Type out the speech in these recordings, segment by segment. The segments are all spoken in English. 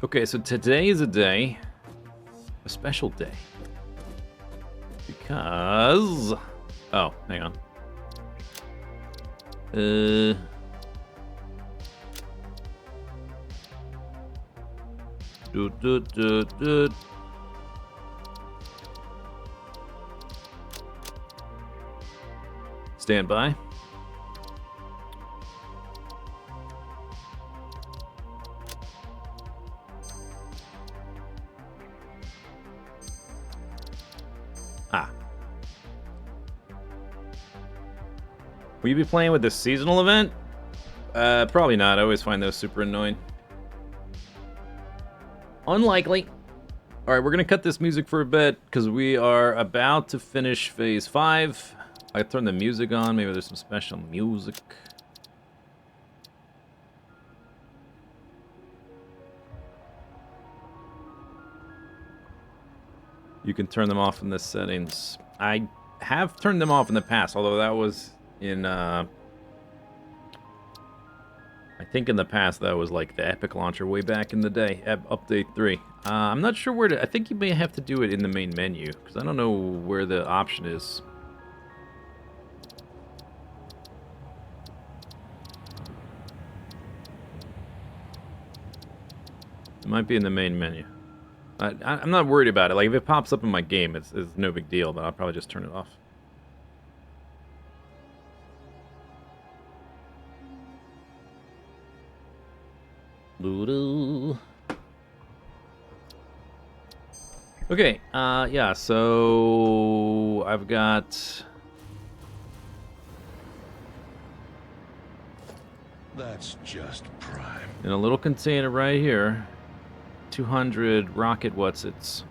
Okay, so today is a special day. Because... Oh, hang on. Do, do, do, do. Stand by. Ah. Will you be playing with this seasonal event? Probably not. I always find those super annoying. Unlikely. Alright, we're going to cut this music for a bit, because we are about to finish Phase 5. I turn the music on. Maybe there's some special music. You can turn them off in the settings. I have turned them off in the past, although that was in, I think in the past that was like the Epic Launcher way back in the day, Update 3. I'm not sure where to... I think you may have to do it in the main menu, because I don't know where the option is. It might be in the main menu. I'm not worried about it. Like, if it pops up in my game, it's no big deal, but I'll probably just turn it off. Okay, yeah, so I've got... That's just prime. In a little container right here, 200 rocket whatsits.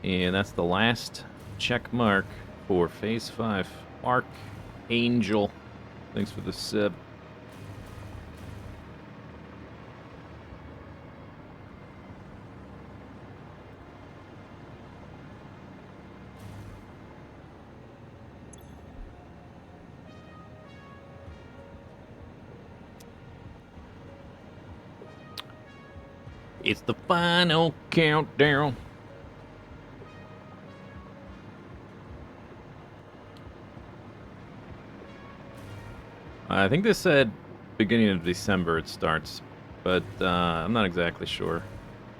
And that's the last check mark for Phase 5. Archangel. Thanks for the sub. It's the final countdown. I think they said beginning of December it starts, but I'm not exactly sure.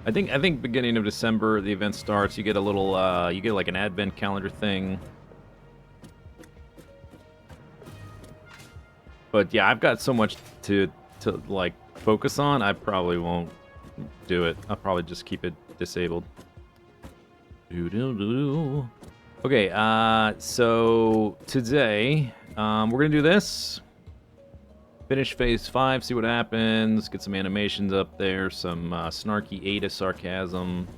I think beginning of December the event starts. You get a little, you get like an advent calendar thing. But yeah, I've got so much to like focus on. I probably won't do it. I'll probably just keep it disabled. Okay, so today we're gonna do this. Finish Phase 5, see what happens. Get some animations up there, some snarky Ada sarcasm,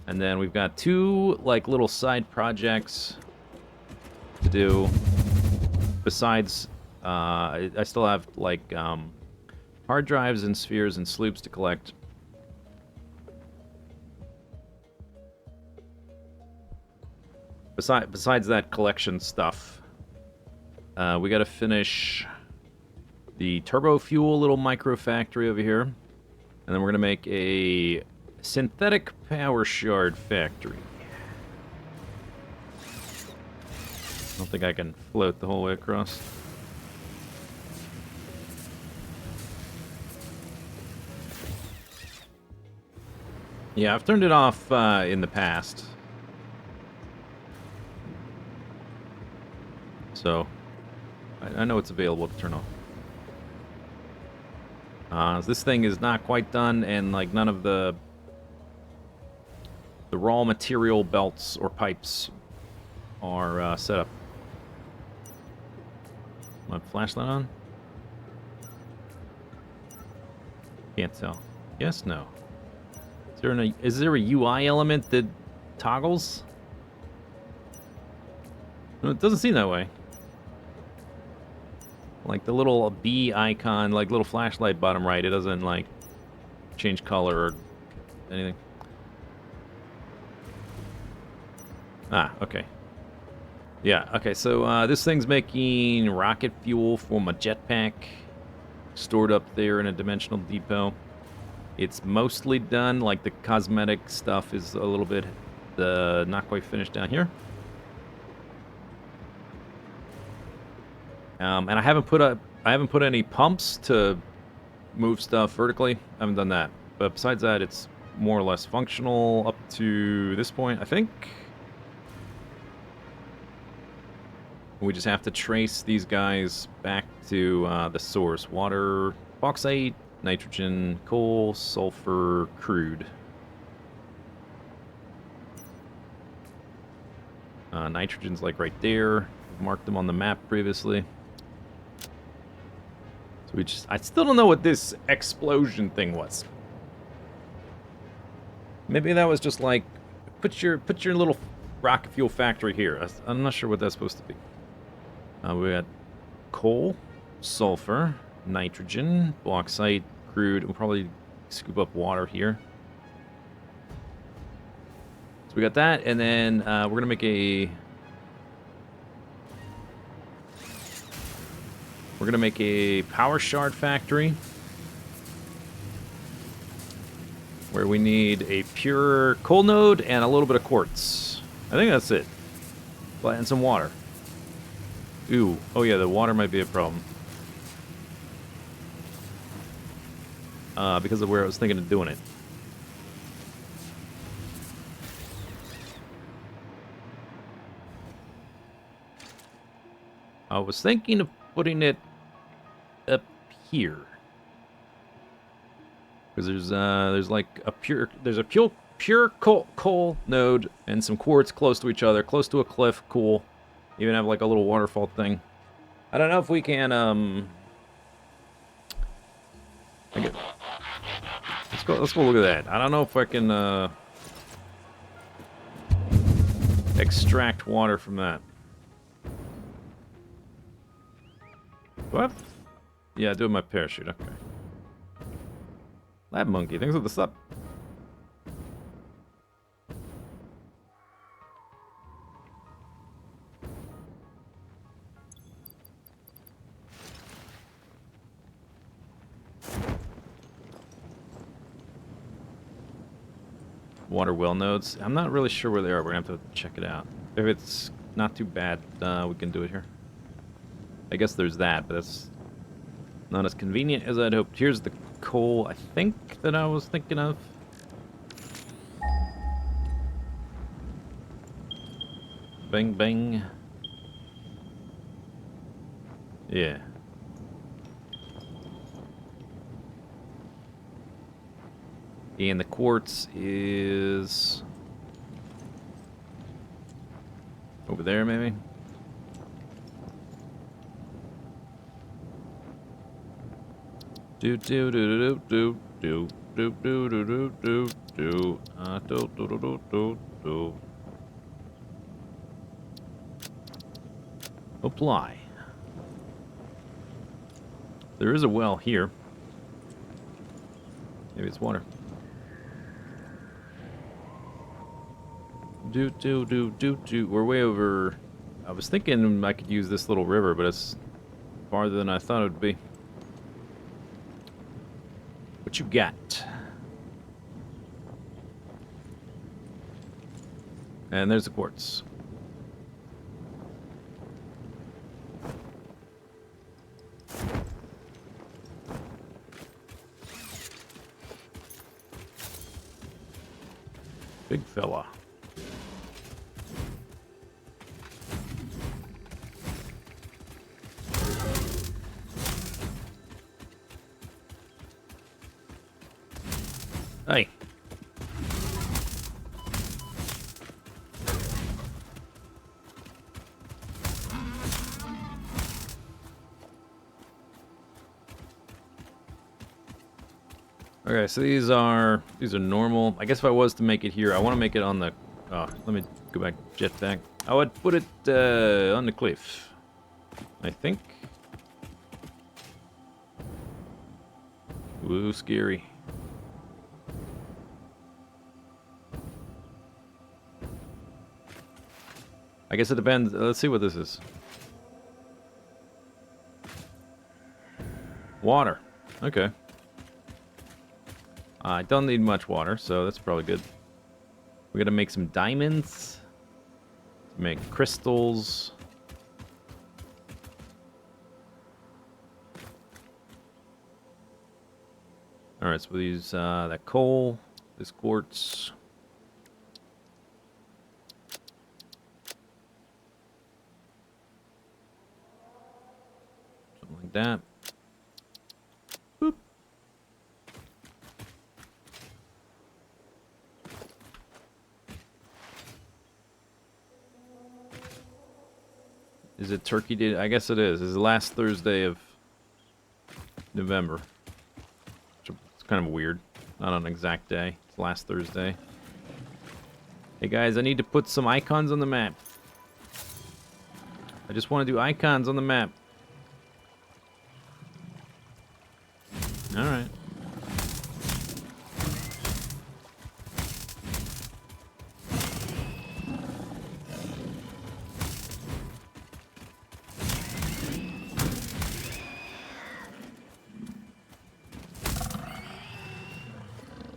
and then we've got two like little side projects to do. Besides, I still have like hard drives and spheres and sloops to collect. Besides that collection stuff, we got to finish the turbo fuel little micro factory over here, and then we're gonna make a synthetic power shard factory. I don't think I can float the whole way across. Yeah, I've turned it off in the past. So, I know it's available to turn off. This thing is not quite done, and like none of the raw material belts or pipes are set up. My flashlight on? Can't tell. Yes, no. Is there a UI element that toggles? No, it doesn't seem that way. Like the little B icon, like little flashlight bottom right, it doesn't like change color or anything. Ah, okay. Yeah, okay, so this thing's making rocket fuel for my jetpack. stored up there in a dimensional depot. It's mostly done. Like the cosmetic stuff is a little bit not quite finished down here. And I haven't put any pumps to move stuff vertically. I haven't done that. But besides that, it's more or less functional up to this point, I think. We just have to trace these guys back to the source. Water, bauxite, nitrogen, coal, sulfur, crude. Nitrogen's like right there. Marked them on the map previously. So I still don't know what this explosion thing was. Maybe that was just like, put your little rocket fuel factory here. I'm not sure what that's supposed to be. We got coal, sulfur, nitrogen, bauxite, crude. We'll probably scoop up water here. So we got that, and then we're gonna make a. We're gonna make a power shard factory where we need a pure coal node and a little bit of quartz. I think that's it. And some water. Ooh, oh yeah, the water might be a problem. Because of where I was thinking of doing it. I was thinking of putting it up here. Because there's like a pure coal node and some quartz close to each other, close to a cliff. Cool. Even have like a little waterfall thing. I don't know if we can let's go look at that. I don't know if I can extract water from that. Do I have? Yeah, I do have my parachute. Okay. Lab monkey, thanks for the sub. Water well nodes. I'm not really sure where they are. We're gonna have to check it out. If it's not too bad, we can do it here. I guess there's that, but that's not as convenient as I'd hoped. Here's the coal, I think, that I was thinking of. Bang, bang. Yeah. And the quartz is over there, maybe? Do do do do do do do do do do do do do do do do. Apply. There is a well here. Maybe it's water. Do do do do do. We're way over. I was thinking I could use this little river, but it's farther than I thought it would be. What you got? And there's the quartz. Big fella. Hey. Okay, so these are normal. I guess if I was to make it here, I want to make it on the. Let me go back. Jetpack. I would put it on the cliff. I think. Ooh, scary. I guess it depends. Let's see what this is. Water. Okay. I don't need much water, so that's probably good. We gotta make some diamonds. Make crystals. Alright, so we'll use that coal, this quartz. Something like that. Boop. Is it Turkey Day? I guess it is. It's the last Thursday of November. It's kind of weird. Not an exact day. It's last Thursday. Hey guys, I need to put some icons on the map. I just want to do icons on the map. Alright.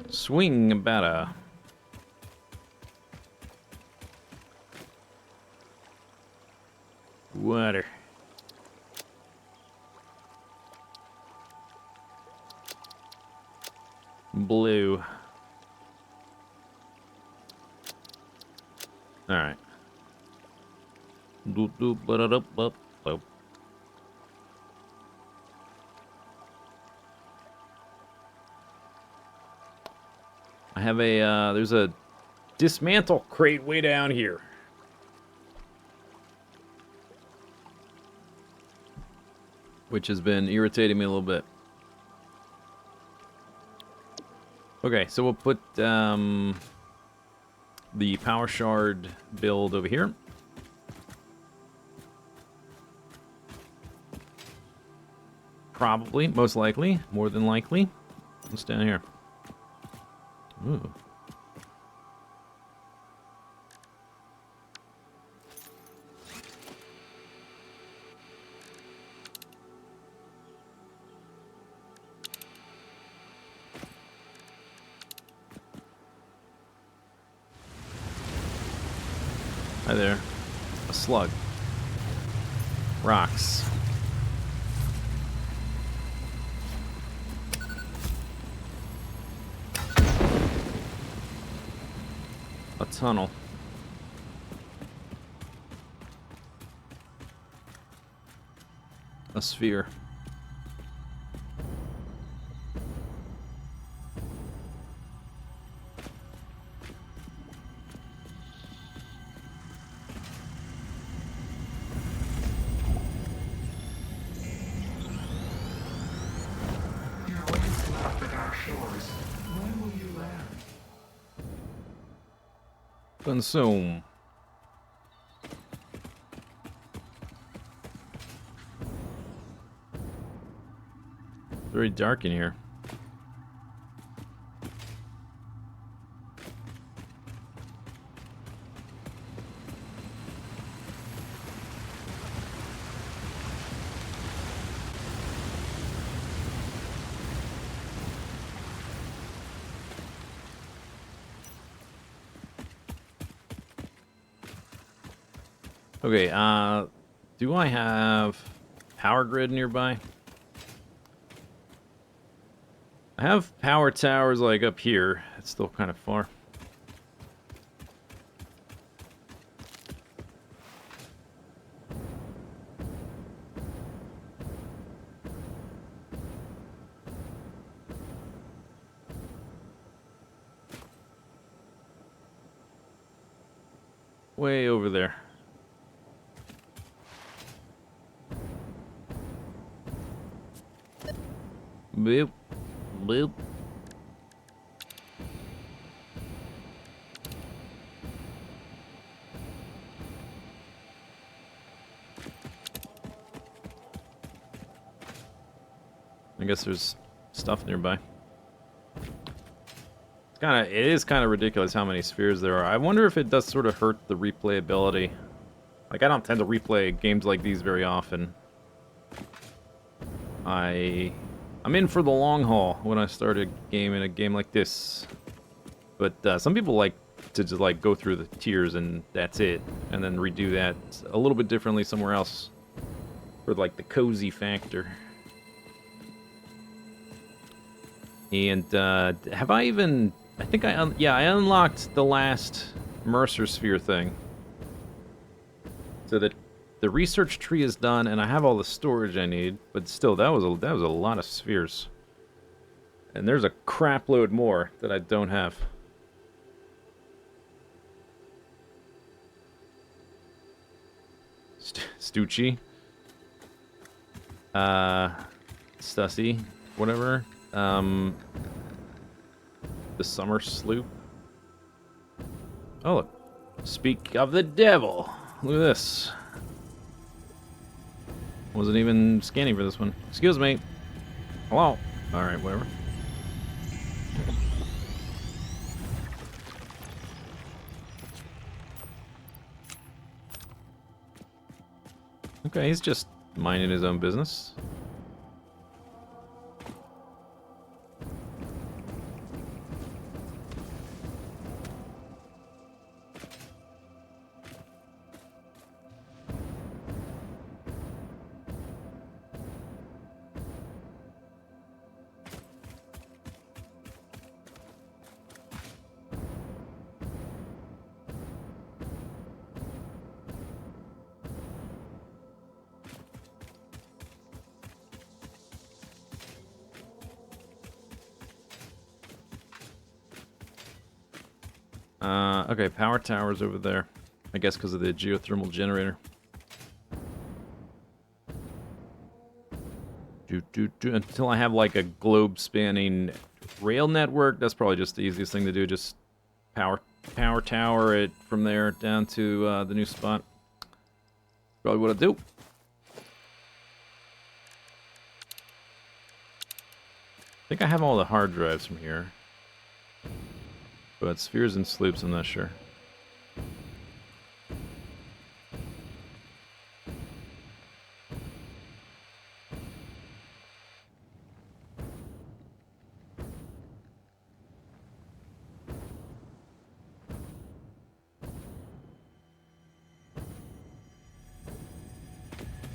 Swing better. Water. Blue. Alright. Doop doop ba-da-dup bup bup. I have a, there's a dismantle crate way down here. Which has been irritating me a little bit. Okay, so we'll put the power shard build over here. Probably, most likely, more than likely. What's down here? Ooh. Hi there. A slug. Rocks. A tunnel. A sphere. Consume. Very dark in here. Okay, do I have power grid nearby? I have power towers like up here. It's still kind of far. Way over there. Boop. Boop. I guess there's stuff nearby. It is kind of ridiculous how many spheres there are. I wonder if it does sort of hurt the replayability. Like, I don't tend to replay games like these very often. I I'm in for the long haul when I start a game in a game like this. But some people like to just like go through the tiers and that's it, and then redo that a little bit differently somewhere else for like the cozy factor. And have I even? I think I unlocked the last Mercer Sphere thing, so that the research tree is done, and I have all the storage I need. But still, that was a lot of spheres, and there's a crap load more that I don't have. Stucci, Stussy, whatever. The summer sloop. Oh, look. Speak of the devil. Look at this. Wasn't even scanning for this one. Excuse me. Hello. Alright, whatever. Okay, he's just minding his own business. Okay, power tower's over there. I guess because of the geothermal generator. Until I have like a globe-spanning rail network, that's probably just the easiest thing to do. Just power tower it from there down to the new spot. Probably what I do. I think I have all the hard drives from here. But spheres and sloops, I'm not sure.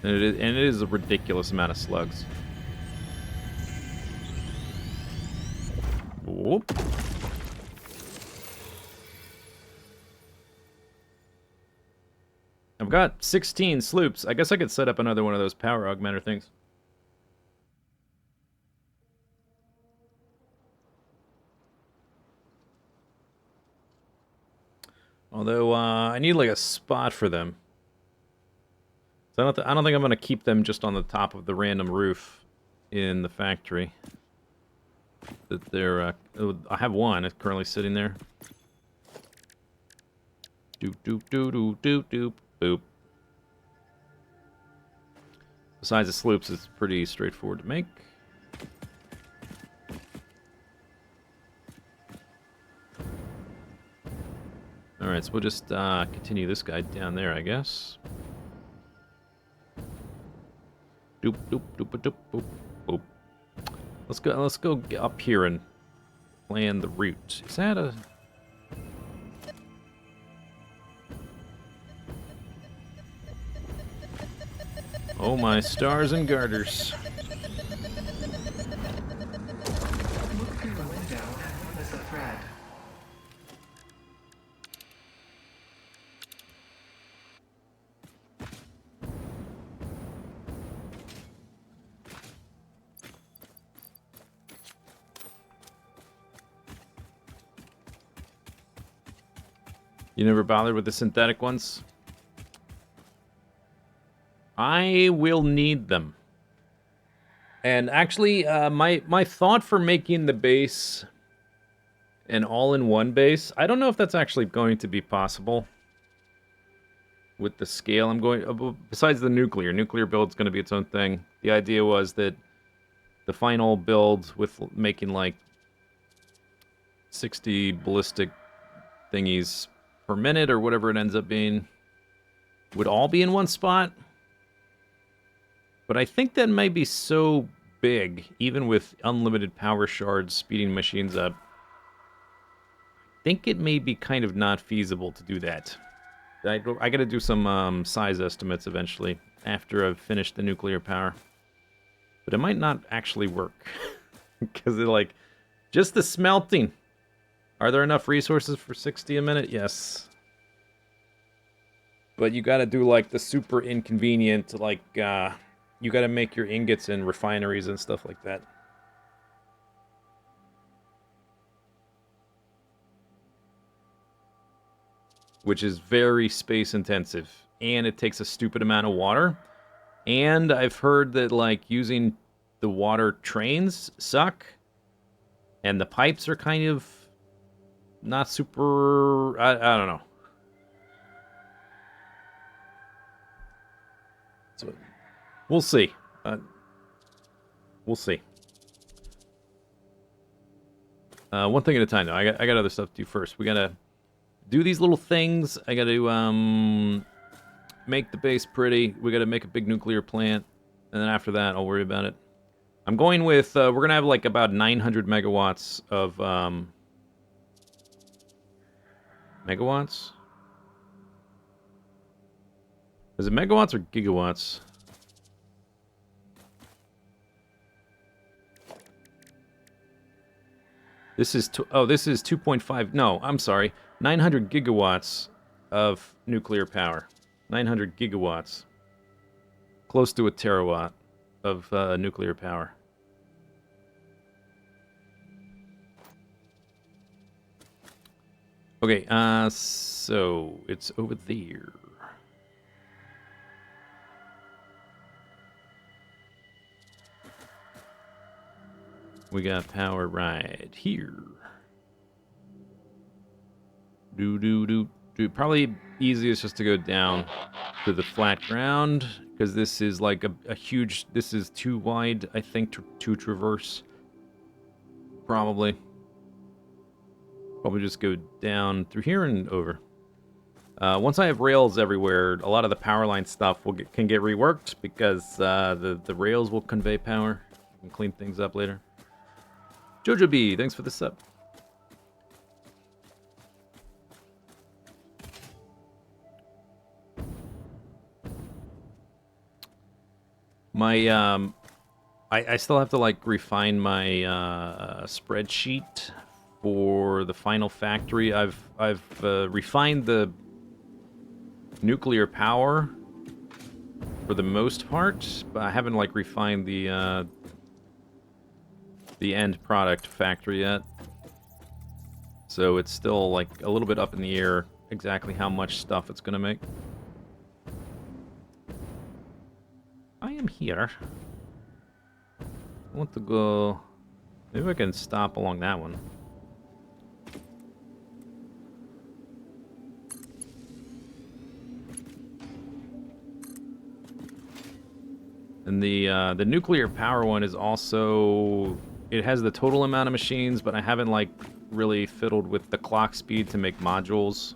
And it is a ridiculous amount of slugs. Whoop. I've got 16 sloops. I guess I could set up another one of those power augmenter things. Although, I need like a spot for them. So I don't think I'm going to keep them just on the top of the random roof in the factory. That they're, I have one. It's currently sitting there. Doop, doop, doop, doop, doop, doop. Boop. Besides the sloops, it's pretty straightforward to make. Alright, so we'll just continue this guy down there, I guess. Doop, doop, doop, doop, boop, boop. Let's go up here and plan the route. Is that a... Oh my stars and garters. Look through the window and notice a thread. You never bothered with the synthetic ones? I will need them. And actually, my thought for making the base an all-in-one base, I don't know if that's actually going to be possible with the scale I'm going... Besides the nuclear build's going to be its own thing. The idea was that the final build with making like 60 ballistic thingies per minute or whatever it ends up being would all be in one spot. But I think that might be so big, even with unlimited power shards speeding machines up, I think it may be kind of not feasible to do that. I got to do some size estimates eventually after I've finished the nuclear power. But it might not actually work. Because they're like, just the smelting. Are there enough resources for 60 a minute? Yes. But you got to do like the super inconvenient, like, you got to make your ingots in refineries and stuff like that. Which is very space intensive. And it takes a stupid amount of water. And I've heard that, like, using the water trains suck. And the pipes are kind of not super... I don't know. So, we'll see. We'll see. One thing at a time, though. I got other stuff to do first. We gotta do these little things. I gotta make the base pretty. We gotta make a big nuclear plant. And then after that, I'll worry about it. I'm going with... we're gonna have like about 900 megawatts of... megawatts? Is it megawatts or gigawatts? This is... this is 2.5... No, I'm sorry. 900 gigawatts of nuclear power. 900 gigawatts. Close to a terawatt of nuclear power. Okay, so it's over there. We got power right here. Probably easiest just to go down to the flat ground, because this is like a huge... This is too wide, I think, to traverse. Probably just go down through here and over. Once I have rails everywhere, a lot of the power line stuff can get reworked, because the rails will convey power and clean things up later. Jojo B, thanks for the sub. My I still have to like refine my spreadsheet for the final factory. I've refined the nuclear power for the most part, but I haven't like refined the end product factory yet. So it's still like a little bit up in the air exactly how much stuff it's gonna make. I am here. I want to go... Maybe I can stop along that one. And the nuclear power one is also... It has the total amount of machines, but I haven't like really fiddled with the clock speed to make modules.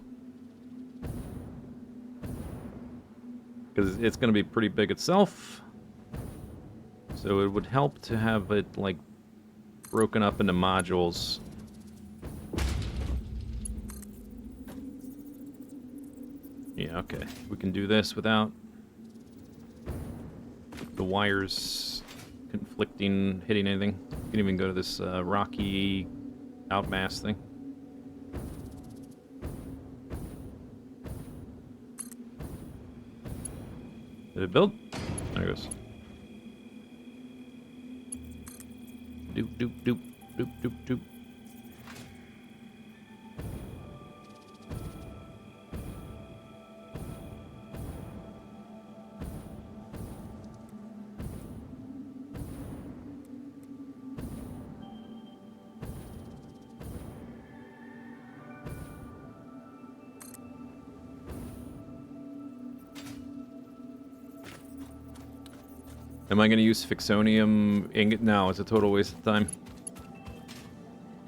Because it's going to be pretty big itself. So it would help to have it like broken up into modules. Yeah, okay. We can do this without the wires conflicting, hitting anything. You can even go to this rocky outmass thing. Did it build? There it goes. Doop, doop, doop, doop, doop, doop. Am I going to use Fixonium ingot? No, it's a total waste of time.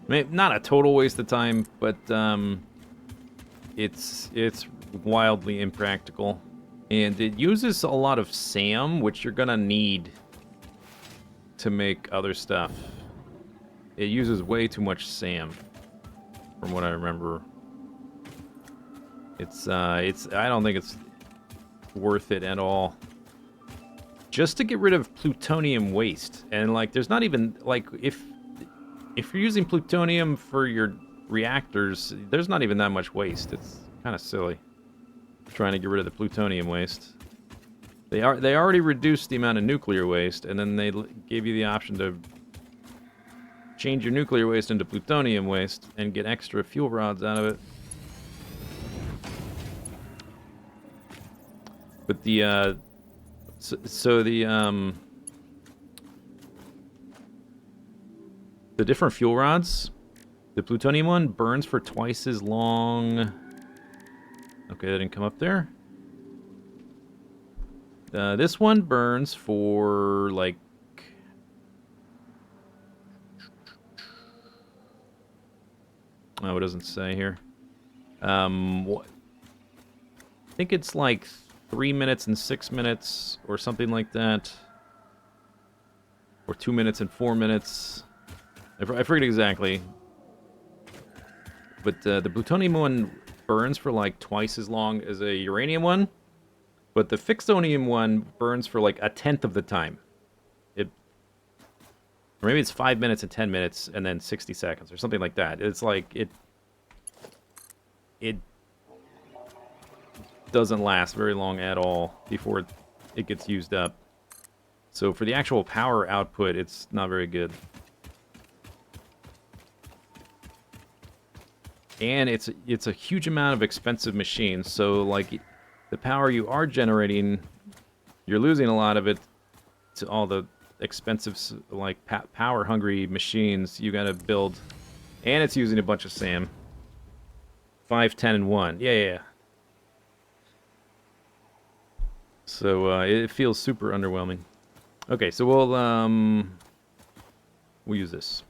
Maybe not a total waste of time, but it's wildly impractical. And it uses a lot of SAM, which you're going to need to make other stuff. It uses way too much SAM, from what I remember. I don't think it's worth it at all. Just to get rid of plutonium waste, and like, there's not even like if you're using plutonium for your reactors, there's not even that much waste. It's kind of silly trying to get rid of the plutonium waste. They already reduced the amount of nuclear waste, and then they gave you the option to change your nuclear waste into plutonium waste and get extra fuel rods out of it. But the the different fuel rods, the plutonium one burns for twice as long. Okay, that didn't come up there. This one burns for like oh, it doesn't say here. I think it's like 3 minutes and 6 minutes or something like that, or 2 minutes and 4 minutes. I forget exactly. But the plutonium one burns for like twice as long as a uranium one, but the fixonium one burns for like 1/10 of the time. Or maybe it's 5 minutes and 10 minutes and then 60 seconds or something like that. It's like it doesn't last very long at all before it gets used up. So for the actual power output, it's not very good. And it's a huge amount of expensive machines, so like the power you are generating, you're losing a lot of it to all the expensive, like power-hungry machines you gotta build. And it's using a bunch of SAM. 5, 10, and 1. Yeah. So it feels super underwhelming. Okay, so we'll use this.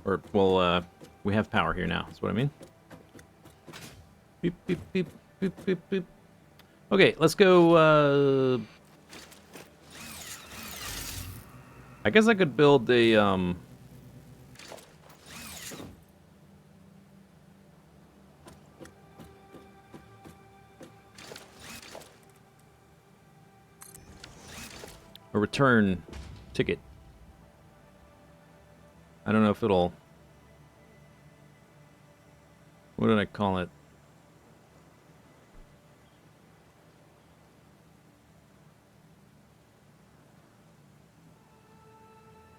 Or, well, we have power here now, that's what I mean. Beep, beep, beep, beep, beep, beep. Okay, let's go, I guess I could build a return ticket. I don't know if it'll... What did I call it?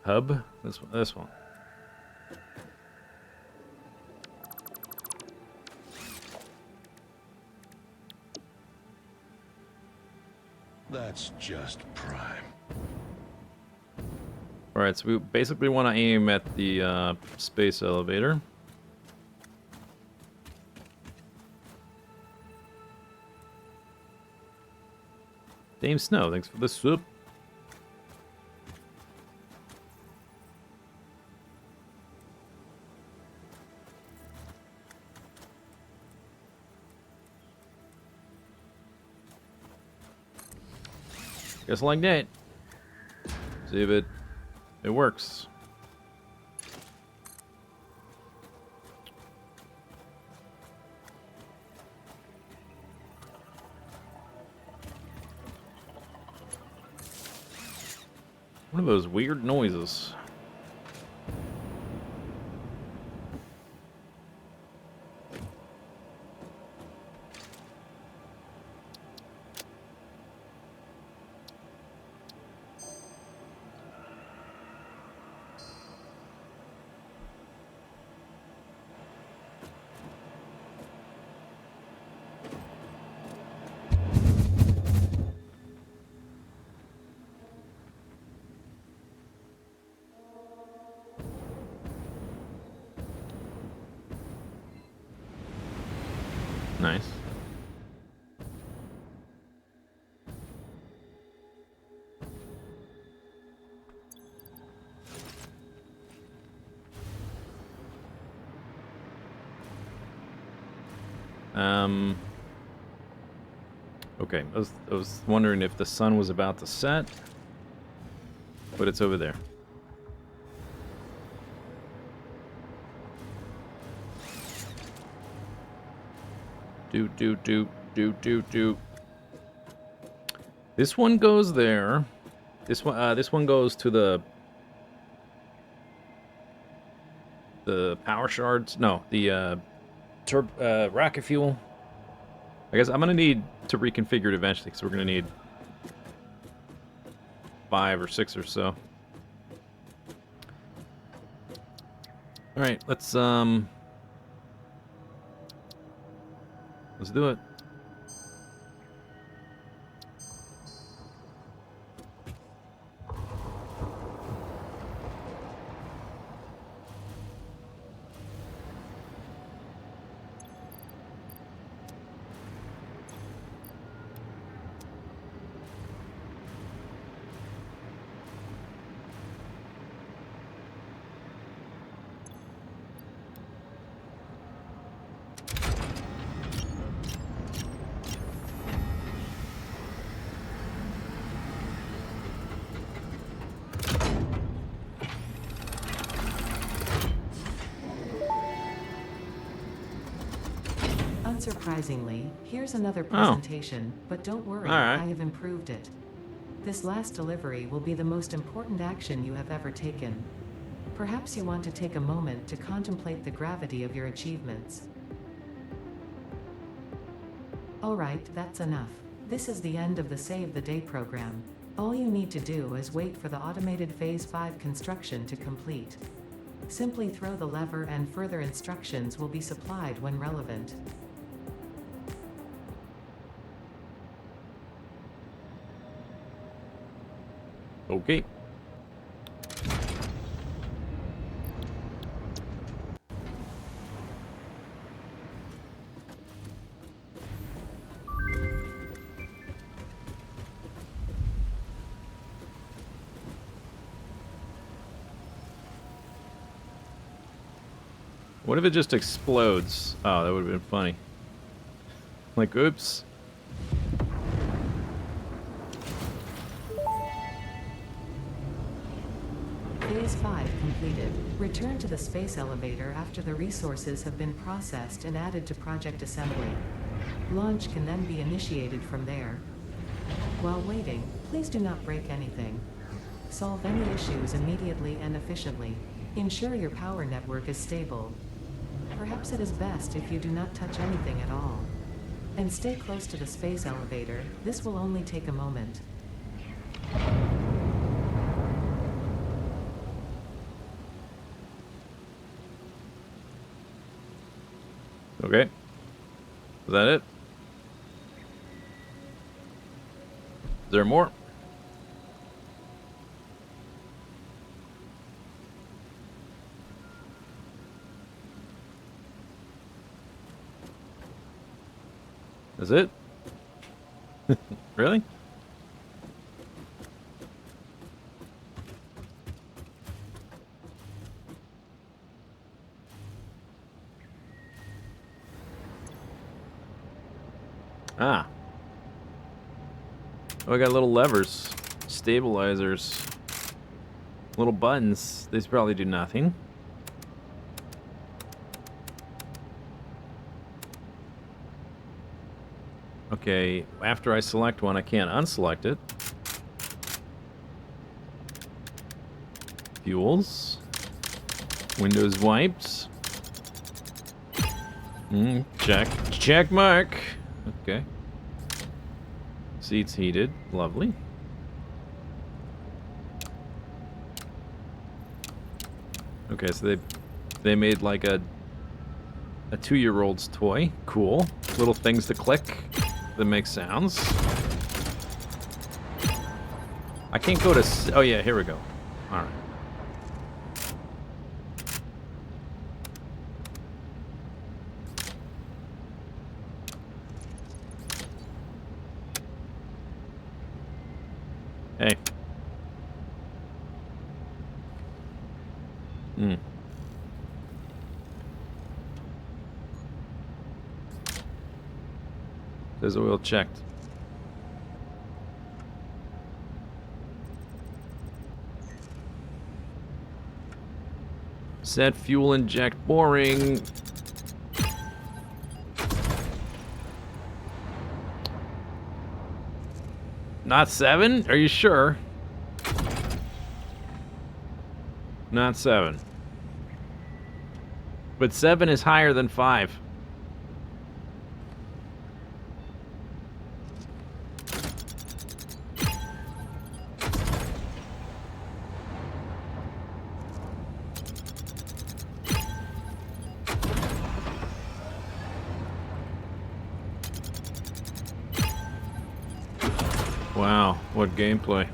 Hub? This one. That's just prime. Alright, so we basically want to aim at the space elevator. Dame Snow, thanks for the soup. Just like that. See if it works. One of those weird noises. Nice. Okay, I was wondering if the sun was about to set, but it's over there. Do. This one goes there. This one goes to the power shards. No, the rocket fuel. I guess I'm gonna need to reconfigure it eventually, because we're gonna need 5 or 6 or so. All right, let's do it. Unsurprisingly, here's another presentation, but don't worry, Alright. I have improved it. This last delivery will be the most important action you have ever taken. Perhaps you want to take a moment to contemplate the gravity of your achievements. Alright, that's enough. This is the end of the Save the Day program. All you need to do is wait for the automated Phase 5 construction to complete. Simply throw the lever and further instructions will be supplied when relevant. Okay. What if it just explodes? Oh, that would have been funny. Like, oops. Phase 5 completed. Return to the space elevator after the resources have been processed and added to project assembly. Launch can then be initiated from there. While waiting, please do not break anything. Solve any issues immediately and efficiently. Ensure your power network is stable. Perhaps it is best if you do not touch anything at all. And stay close to the space elevator, this will only take a moment. Okay. Is that it? Is there more? Is it? Really? Ah. Oh, I got little levers, stabilizers, little buttons. These probably do nothing. Okay, after I select one, I can't unselect it. Fuels. Windows wipes. Check. Check mark. Okay. Seats heated. Lovely. Okay, so they made like a 2-year-old's toy. Cool. Little things to click that make sounds. I can't go to... Oh yeah, here we go. All right. Hey. There's oil checked. Set fuel inject boring. Not 7? Are you sure? Not 7. But 7 is higher than 5. Wow, what gameplay.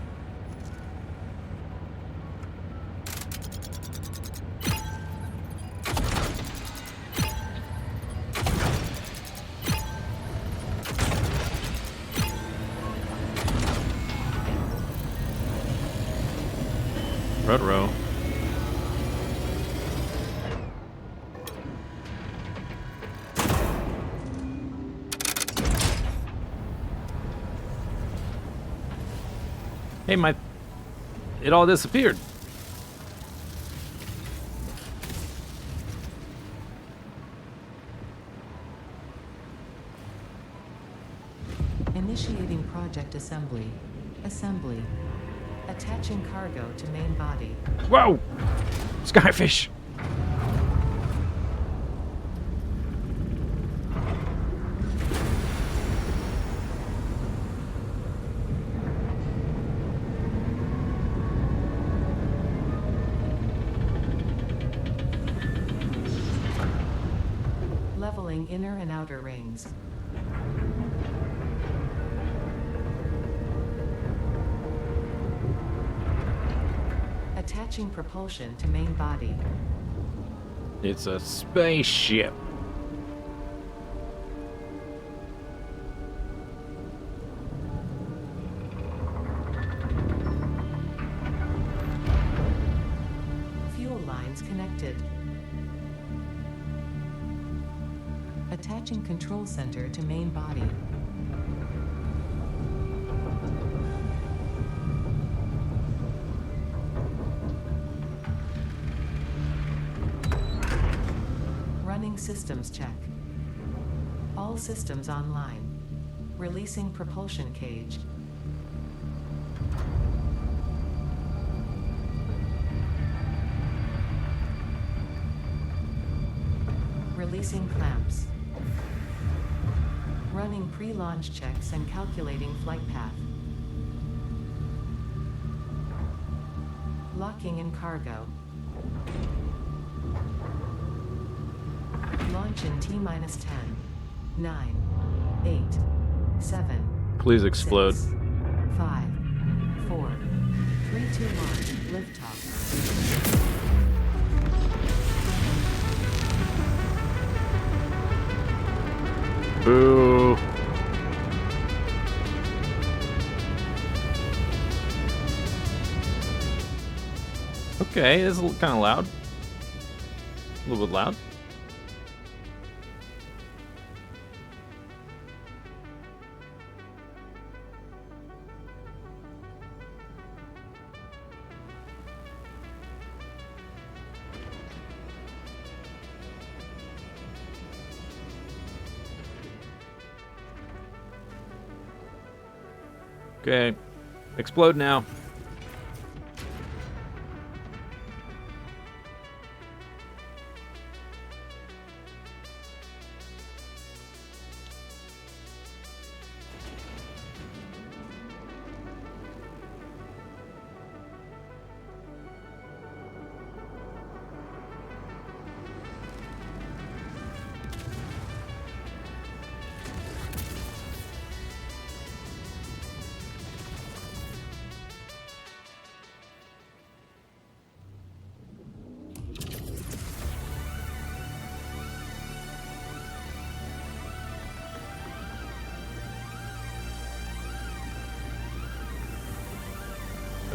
Ruh-roh. Hey, it all disappeared. Initiating project assembly. Assembly. Attaching cargo to main body. Whoa! Skyfish! Leveling inner and outer rings. Attaching propulsion to main body. It's a spaceship. Fuel lines connected. Attaching control center to main body. Running systems check. All systems online. Releasing propulsion cage. Releasing clamps. Running pre-launch checks and calculating flight path. Locking in cargo. Launch in T-minus 10, 9, 8, 7. Please explode. 6, 5, 4, 3, 2, 1. Liftoff. Boo. Okay, this is kind of loud. A little bit loud. Okay, explode now.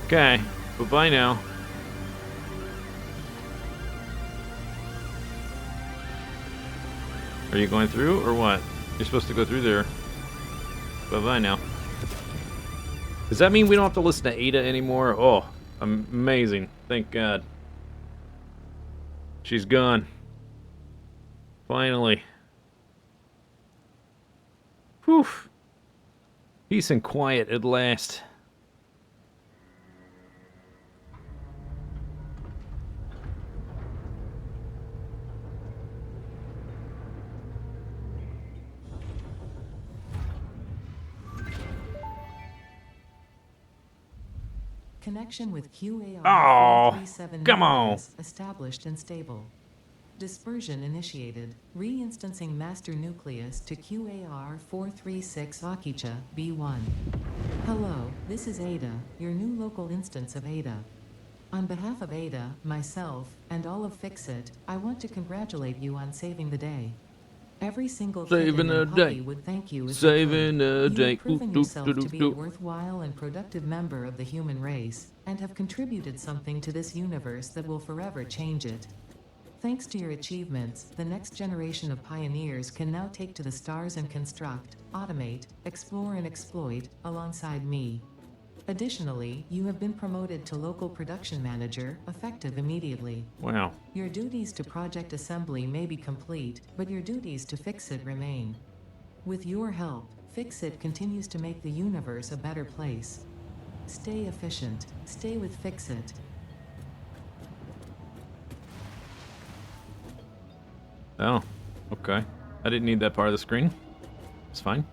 Okay, bye-bye now. Are you going through or what? You're supposed to go through there. Bye-bye now. Does that mean we don't have to listen to Ada anymore? Oh, amazing. Thank God. She's gone. Finally. Whew. Peace and quiet at last. Connection with QAR Oh, 437 come on. nucleus established and stable. Dispersion initiated. Reinstancing master nucleus to QAR 436 Akicha B1. Hello, this is Ada, your new local instance of Ada. On behalf of Ada, myself, and all of Fixit, I want to congratulate you on saving the day. Every single Saving kitten a and puppy day. would thank you if Saving you a could. day. You have proven Oop, doop, yourself doop, to be a doop. worthwhile and productive member of the human race, and have contributed something to this universe that will forever change it. Thanks to your achievements, the next generation of pioneers can now take to the stars and construct, automate, explore and exploit, alongside me. Additionally, you have been promoted to local production manager, effective immediately. Wow. Your duties to project assembly may be complete, but your duties to Fixit remain. With your help, Fixit continues to make the universe a better place. Stay efficient. Stay with Fixit. Oh, okay. I didn't need that part of the screen. It's fine.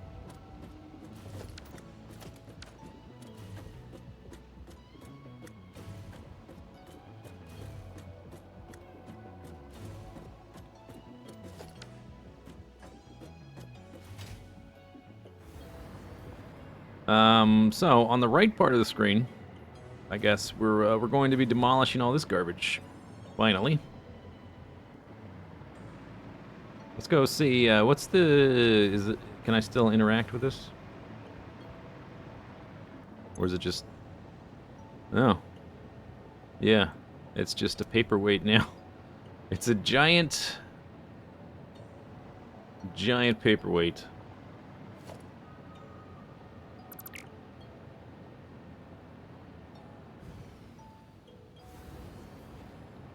So on the right part of the screen, I guess we're going to be demolishing all this garbage. Finally. Let's go see, what's the... is it... Can I still interact with this? Or is it just... Oh. Yeah. It's just a paperweight now. It's a giant... giant paperweight.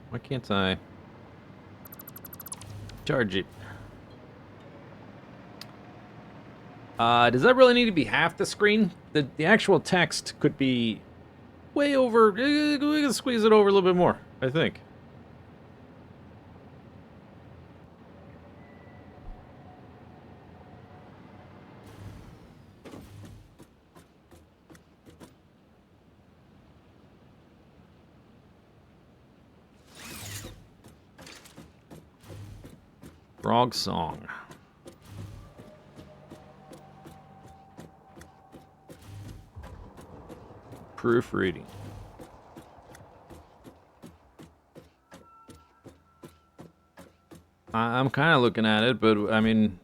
Why can't I... charge it? Does that really need to be half the screen? The actual text could be way over... We can squeeze it over a little bit more, I think. Frog song. Proofreading. I'm kind of looking at it, but I mean,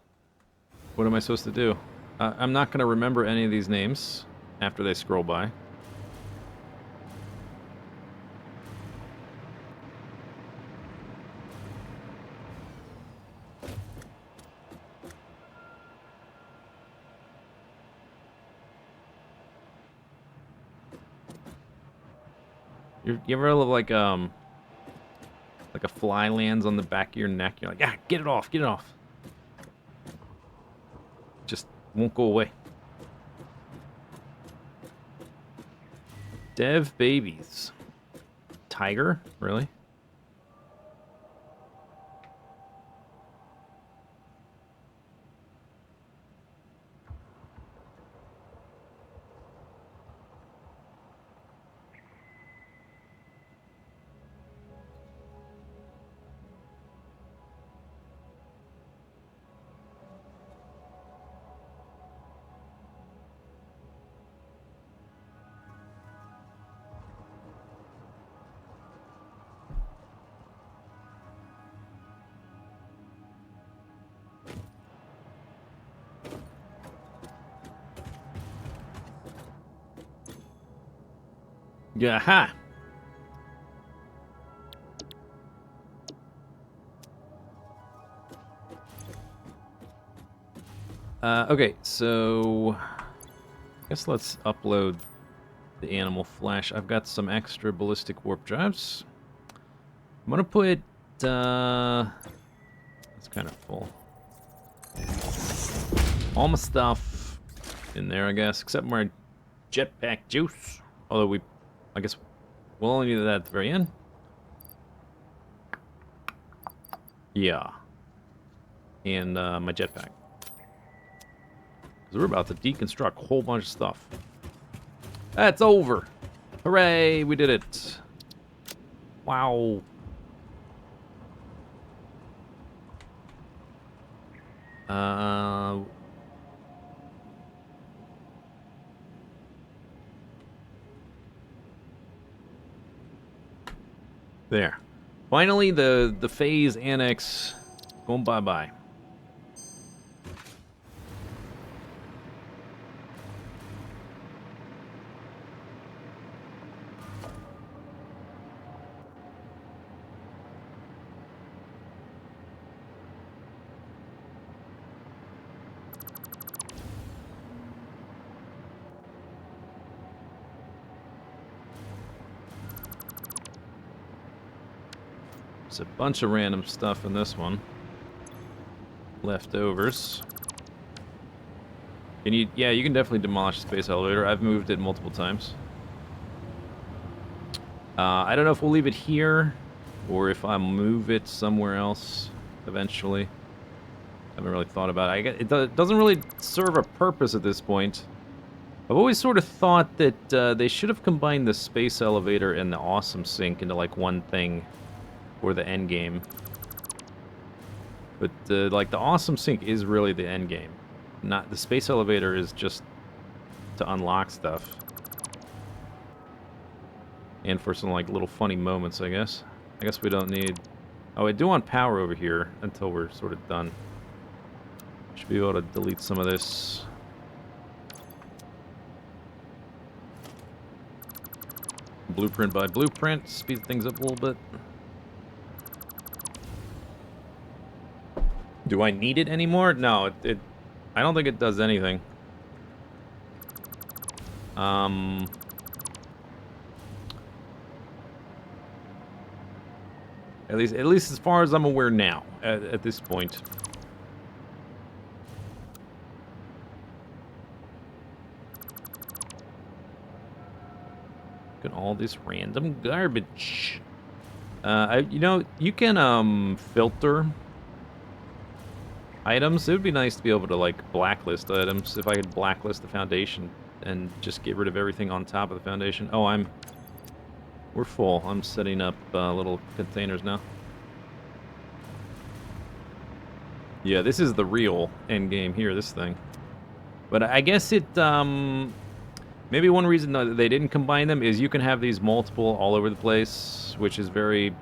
what am I supposed to do? I'm not going to remember any of these names after they scroll by. You ever look like a fly lands on the back of your neck? You're like, ah, get it off, get it off. Just won't go away. Dev babies. Tiger? Really? Yeah, ha! Okay, so I guess let's upload the animal flesh. I've got some extra ballistic warp drives. I'm gonna put It's kind of full. All my stuff in there, I guess, except my jetpack juice. Although I guess we'll only need that at the very end. Yeah. And my jetpack. Because we're about to deconstruct a whole bunch of stuff. That's over. Hooray, we did it. Wow. There. Finally, the phase annex going bye-bye. There's a bunch of random stuff in this one. Leftovers. Yeah, you can definitely demolish the space elevator. I've moved it multiple times. I don't know if we'll leave it here or if I move it somewhere else eventually. Haven't really thought about it. It doesn't really serve a purpose at this point. I've always sort of thought that they should have combined the space elevator and the awesome sink into like one thing for the end game. But like the awesome sink is really the end game. Not the space elevator is just to unlock stuff. And for some like little funny moments, I guess. I guess we don't need... Oh, I do want power over here until we're sort of done. Should be able to delete some of this. Blueprint by blueprint, speed things up a little bit. Do I need it anymore? No, I don't think it does anything. At least as far as I'm aware now, at this point. Look at all this random garbage. You know, you can filter items. It would be nice to be able to like blacklist items. If I could blacklist the foundation and just get rid of everything on top of the foundation. Oh, we're full. I'm setting up little containers now. Yeah, this is the real end game here, this thing. But I guess it, maybe one reason that they didn't combine them is you can have these multiple all over the place, which is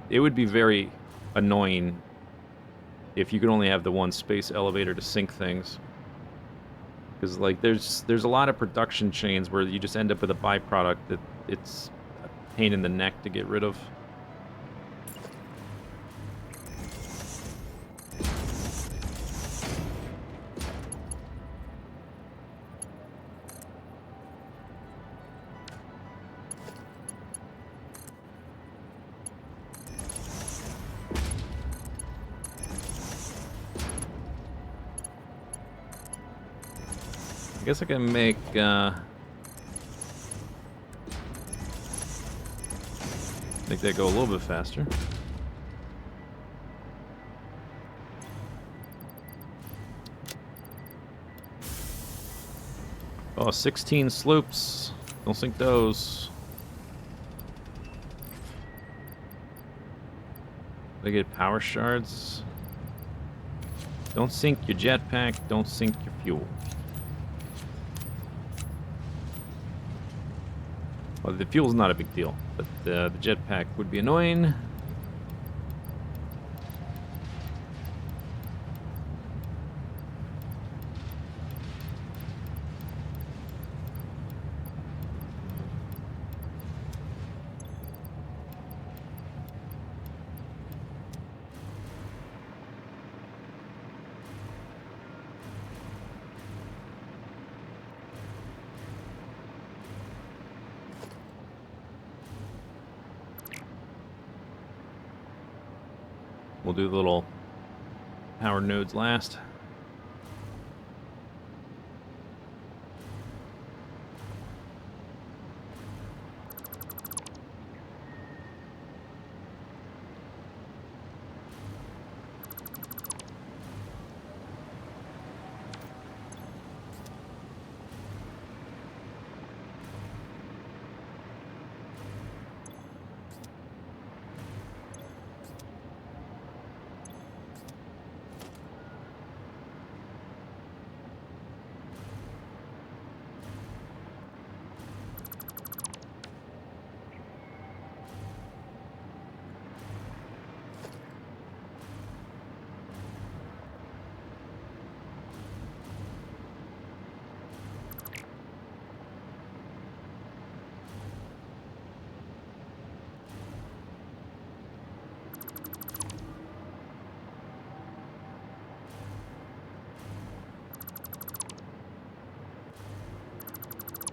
it would be very annoying if you could only have the one space elevator to sync things. Because, like, there's a lot of production chains where you just end up with a byproduct that it's a pain in the neck to get rid of. I guess I can make, make that go a little bit faster. Oh, 16 sloops. Don't sink those. They get power shards. Don't sink your jetpack. Don't sink your fuel. Well, the fuel's not a big deal, but the jetpack would be annoying. We'll do the little power nodes last.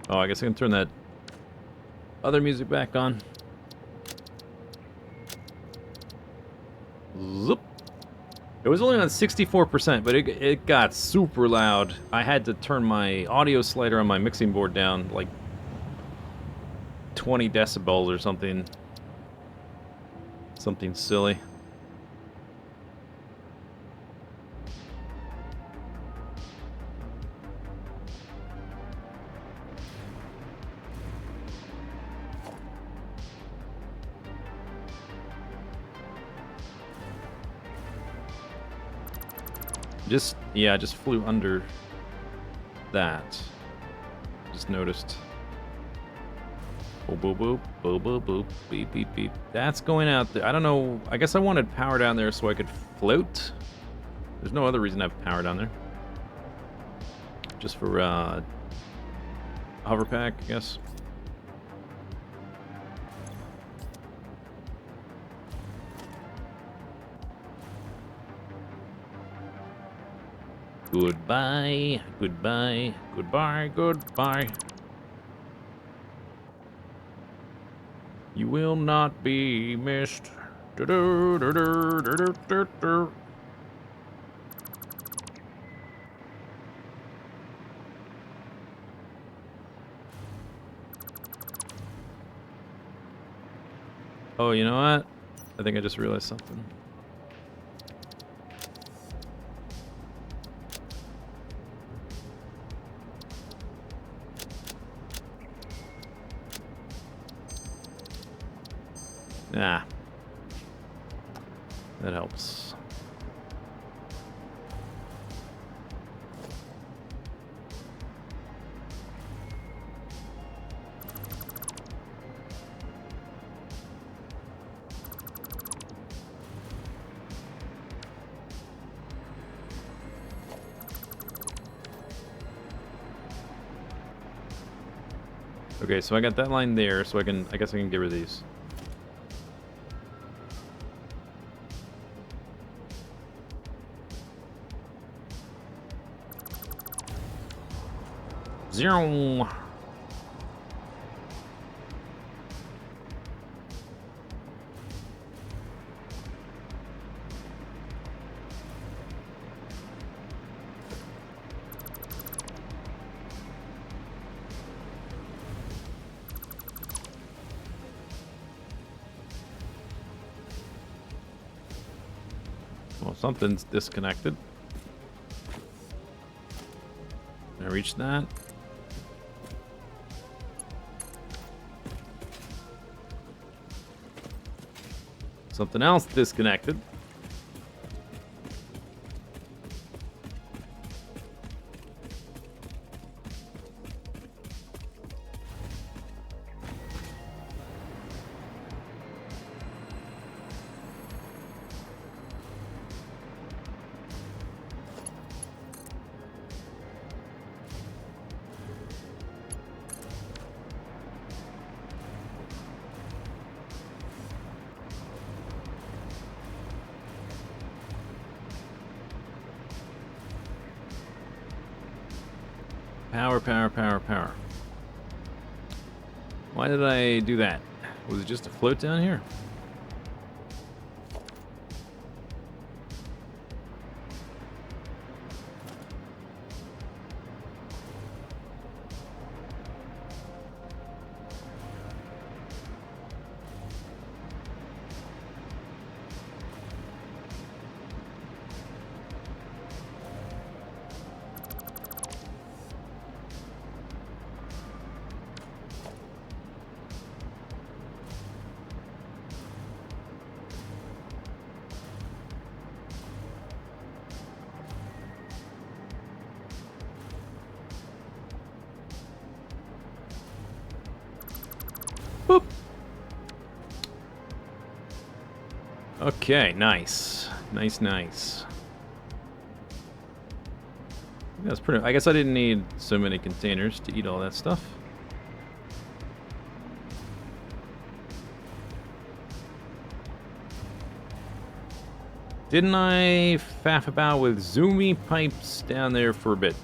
Oh, I guess I can turn that other music back on. Zoop. It was only on 64%, but it got super loud. I had to turn my audio slider on my mixing board down like 20 decibels or something. Something silly. Yeah, just flew under that. Just noticed. Boop, boop, boop, boop, boop, boop, beep, beep, beep. That's going out there. I don't know. I guess I wanted power down there so I could float. There's no other reason to have power down there. Just for, hover pack, I guess. Goodbye, goodbye, goodbye, goodbye. You will not be missed. Oh, you know what? I think I just realized something. Nah. That helps. Okay, so I got that line there, so I guess I can get rid of these. Zero. Well, something's disconnected. I reached that. Something else disconnected. Power, power, power, power. Why did I do that? Was it just a float down here? Okay, nice. Nice, nice. That's pretty... I guess I didn't need so many containers to eat all that stuff. Didn't I faff about with zoomy pipes down there for a bit?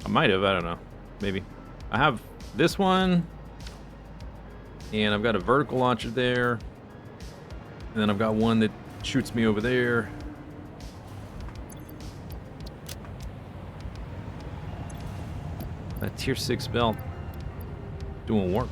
I might have, I don't know. Maybe. I have this one. And I've got a vertical launcher there. And then I've got one that shoots me over there. That tier 6 belt doing work.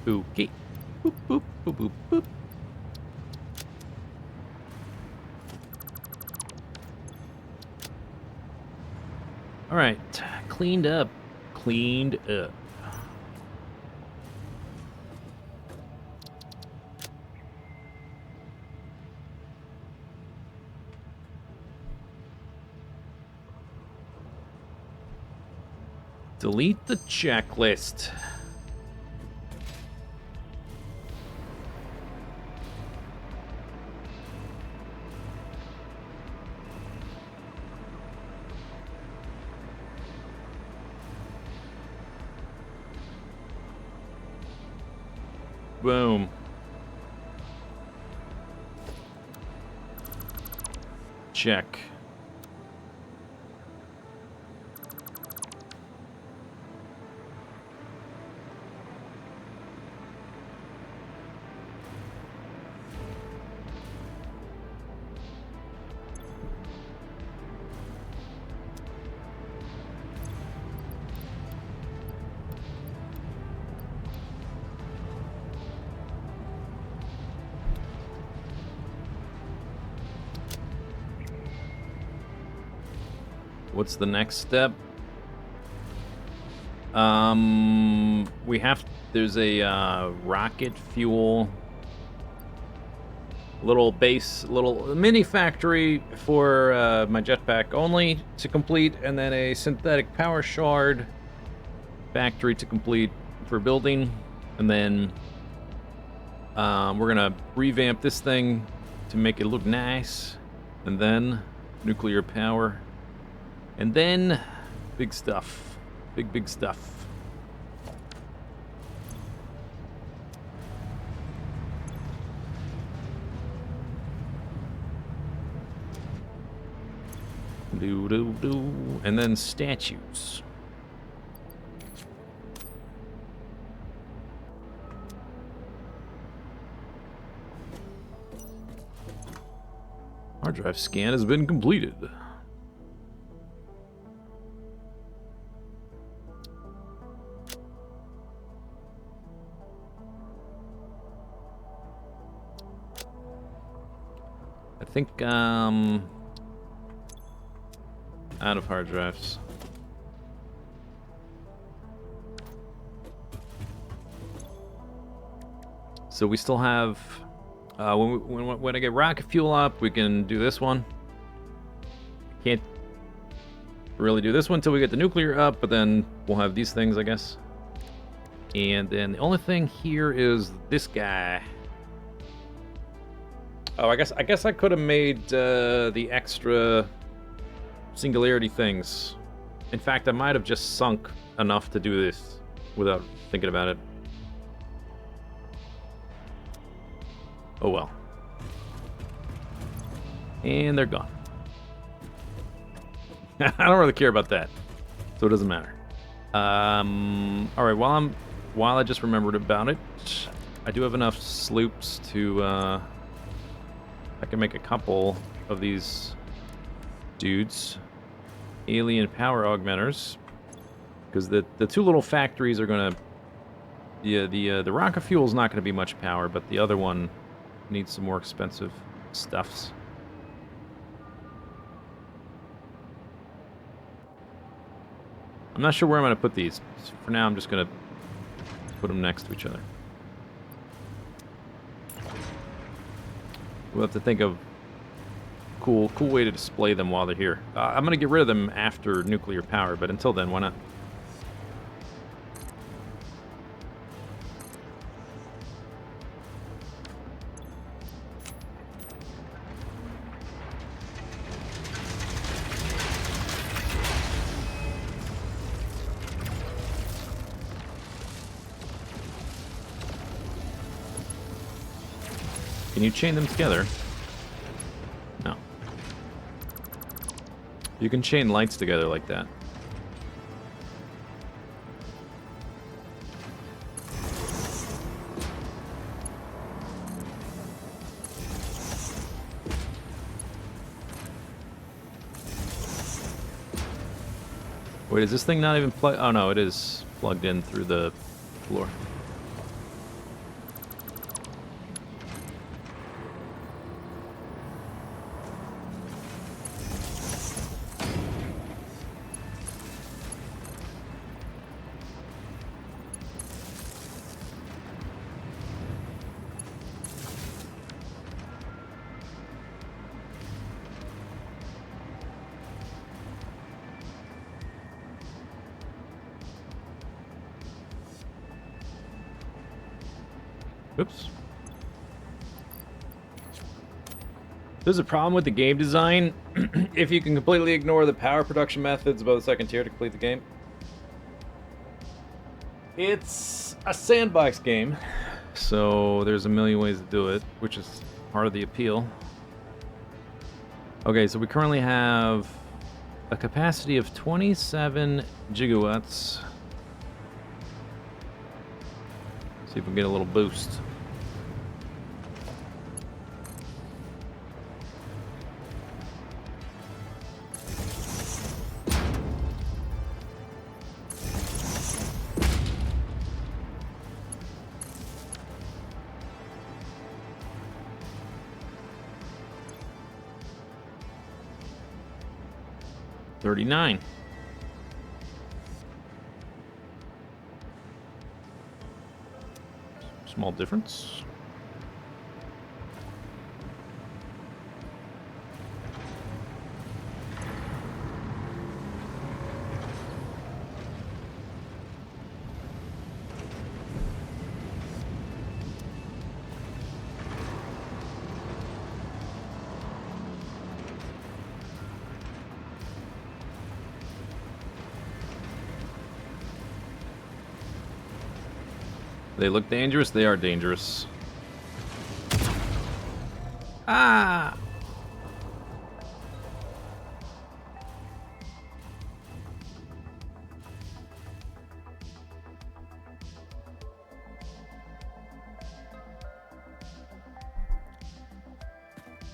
Okay. Boop, boop, boop, boop, boop. All right, cleaned up, cleaned up. Delete the checklist. Boom. Check. What's the next step? There's a rocket fuel, little mini factory for my jetpack only to complete, and then a synthetic power shard factory to complete for building, and then we're gonna revamp this thing to make it look nice, and then nuclear power. And then, big stuff. Big stuff. Do. And then statues. Hard drive scan has been completed. I think, out of hard drives. So we still have, when I get rocket fuel up, we can do this one. Can't really do this one until we get the nuclear up, but then we'll have these things, I guess. And then the only thing here is this guy. Oh, I guess I could have made the extra singularity things. In fact, I might have just sunk enough to do this without thinking about it. Oh well. And they're gone. I don't really care about that, so it doesn't matter. All right. While I just remembered about it, I do have enough sloops to. I can make a couple of these dudes, alien power augmenters, because the two little factories are gonna. The rocket fuel is not gonna be much power, but the other one needs some more expensive stuffs. I'm not sure where I'm going to put these. For now, I'm just going to put them next to each other. We'll have to think of cool way to display them while they're here. I'm going to get rid of them after nuclear power, but until then, why not? Can you chain them together? No. You can chain lights together like that. Wait, is this thing not even plugged? Oh no, it is plugged in through the floor. Oops. There's a problem with the game design if you can completely ignore the power production methods above the second tier to complete the game. It's a sandbox game, so there's a million ways to do it, which is part of the appeal. Okay, so we currently have a capacity of 27 gigawatts. See if we can get a little boost. $39. Small difference. They look dangerous, they are dangerous. Ah!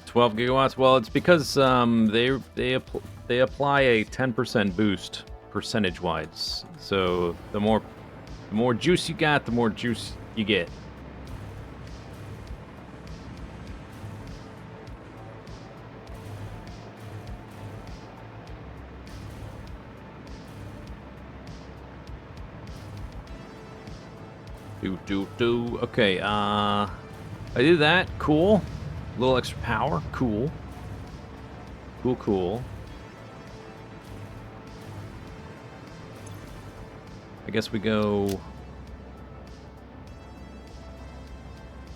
$12 gigawatts. Well, it's because they apply a 10% boost percentage-wise. So the more juice you got, the more juice you get. Okay, I did that. Cool. A little extra power. Cool. Cool. I guess we go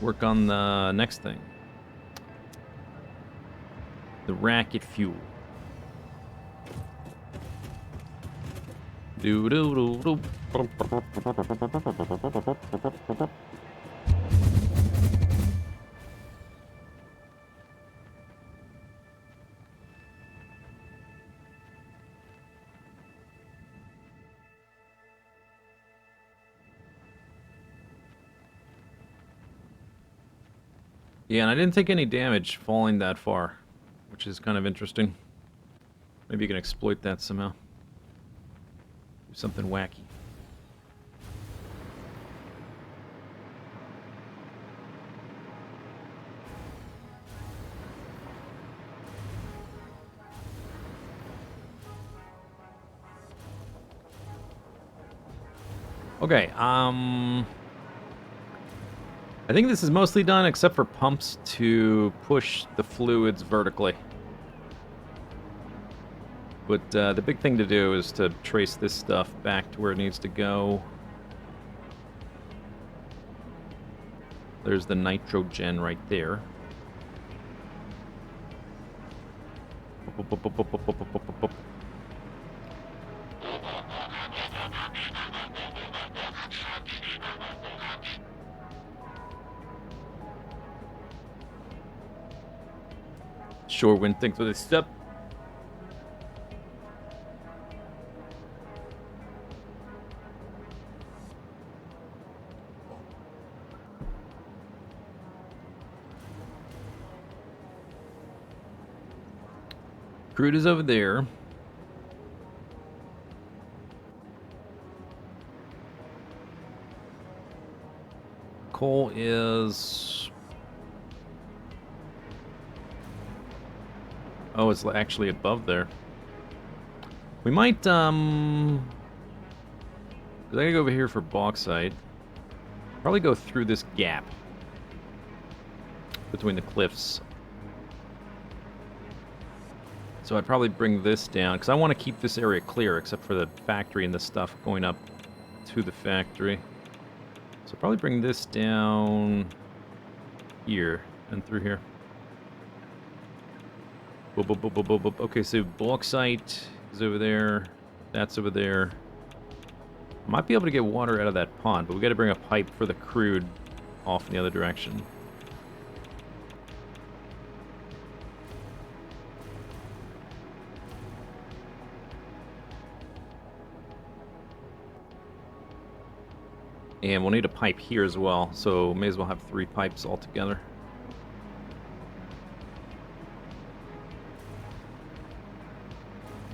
work on the next thing. The racket fuel. Do. Yeah, and I didn't take any damage falling that far, which is kind of interesting. Maybe you can exploit that somehow. Do something wacky. Okay, I think this is mostly done except for pumps to push the fluids vertically. But the big thing to do is to trace this stuff back to where it needs to go. There's the nitrogen right there. Sure, when things with this stuff. Crude is over there. Coal is... Oh, it's actually above there. We might, 'cause I gotta go over here for bauxite. Probably go through this gap between the cliffs. So I'd probably bring this down, because I want to keep this area clear, except for the factory and the stuff going up to the factory. So probably bring this down here and through here. Boop, boop, boop, boop, boop, boop. Okay, so bauxite is over there. That's over there. I might be able to get water out of that pond, but we got to bring a pipe for the crude off in the other direction. And we'll need a pipe here as well, so may as well have 3 pipes all together.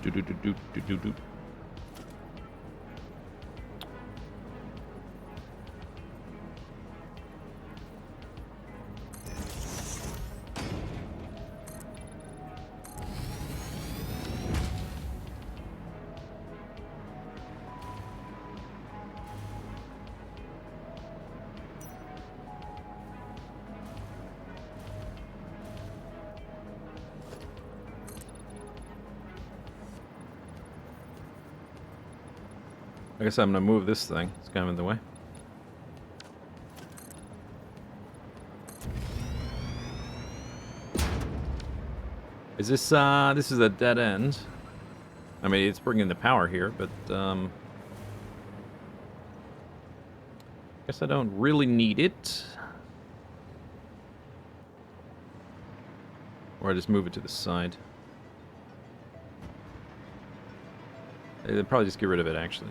Do. I guess I'm gonna move this thing. It's kind of in the way. Is this, this is a dead end. I mean, it's bringing the power here, but, guess I don't really need it. Or I just move it to the side. They'll probably just get rid of it, actually.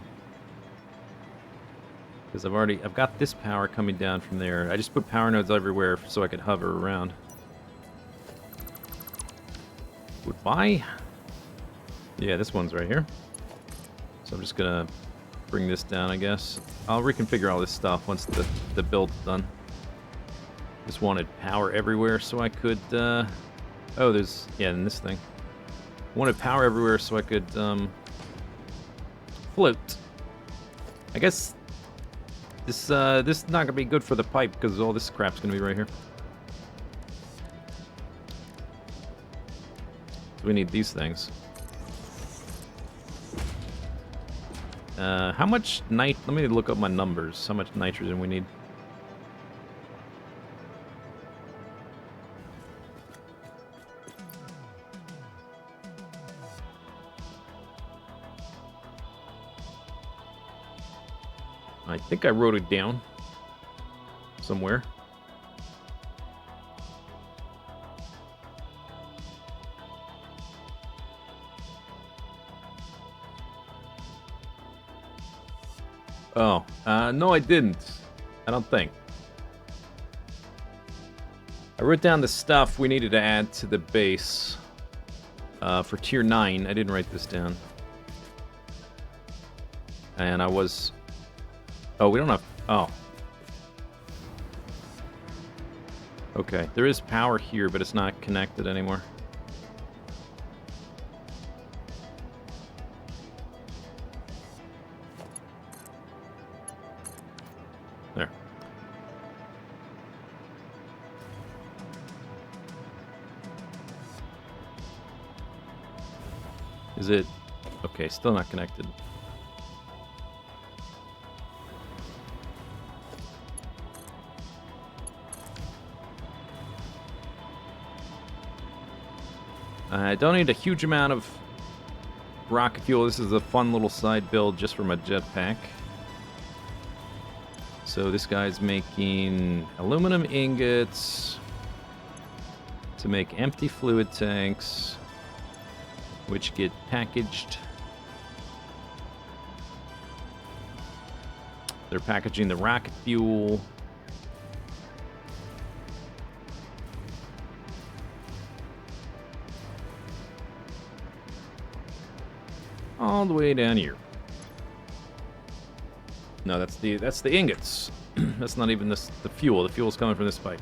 Because I've got this power coming down from there. I just put power nodes everywhere so I could hover around. Goodbye. Yeah, this one's right here. So I'm just gonna bring this down, I guess. I'll reconfigure all this stuff once the build's done. Just wanted power everywhere so I could, oh, there's, yeah, in this thing. Wanted power everywhere so I could, float. I guess this is not gonna be good for the pipe because all this crap's gonna be right here. So we need these things. How much let me look up my numbers. How much nitrogen we need. I think I wrote it down somewhere. Oh, no I didn't. I don't think. I wrote down the stuff we needed to add to the base for tier 9. I didn't write this down. And I was... Oh, we don't have... Oh. Okay, there is power here, but it's not connected anymore. Is it... Okay, still not connected. I don't need a huge amount of rocket fuel. This is a fun little side build just for my jetpack. So this guy's making aluminum ingots to make empty fluid tanks, which get packaged. They're packaging the rocket fuel. All the way down here. No, that's the ingots. That's not even the fuel. The fuel's coming from this pipe.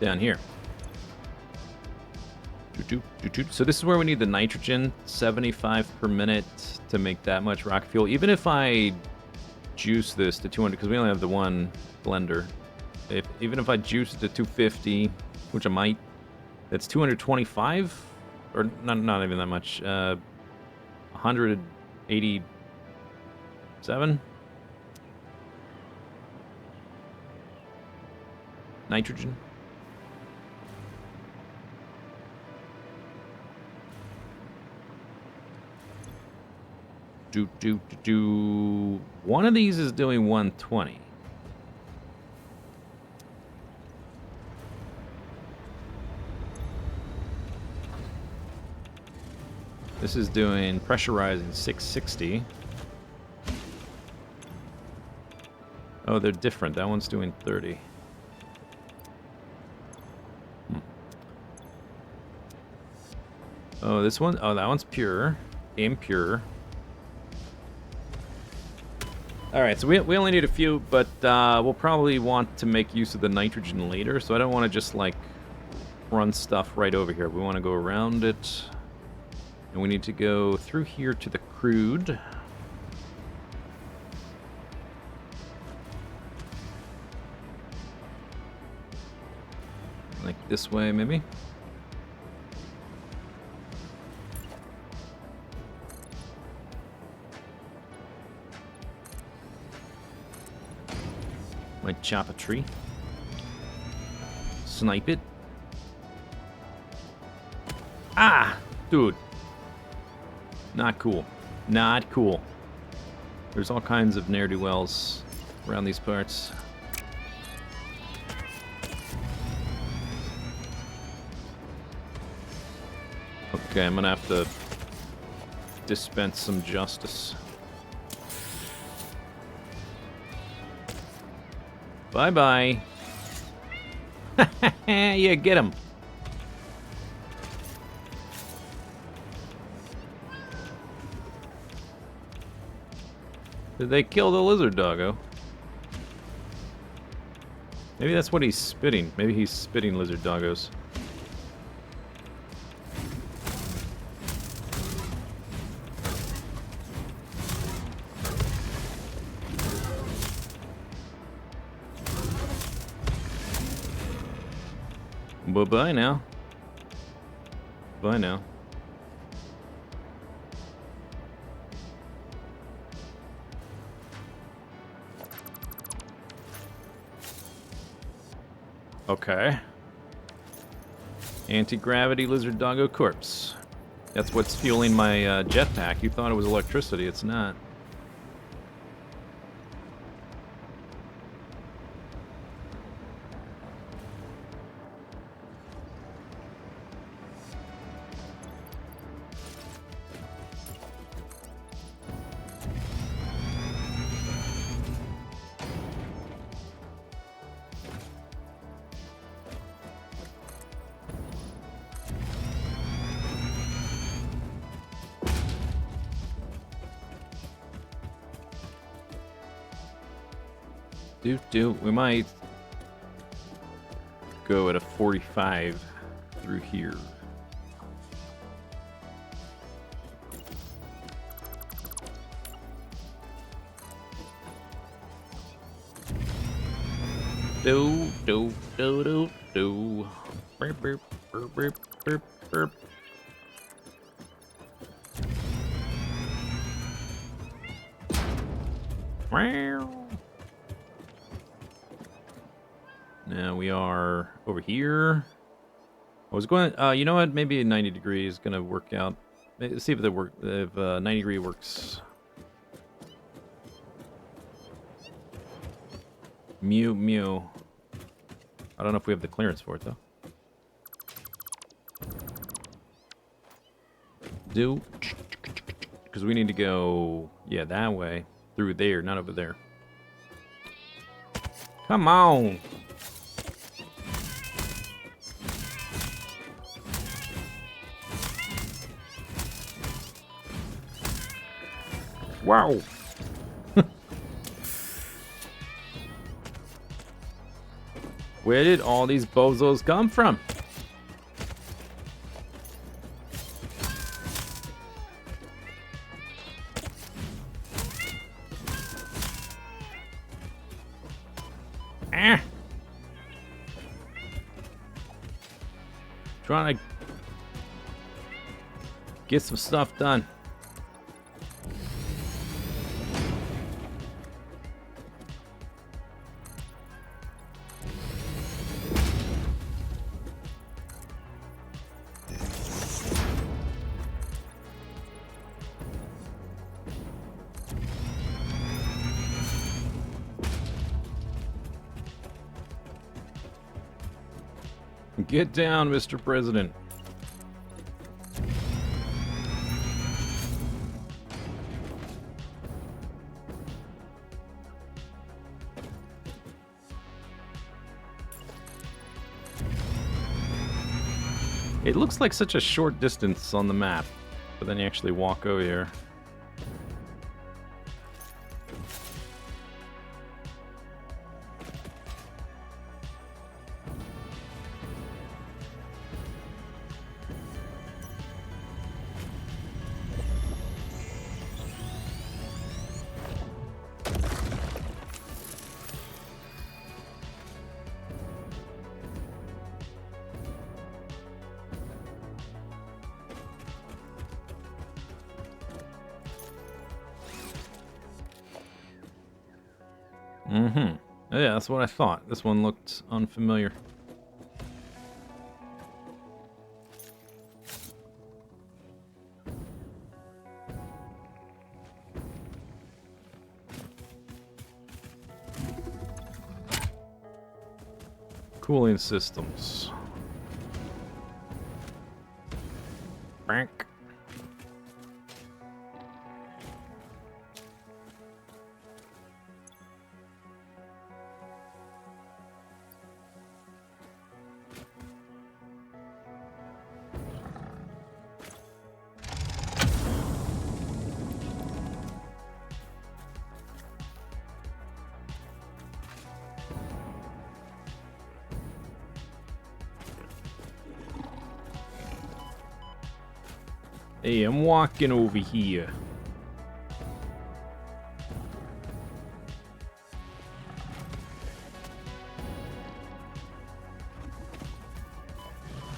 Down here. So this is where we need the nitrogen, 75 per minute to make that much rocket fuel. Even if I juice this to 200, because we only have the one blender. Even if I juice it to 250, which I might, that's 225, or not even that much. 187 nitrogen. One of these is doing 120. This is doing pressurizing 660. Oh, they're different. That one's doing 30. Oh, this one. Oh, that one's pure. Impure. Alright, so we only need a few, but we'll probably want to make use of the nitrogen later, so I don't want to just, like, run stuff right over here. We want to go around it, and we need to go through here to the crude. Like this way, maybe? Might chop a tree. Snipe it. Ah! Dude. Not cool. Not cool. There's all kinds of ne'er-do-wells around these parts. Okay, I'm gonna have to dispense some justice. Bye-bye. Yeah, get him. Did they kill the lizard doggo? Maybe that's what he's spitting. Maybe he's spitting lizard doggos. Bye-bye now. Bye now. Okay. Anti-gravity lizard doggo corpse. That's what's fueling my jetpack. You thought it was electricity. It's not. We might go at a 45 through here. Do. Burp, burp. Burp, burp, burp, burp. Now we are over here. I was going. You know what? Maybe 90 degrees is gonna work out. Let's see if it work. If 90 degree works. Mew mew. I don't know if we have the clearance for it though. Because we need to go, yeah, that way through there, not over there. Come on. Wow. Where did all these bozos come from? Trying to get some stuff done. Get down, Mr. President. It looks like such a short distance on the map, but then you actually walk over here. Mm-hmm. Yeah, that's what I thought. This one looked unfamiliar. Cooling systems. Frank. Hey, I'm walking over here.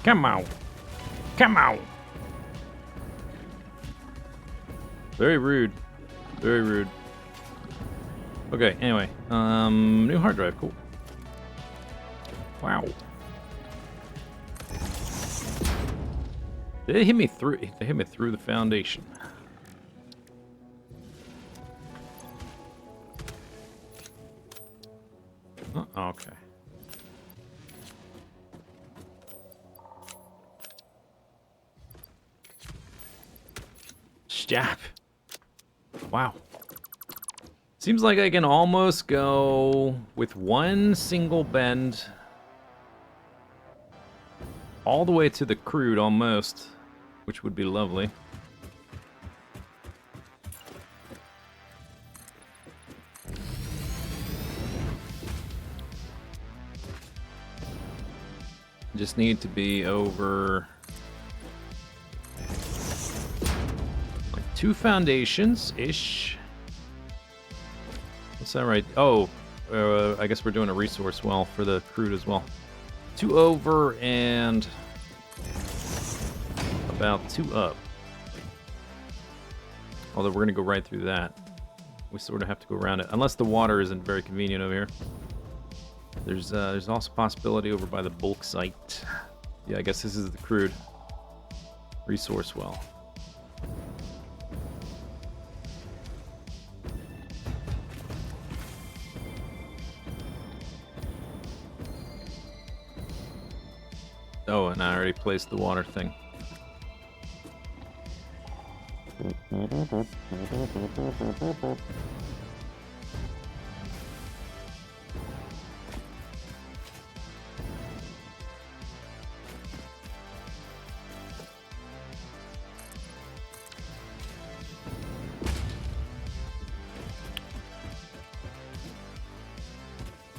Come on. Come on. Very rude. Very rude. Okay, anyway. New hard drive, cool. Wow. They hit me through. They hit me through the foundation. Oh, okay. Stop. Wow. Seems like I can almost go with one single bend all the way to the crude almost, which would be lovely. Just need to be over like 2 foundations-ish. What's that right? Oh, I guess we're doing a resource well for the crude as well. 2 over and about 2 up. Although we're going to go right through that. We sort of have to go around it. Unless the water isn't very convenient over here. There's also a possibility over by the bulk site. Yeah, I guess this is the crude resource well. Oh, and I already placed the water thing.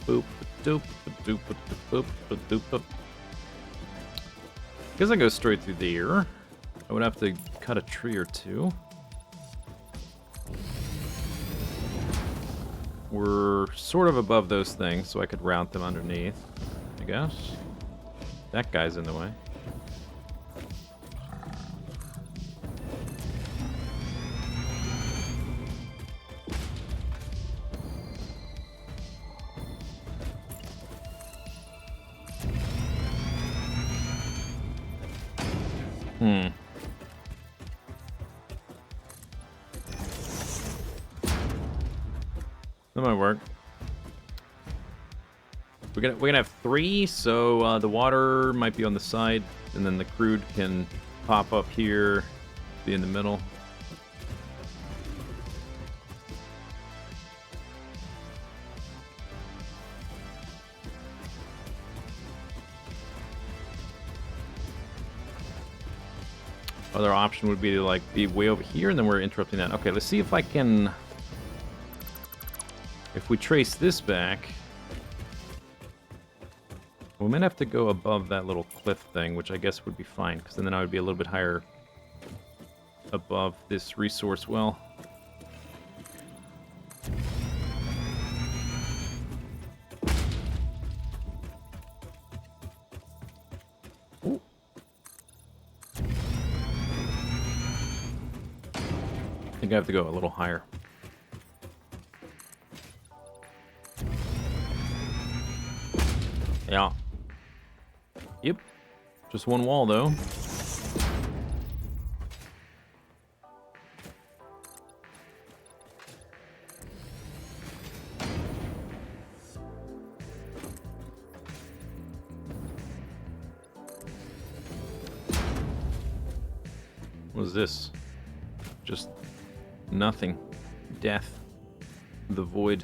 Boop, doop, doop, doop, doop, doop, doop. Guess I go straight through there. I would have to cut a tree or two. We're sort of above those things, so I could route them underneath, I guess. That guy's in the way. That might work. We're gonna have 3, so the water might be on the side, and then the crude can pop up here, be in the middle. Other option would be to like be way over here, and then we're interrupting that. Okay, let's see if I can. If we trace this back, we might have to go above that little cliff thing, which I guess would be fine, because then I would be a little bit higher above this resource well. Ooh. I think I have to go a little higher. Yeah. Yep. Just one wall, though. What is this? Just nothing. Death. The void.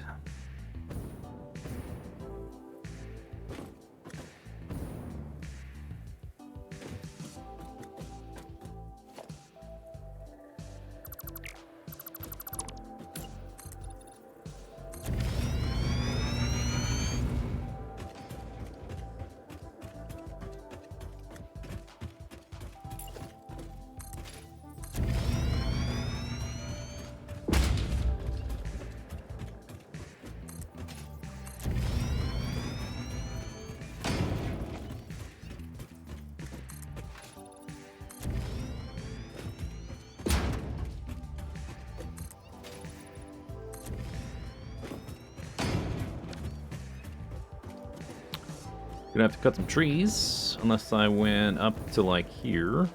Gonna have to cut some trees, unless I went up to like here.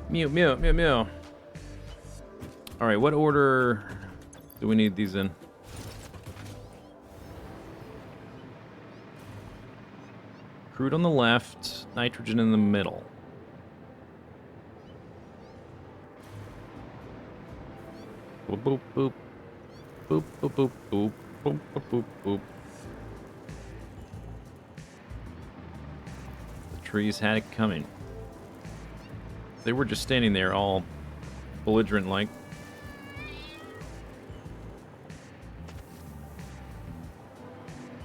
Mew, mew, mew, mew. Alright, what order do we need these in? Crude on the left, nitrogen in the middle. Boop, boop, boop. Boop, boop, boop, boop. Boop, boop, boop, boop. The trees had it coming. They were just standing there all belligerent-like.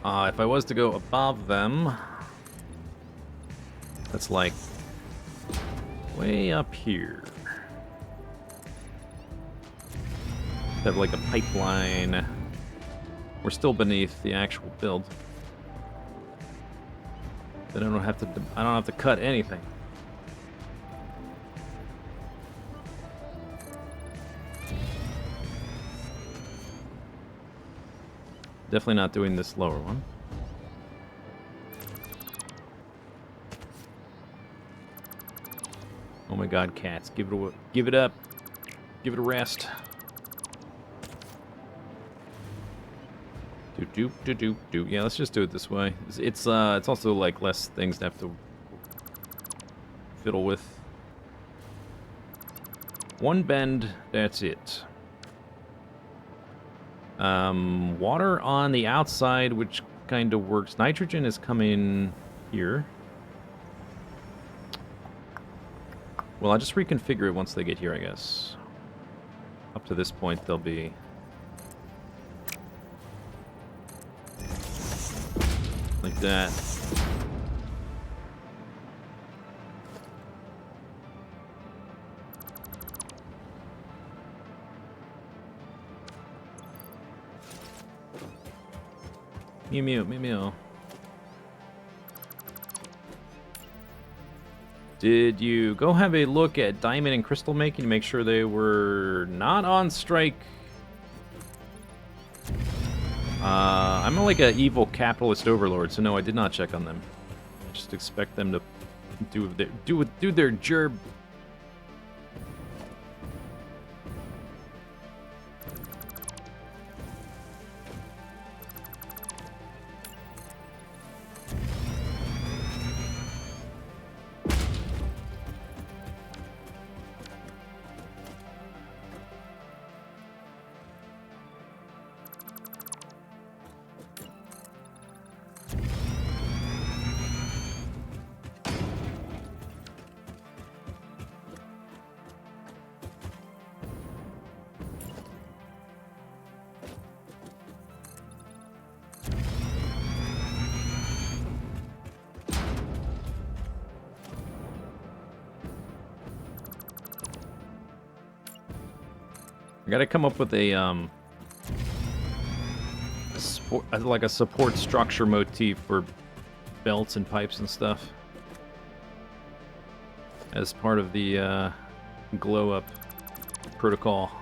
If I was to go above them... That's like way up here. have like a pipeline. We're still beneath the actual build. Then I don't have to cut anything. Definitely not doing this lower one. Oh my god, cats. Give it up. Give it a rest. Do. Yeah, let's just do it this way. It's also like less things to have to fiddle with. One bend, that's it. Water on the outside, which kind of works. Nitrogen is coming here. Well, I'll just reconfigure it once they get here, I guess. Up to this point, they'll be... like that. Mew mew, mew mew. Did you go have a look at diamond and crystal making to make sure they were not on strike? I'm like an evil capitalist overlord, so no, I did not check on them. I just expect them to do their job. I gotta come up with a support structure motif for belts and pipes and stuff as part of the glow up protocol.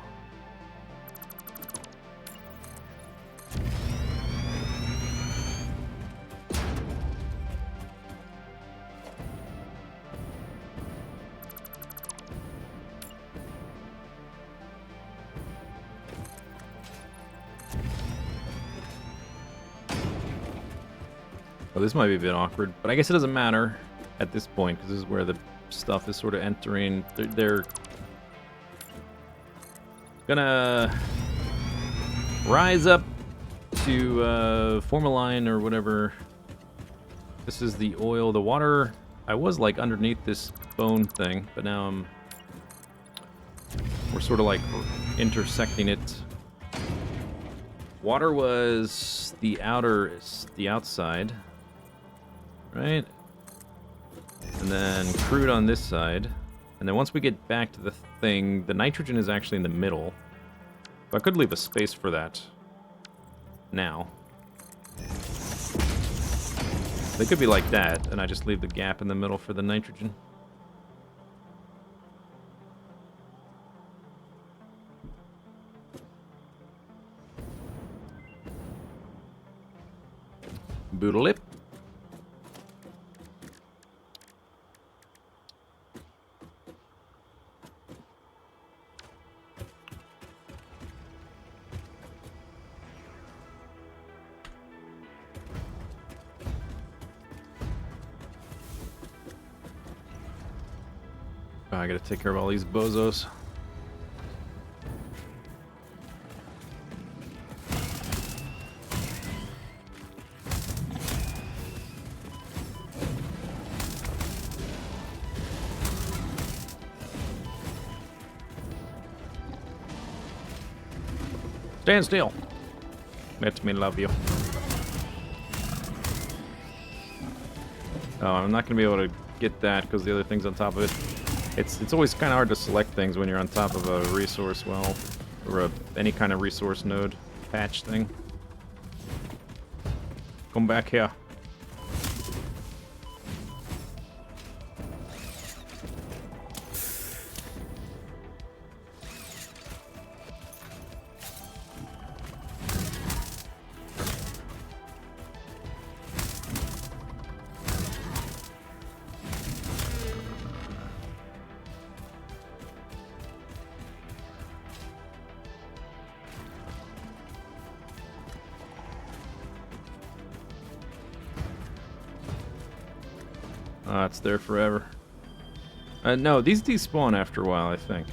Oh, this might be a bit awkward, but I guess it doesn't matter at this point, because this is where the stuff is sort of entering. They're gonna rise up to form a line or whatever. This is the oil. The water, I was like underneath this bone thing, but now we're sort of like intersecting it. Water was the outside. Right? And then crude on this side. And then once we get back to the thing, the nitrogen is actually in the middle. So I could leave a space for that now. They could be like that, and I just leave the gap in the middle for the nitrogen. Boodle-lip. Oh, I gotta take care of all these bozos. Stand still. Let me love you. Oh, I'm not gonna be able to get that because the other thing's on top of it. It's always kind of hard to select things when you're on top of a resource well. Or any kind of resource node patch thing. Come back here. It's there forever. No, these despawn after a while, I think.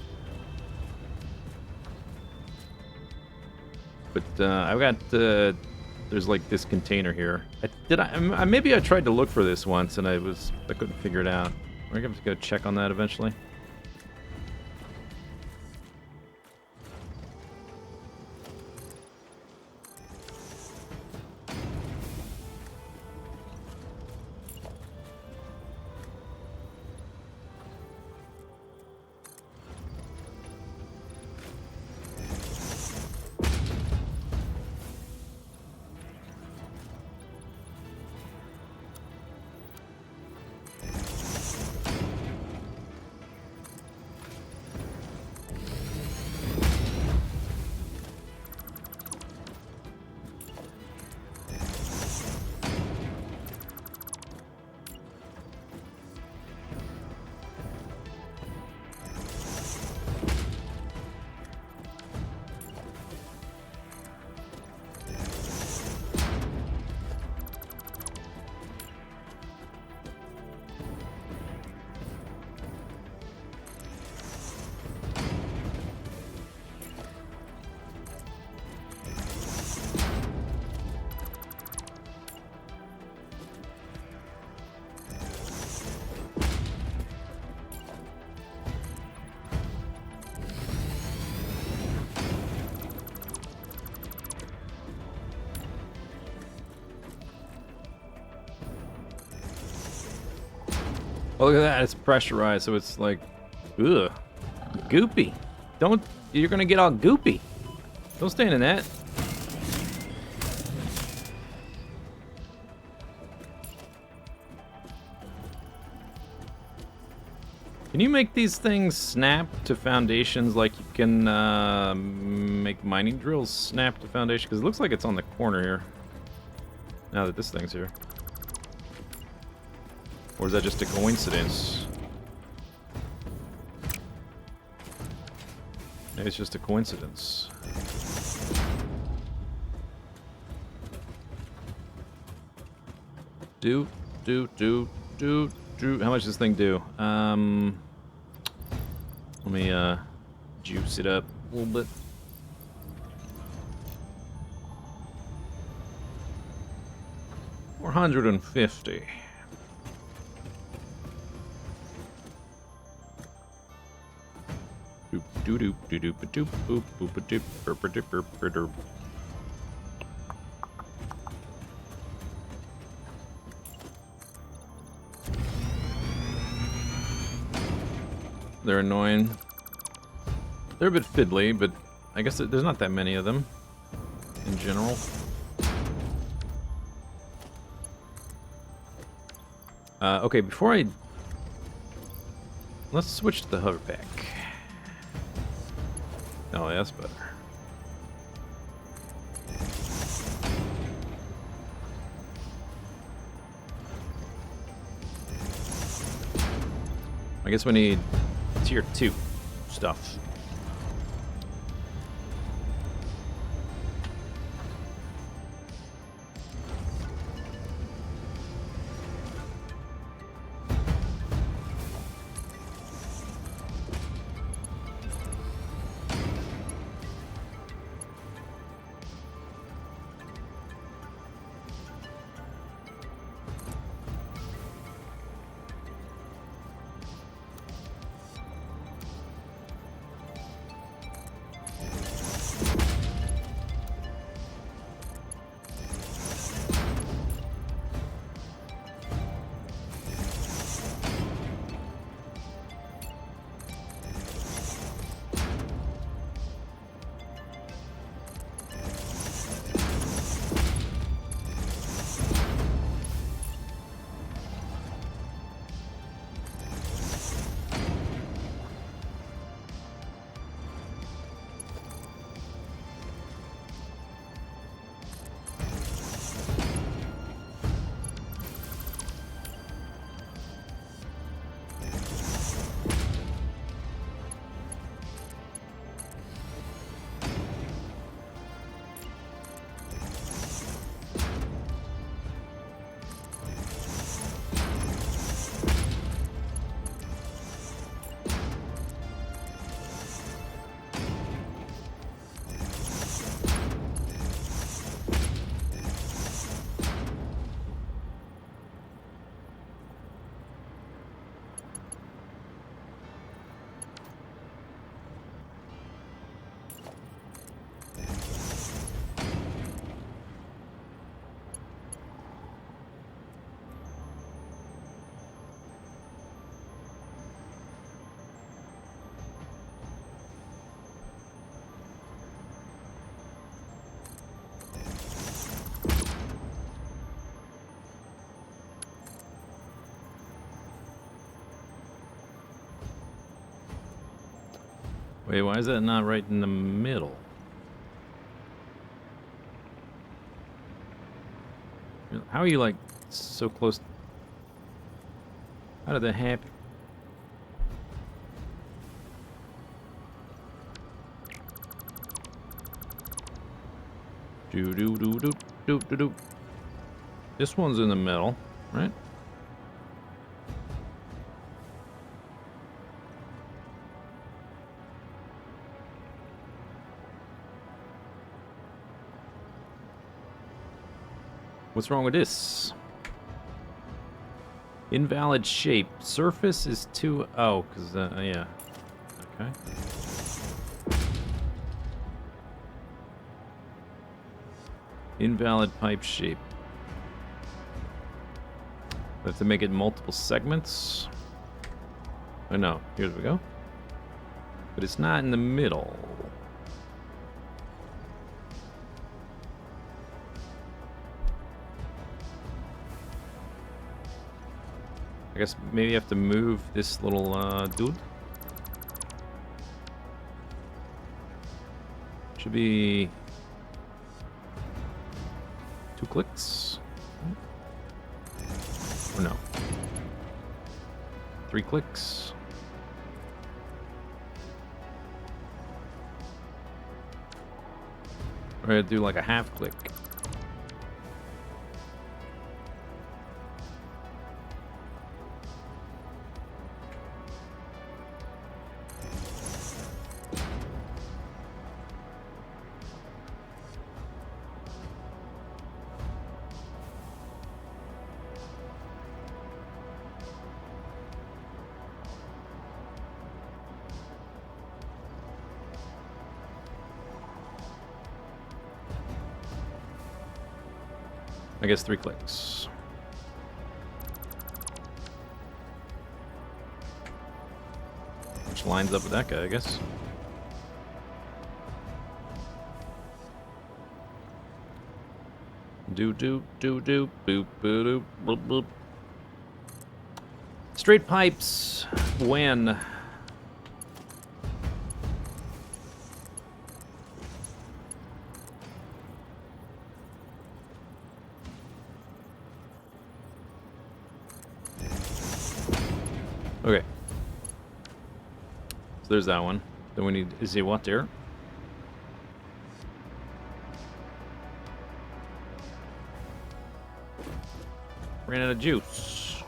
But I've got there's like this container here. Maybe I tried to look for this once and I couldn't figure it out. We're gonna have to go check on that eventually. Oh, look at that, it's pressurized, so it's like, ugh, goopy. You're gonna get all goopy. Don't stand in that. Can you make these things snap to foundations like you can make mining drills snap to foundation? Because it looks like it's on the corner here. Now that this thing's here. Or is that just a coincidence? Maybe it's just a coincidence. Do. How much does this thing do? Let me juice it up a little bit. $450. They're annoying. They're a bit fiddly, but I guess there's not that many of them in general. Okay, let's switch to the hover pack. Oh, yeah, that's better. I guess we need tier 2 stuff. Wait, why is that not right in the middle? How are you, like, so close? How did that happen? Do do do do do do do. This one's in the middle, right? What's wrong with this? Invalid shape. Surface is too... Oh, because, yeah. Okay. Invalid pipe shape. We have to make it multiple segments. Oh, no. Here we go. But it's not in the middle. I guess maybe you have to move this little dude. Should be 2 clicks. Or no. 3 clicks. We're gonna do like a half click. I guess 3 clicks. Which lines up with that guy, I guess. Do do do do boop boop boop boop. Straight pipes when. Okay. So there's that one. Then we need, is it what there? Ran out of juice.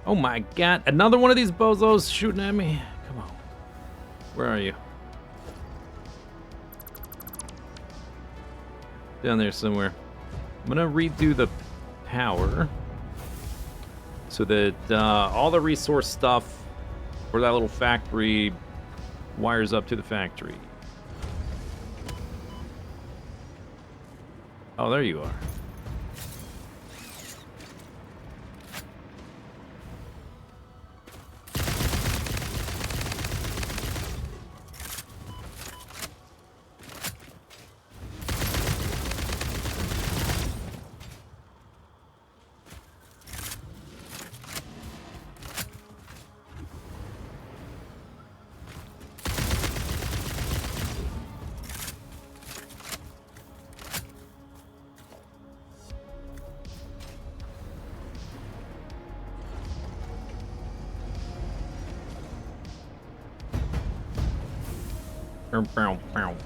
Oh my god. Another one of these bozos shooting at me. Come on. Where are you? Down there somewhere. I'm gonna redo the power so that all the resource stuff for that little factory wires up to the factory. Oh, there you are. Bow, bow.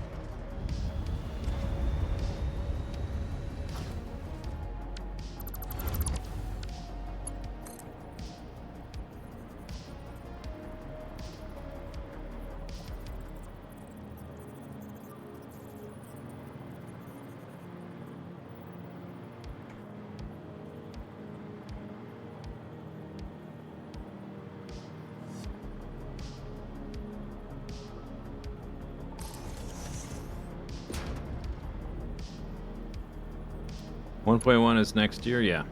1.1 is next year, yeah.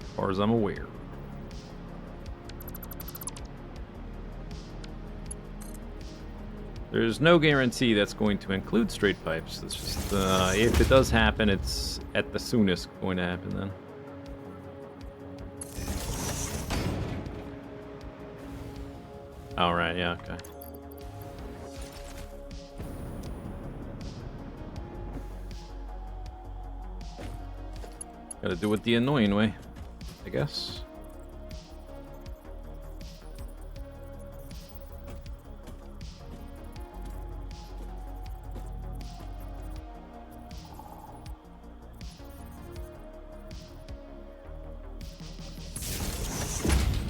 As far as I'm aware. There's no guarantee that's going to include straight pipes. It's just, if it does happen, it's at the soonest going to happen then. Oh, right, yeah, okay. Gotta do it the annoying way, I guess.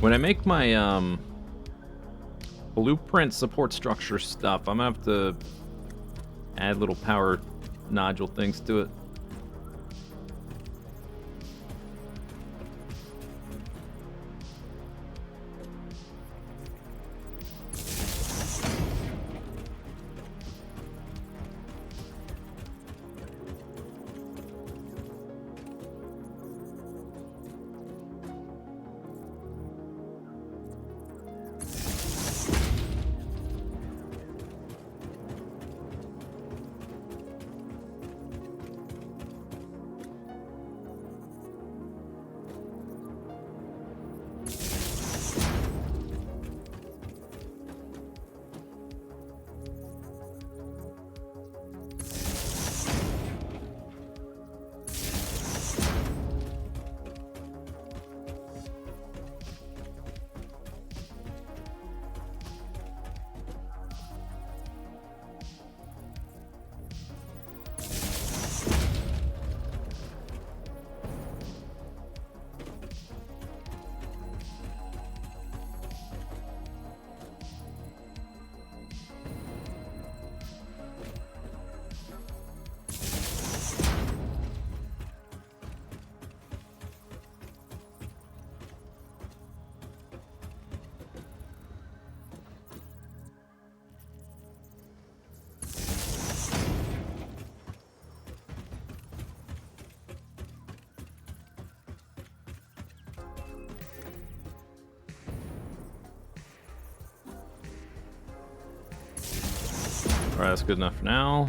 When I make my blueprint support structure stuff, I'm gonna have to add little power nodule things to it. Alright, that's good enough for now.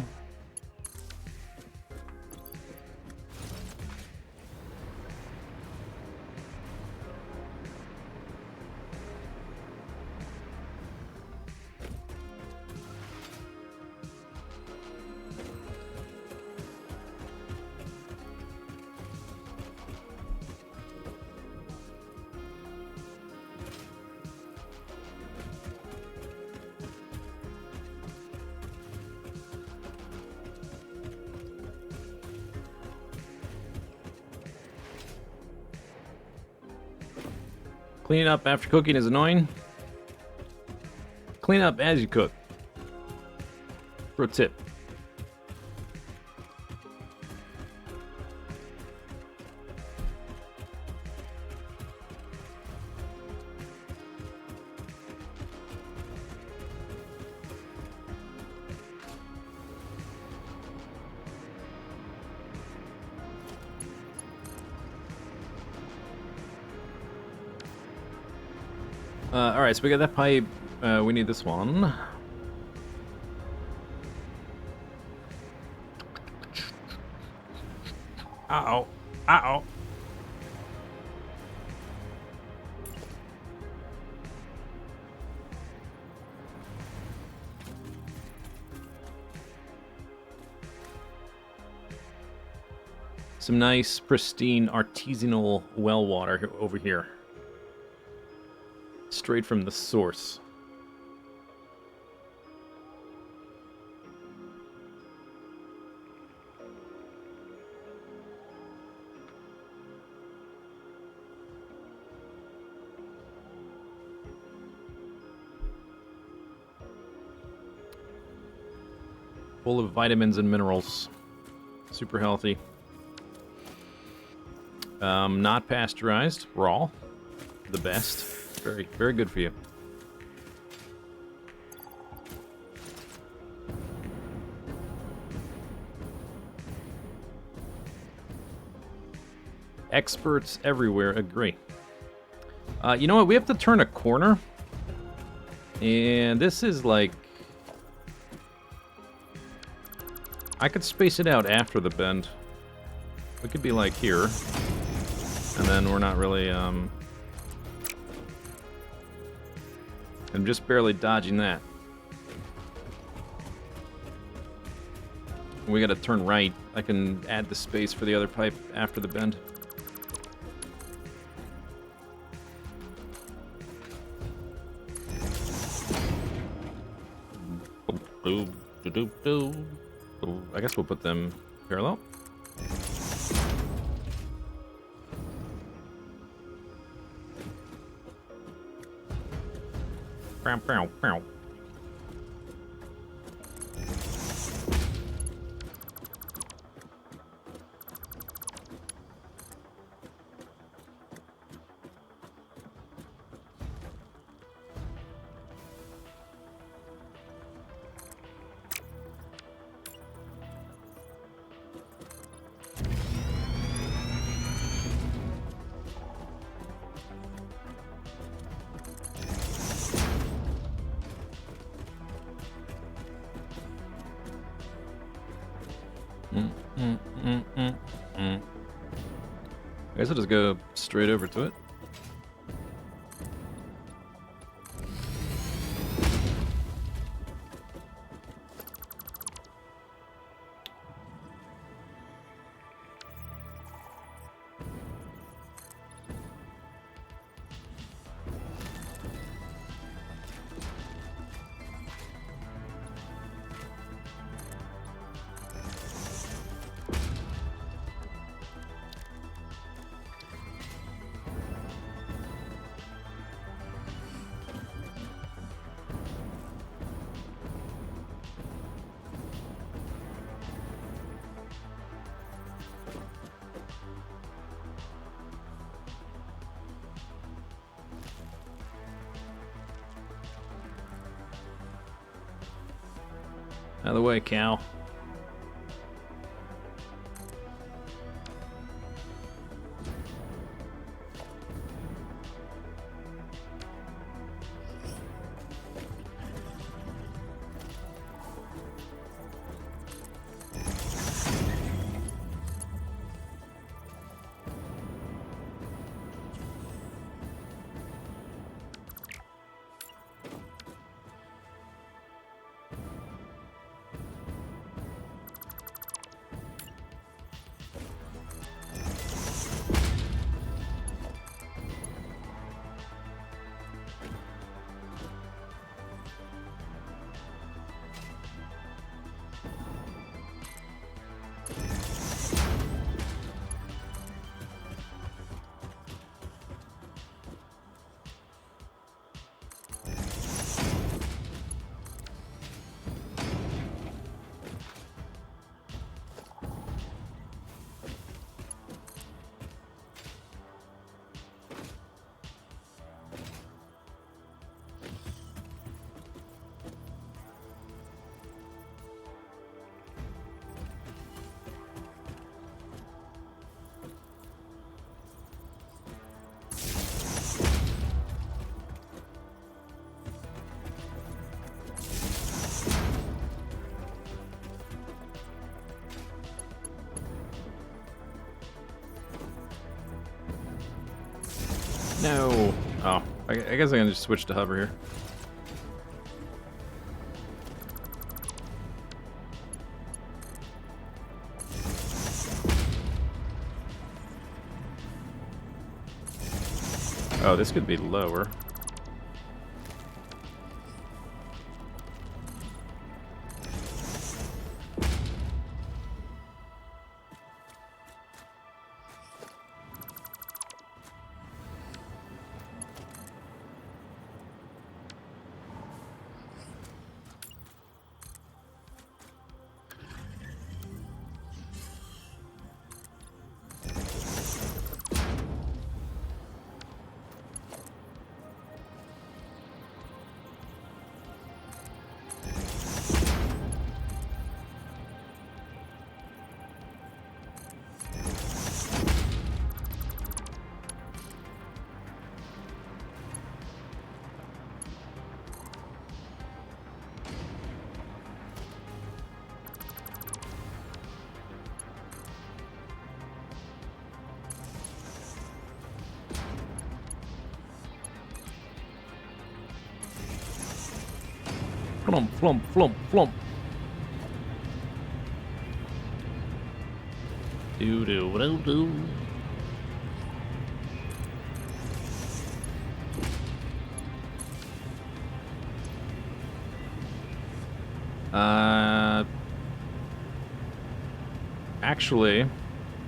Cleaning up after cooking is annoying. Clean up as you cook. Pro tip. Alright, so we got that pipe. We need this one. Uh-oh. Uh-oh. Some nice, pristine, artisanal well water over here. Straight from the source. Full of vitamins and minerals. Super healthy. Not pasteurized, raw. The best. Very, very good for you. Experts everywhere agree. You know what? We have to turn a corner. And this is like... I could space it out after the bend. We could be like here. And then we're not really, I'm just barely dodging that. We gotta turn right. I can add the space for the other pipe after the bend. I guess we'll put them parallel. Pow, pow, pow. I guess I'll just go straight over to it. Out of the way, cow. No. Oh, I guess I can just switch to hover here. Oh, this could be lower. Flump, flump, flump, flump. Do. Actually,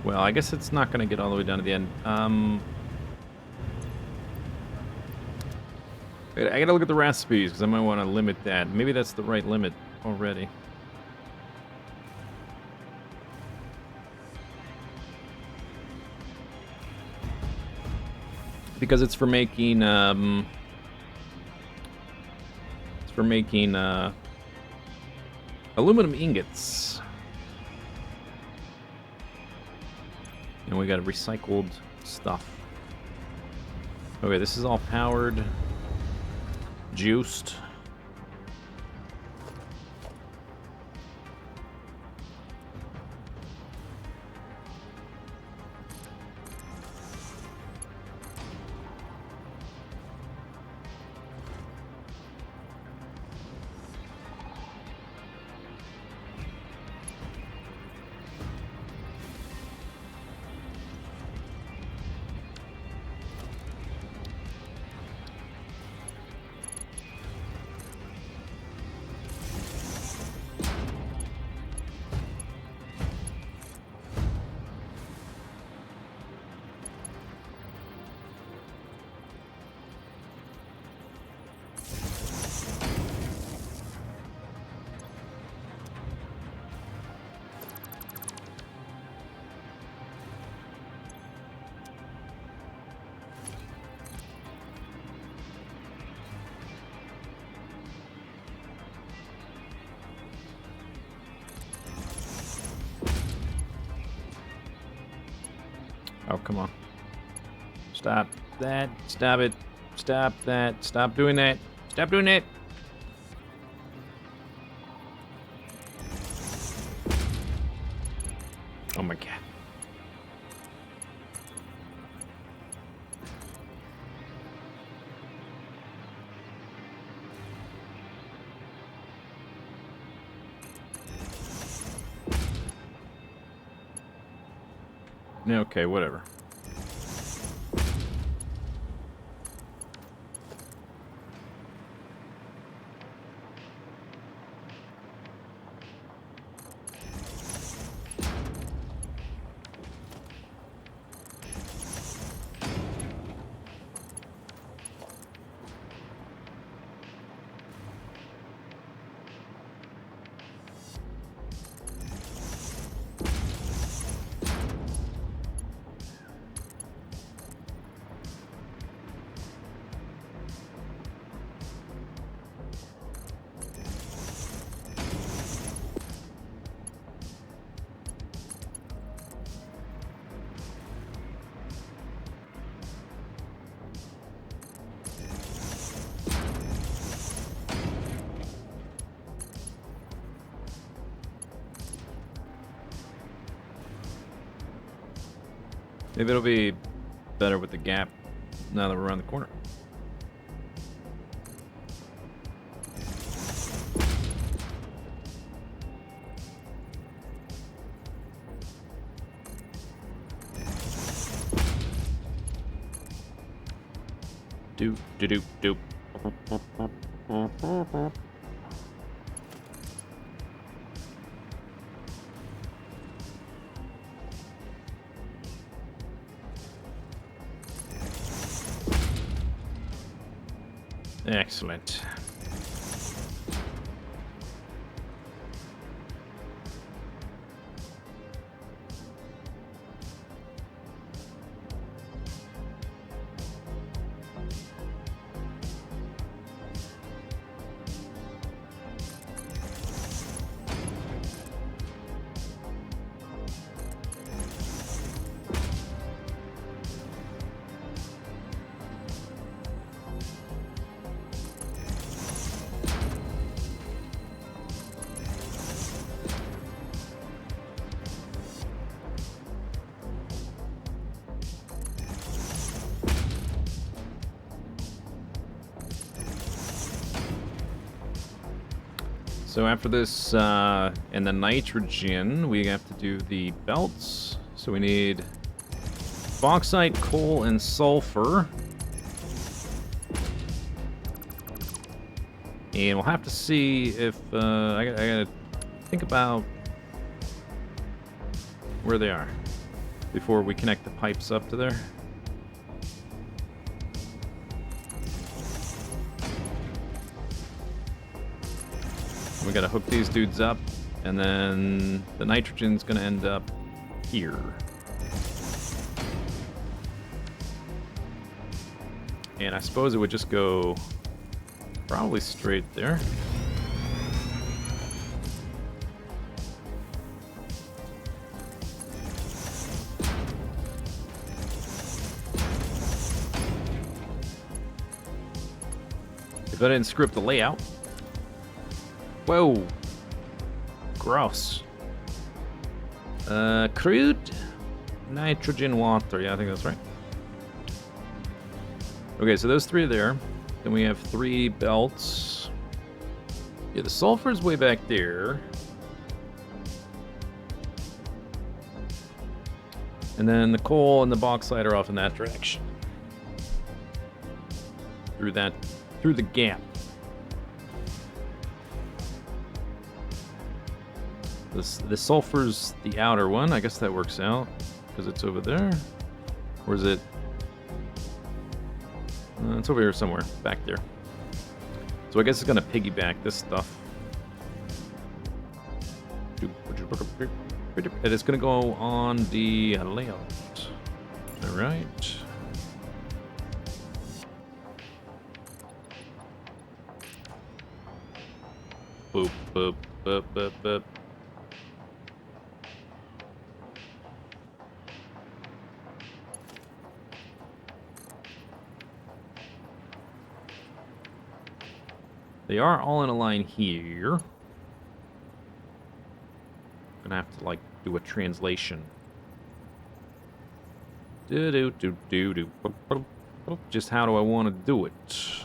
well, I guess it's not going to get all the way down to the end. I gotta look at the recipes, because I might want to limit that. Maybe that's the right limit already. Because it's for making, aluminum ingots. And we got recycled stuff. Okay, this is all powered, juiced. Oh, come on. Stop that. Stop it. Stop that. Stop doing that. Stop doing that. Oh my god. Okay, whatever. Maybe it'll be better with the gap now that we're around the corner. Do. Excellent. So after this and the nitrogen, we have to do the belts. So we need bauxite, coal, and sulfur. And we'll have to see if I gotta think about where they are before we connect the pipes up to there. We gotta hook these dudes up, and then the nitrogen's gonna end up here. And I suppose it would just go probably straight there. If I didn't screw up the layout. Whoa. Gross. Crude nitrogen water. Yeah, I think that's right. Okay, so those three are there. Then we have 3 belts. Yeah, the sulfur's way back there. And then the coal and the bauxite are off in that direction. Through the gap. The sulfur's the outer one. I guess that works out because it's over there. Or is it? It's over here somewhere, back there. So I guess it's gonna piggyback this stuff. And it's gonna go on the layout. All right. Boop, boop, boop, boop, boop. They are all in a line here. Gonna have to like do a translation. Just how do I want to do it?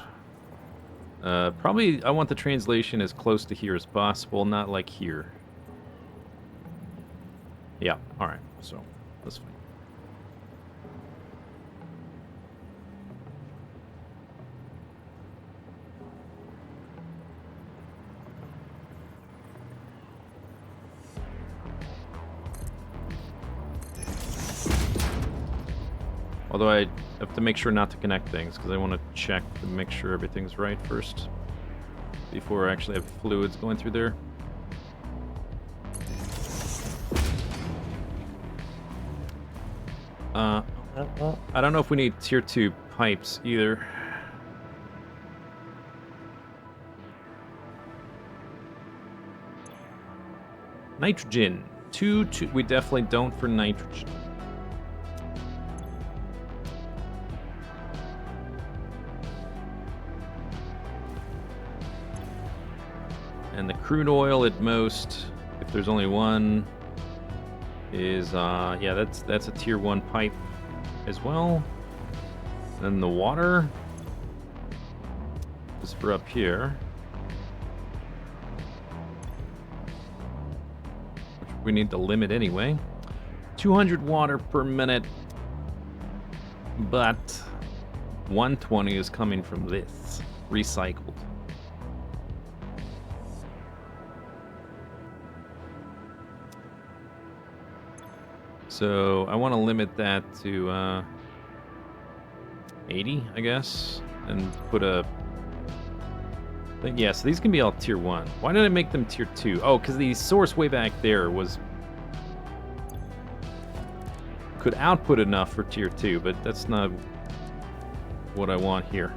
Probably I want the translation as close to here as possible, not like here. Yeah, alright, so that's fine. Although I have to make sure not to connect things, because I want to check to make sure everything's right first, before I actually have fluids going through there. I don't know if we need tier 2 pipes either. Nitrogen. 2. We definitely don't for nitrogen. And the crude oil at most, if there's only one, is yeah, that's a tier 1 pipe as well. Then the water is for up here, which we need to limit anyway. 200 water per minute, but 120 is coming from this recycled. So I want to limit that to 80, I guess, and put a... Yeah, so these can be all tier 1. Why did I make them tier 2? Oh, because the source way back there was... could output enough for tier 2, but that's not what I want here.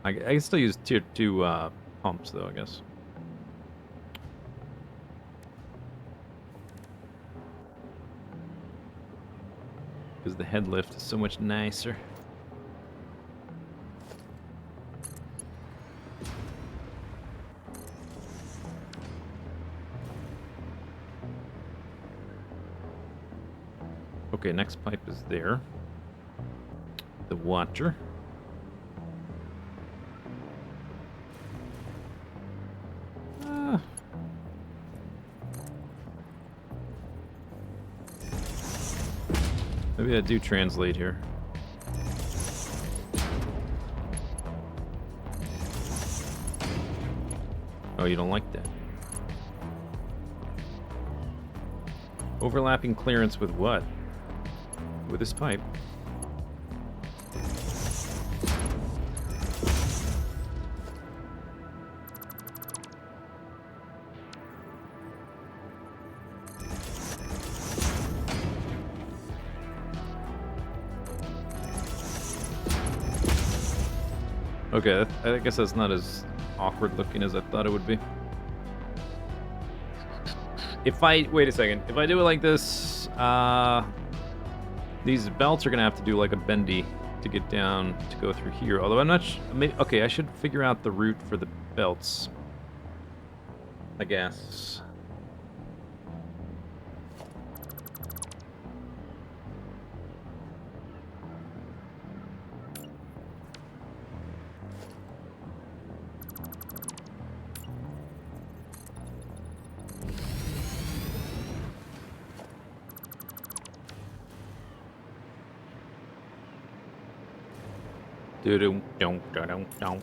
I can still use tier 2 pumps, though, I guess. Because the head lift is so much nicer. Okay, next pipe is there. the Watcher. Maybe I do translate here. Oh, you don't like that? Overlapping clearance with what? With this pipe. Okay, I guess that's not as awkward looking as I thought it would be. If I... Wait a second. If I do it like this, these belts are going to have to do like a bendy to get down to go through here. Although I'm not... Okay, I should figure out the route for the belts, I guess. Don't.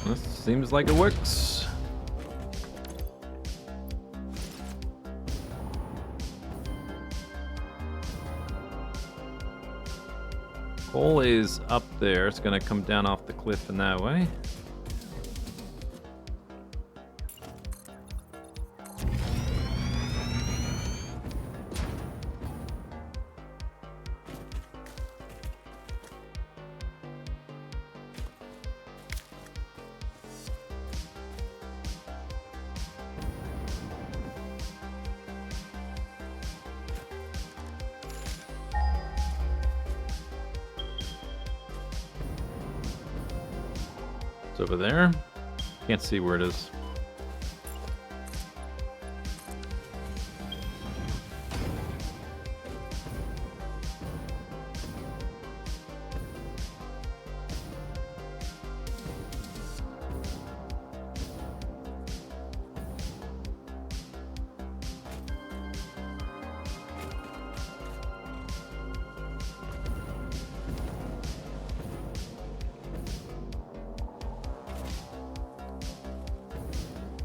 This seems like it works. Coal is up there. It's going to come down off the cliff in that way. Over there. Can't see where it is.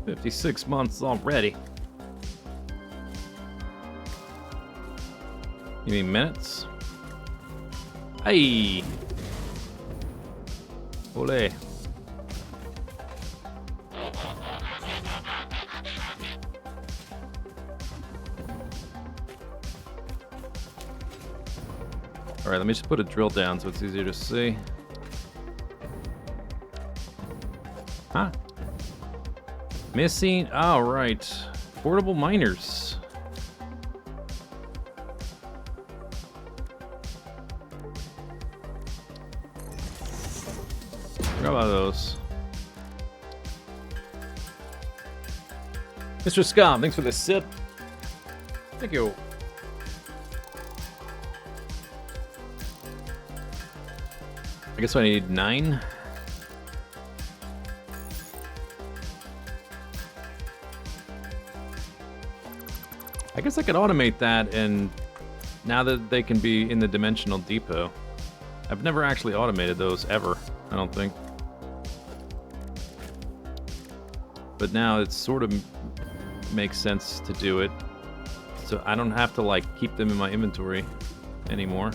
"56 months already." You mean minutes? Hey! Ole. Alright, let me just put a drill down so it's easier to see. Huh? Missing... Oh, right. Portable miners. Forgot about those. Mr. Scum, thanks for the sip. Thank you. I guess I need 9. I guess I could automate that, and now that they can be in the dimensional depot. I've never actually automated those ever, I don't think. But now it sort of makes sense to do it. So I don't have to like keep them in my inventory anymore.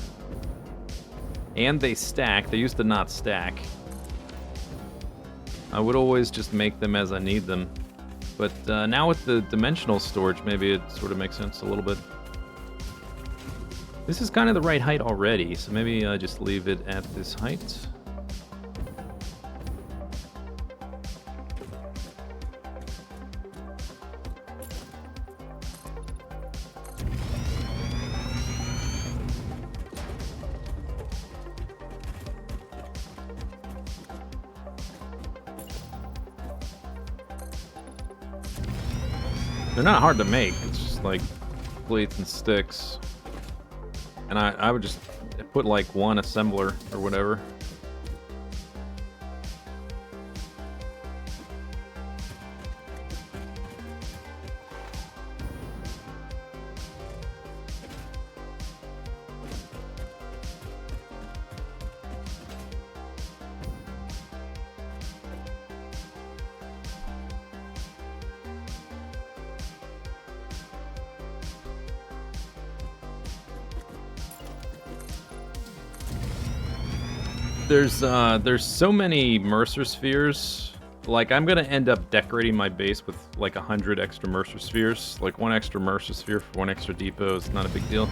And they stack. They used to not stack. I would always just make them as I need them. But now with the dimensional storage, maybe it sort of makes sense a little bit. This is kind of the right height already, so maybe just leave it at this height. They're not hard to make. It's just like plates and sticks. And I would just put like one assembler or whatever. There's so many Mercer spheres. Like, I'm gonna end up decorating my base with like 100 extra Mercer spheres. Like, one extra Mercer sphere for one extra depot is not a big deal.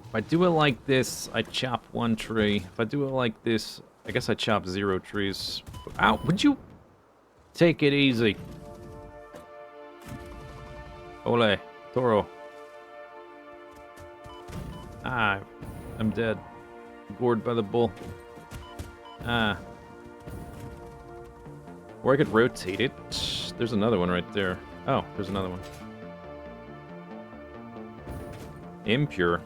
If I do it like this, I chop one tree. If I do it like this, I guess I chop 0 trees. Ow, would you take it easy? Ole, Toro. Ah, I'm dead. Gored by the bull. Ah. Or I could rotate it. There's another one right there. Oh, there's another one. Impure.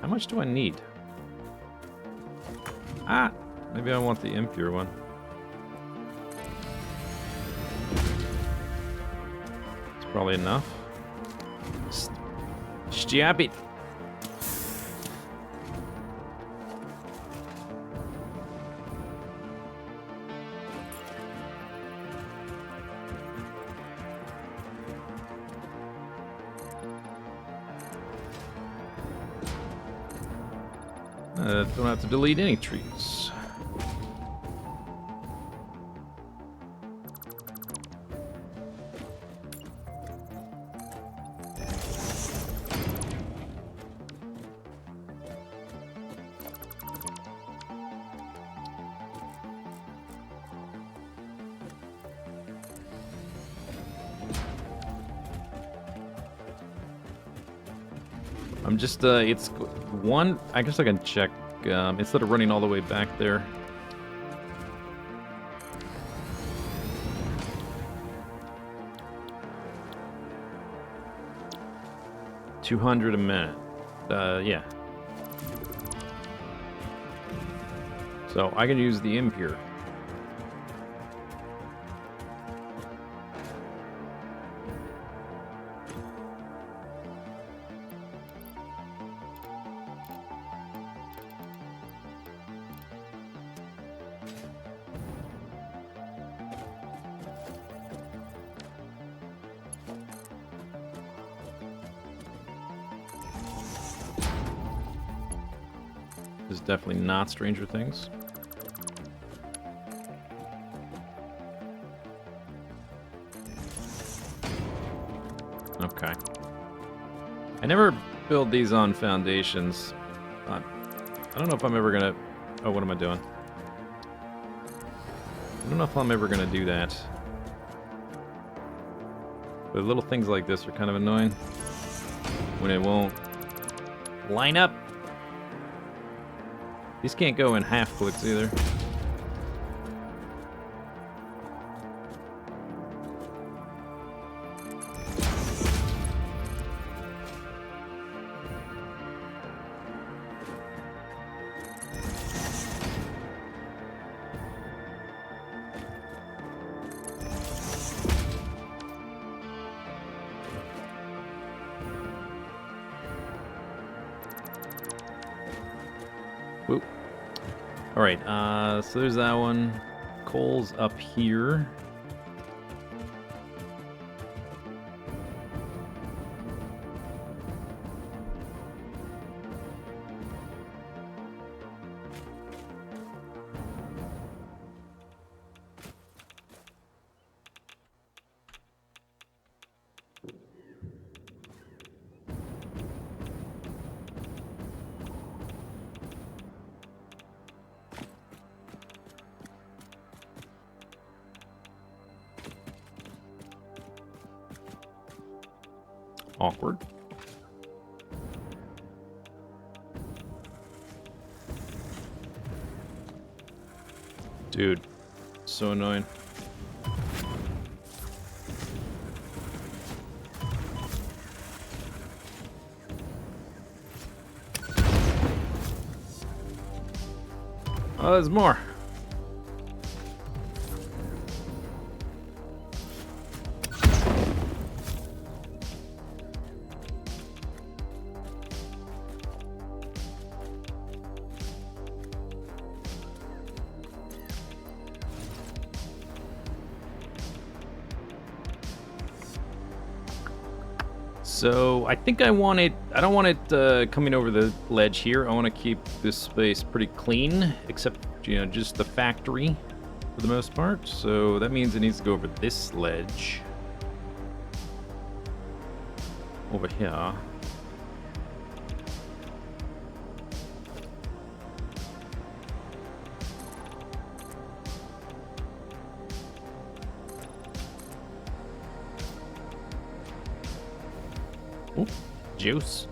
How much do I need? Ah, maybe I want the impure one. It's probably enough. Stab it. Don't have to delete any trees. I'm just, it's one, I guess I can check, instead of running all the way back there. $200 a minute. Yeah. So I can use the impure. This is definitely not Stranger Things. Okay. I never build these on foundations. I don't know if I'm ever gonna... Oh, what am I doing? I don't know if I'm ever gonna do that. But little things like this are kind of annoying. When it won't line up. These can't go in half clicks either. Whoop. Alright, so there's that one. Coal's up here. Awkward. Dude, so annoying. Oh, there's more. So I think I want it. I don't want it coming over the ledge here. I want to keep this space pretty clean, except just the factory for the most part. So that means it needs to go over this ledge over here. Ooh, juice.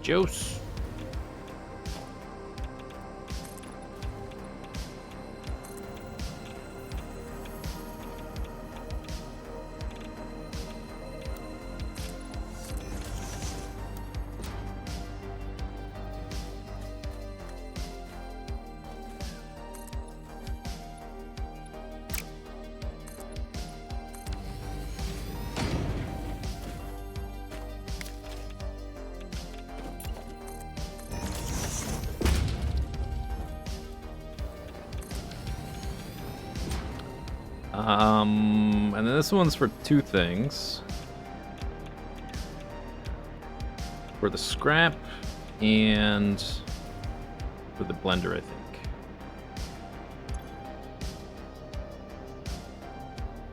And then this one's for two things. For the scrap and for the blender, I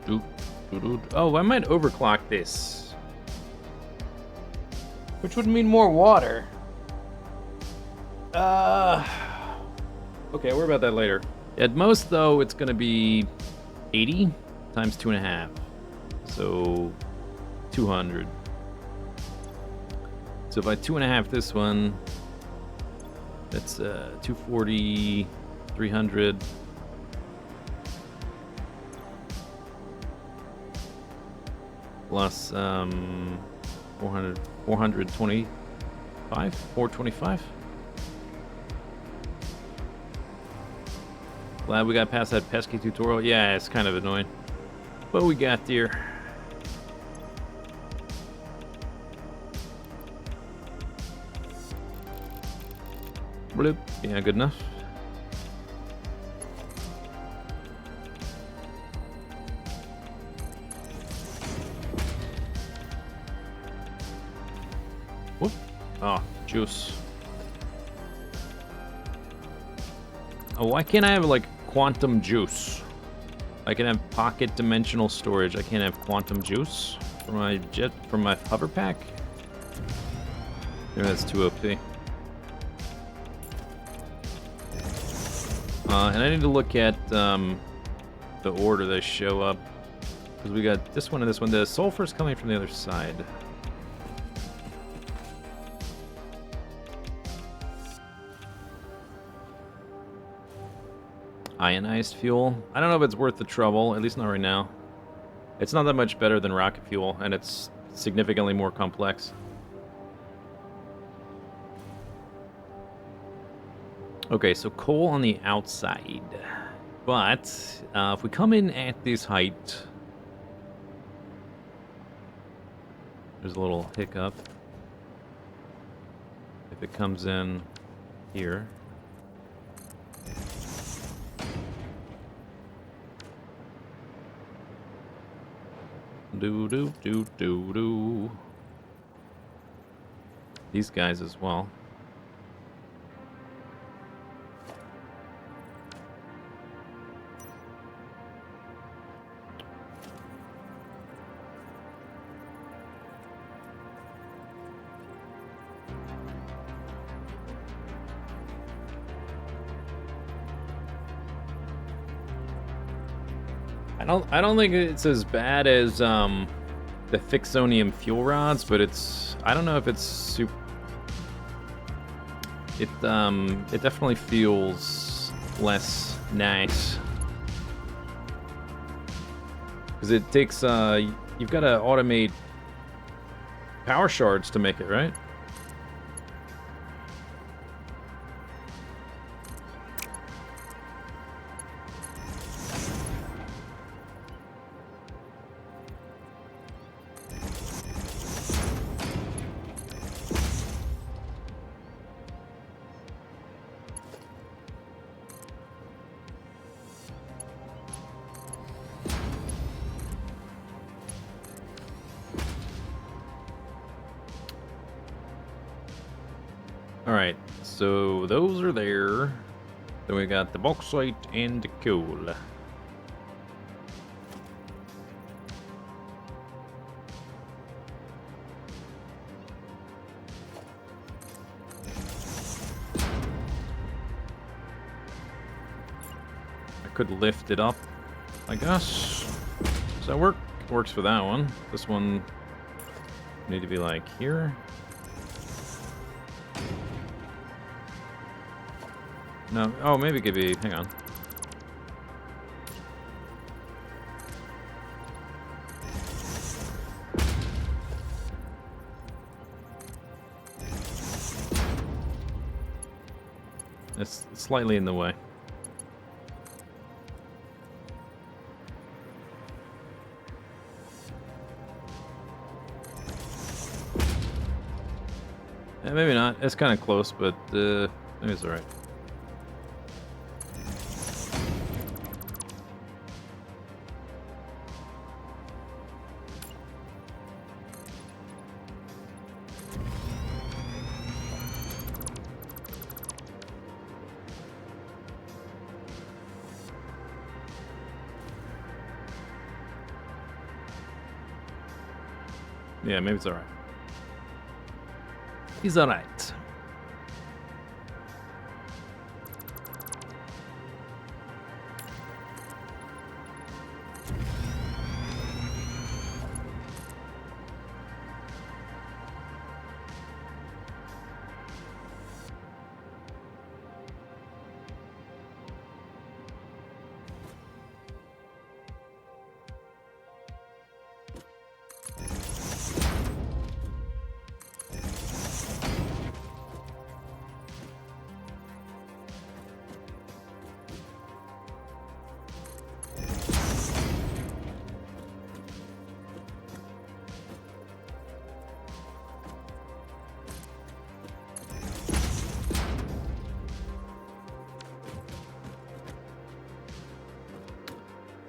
think. Oh, I might overclock this. Which would mean more water. Okay, I'll worry about that later. At most, though, it's going to be 80 times 2.5. So 200. So if I 2.5 this one, that's 240, 300. Plus 400, 425, 425. Glad we got past that pesky tutorial. Yeah, it's kind of annoying. But we got there. Bloop. Yeah, good enough. Whoop. Oh, juice. Oh, why can't I have, like, quantum juice? I can have pocket dimensional storage. I can't have quantum juice for my hover pack? Maybe that's too OP. And I need to look at the order they show up. Because we got this one and this one. The sulfur's coming from the other side. Ionized fuel. I don't know if it's worth the trouble, at least not right now. It's not that much better than rocket fuel, and it's significantly more complex. Okay, so coal on the outside. But if we come in at this height, there's a little hiccup. If it comes in here. Do. These guys as well. I don't think it's as bad as the Fixonium fuel rods, but I don't know if it's super. It definitely feels less nice. Because it takes, you've got to automate power shards to make it, right? Alright, so those are there. Then we got the bauxite and the coal. I could lift it up, I guess. Does that work? Works for that one. This one need to be like here. No, oh, maybe it could be, hang on. It's slightly in the way. Yeah, maybe not. It's kind of close, but maybe it's alright. Yeah, maybe it's alright. He's alright.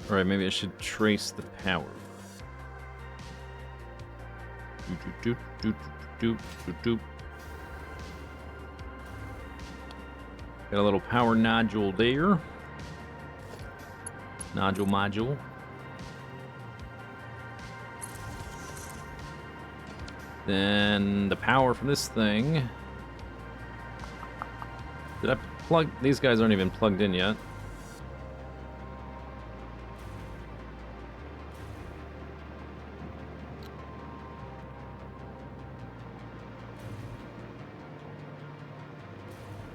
Alright, maybe I should trace the power. Got a little power nodule there. Nodule module. Then the power from this thing. Did I plug? These guys aren't even plugged in yet.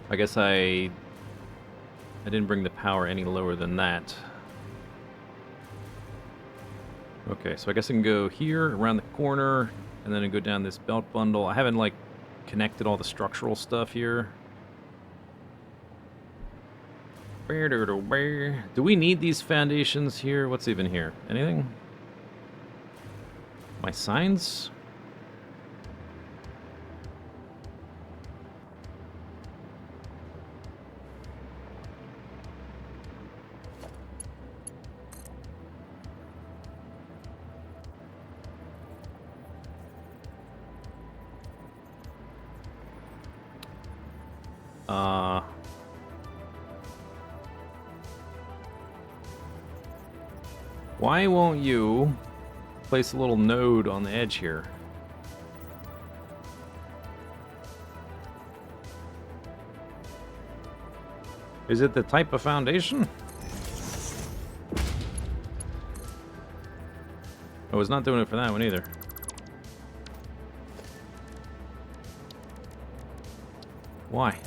I guess I didn't bring the power any lower than that. Okay, so I guess I can go here, around the corner, and then I go down this belt bundle. I haven't, like, connected all the structural stuff here. Do we need these foundations here? What's even here? Anything? My signs? Why won't you place a little node on the edge here? Is it the type of foundation? I was not doing it for that one either. Why?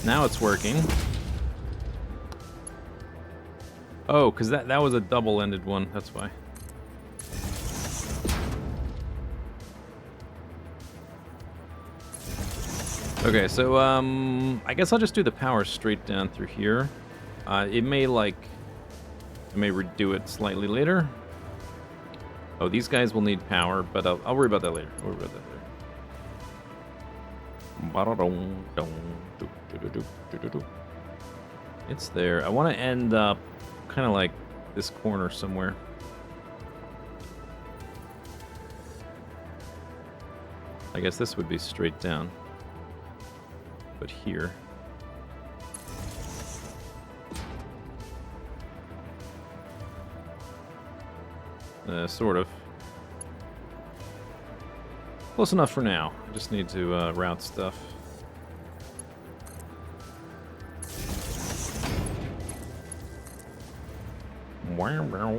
Now it's working. Oh, because that was a double-ended one. That's why. Okay, so I guess I'll just do the power straight down through here. It may redo it slightly later. Oh, these guys will need power, but I'll worry about that later. I'll worry about that later. It's there. I want to end up kind of like this corner somewhere. I guess this would be straight down. But here. Sort of. Close enough for now. I just need to route stuff. Wow.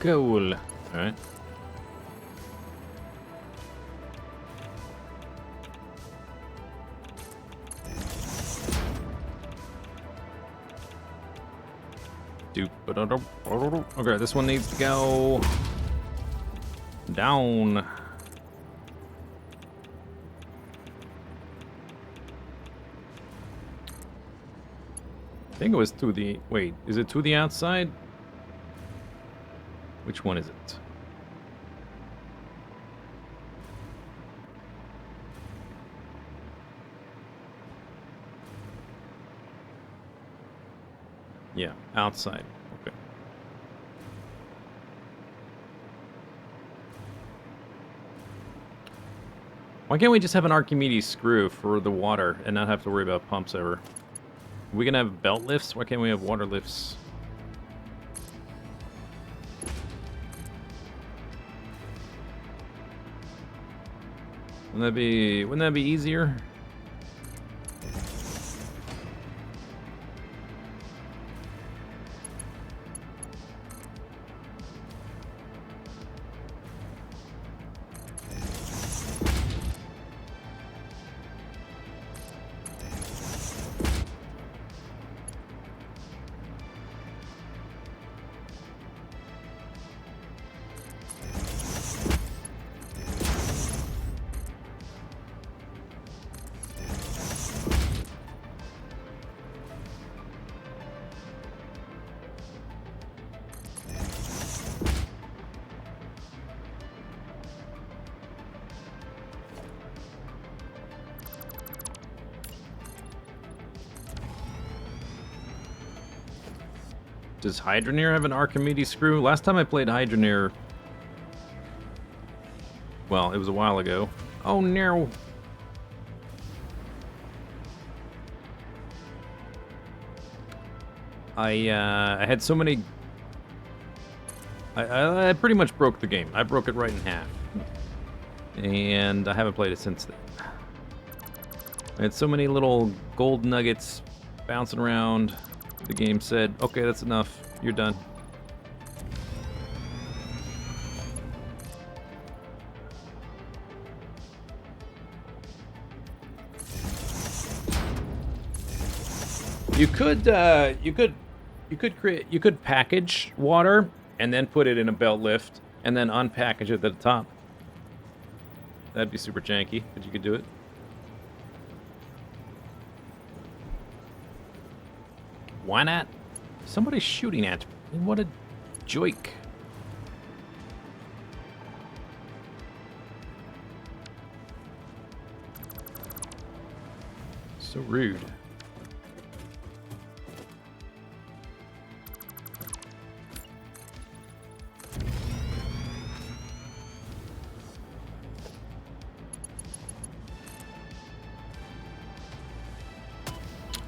Cool. All right. Okay, this one needs to go down. I think it was to the... Wait, is it to the outside? Which one is it? Yeah, outside. Okay. Why can't we just have an Archimedes screw for the water and not have to worry about pumps ever? We can have belt lifts? Why can't we have water lifts? Wouldn't that be easier? Does Hydroneer have an Archimedes screw? Last time I played Hydroneer... Well, it was a while ago. Oh, no! I had so many... I pretty much broke the game. I broke it right in half. And I haven't played it since then. I had so many little gold nuggets bouncing around. The game said, okay, that's enough. You're done. You could You could package water and then put it in a belt lift and then unpackage it at the top. That'd be super janky, but you could do it. Why not? Somebody's shooting at me. What a joke. So rude.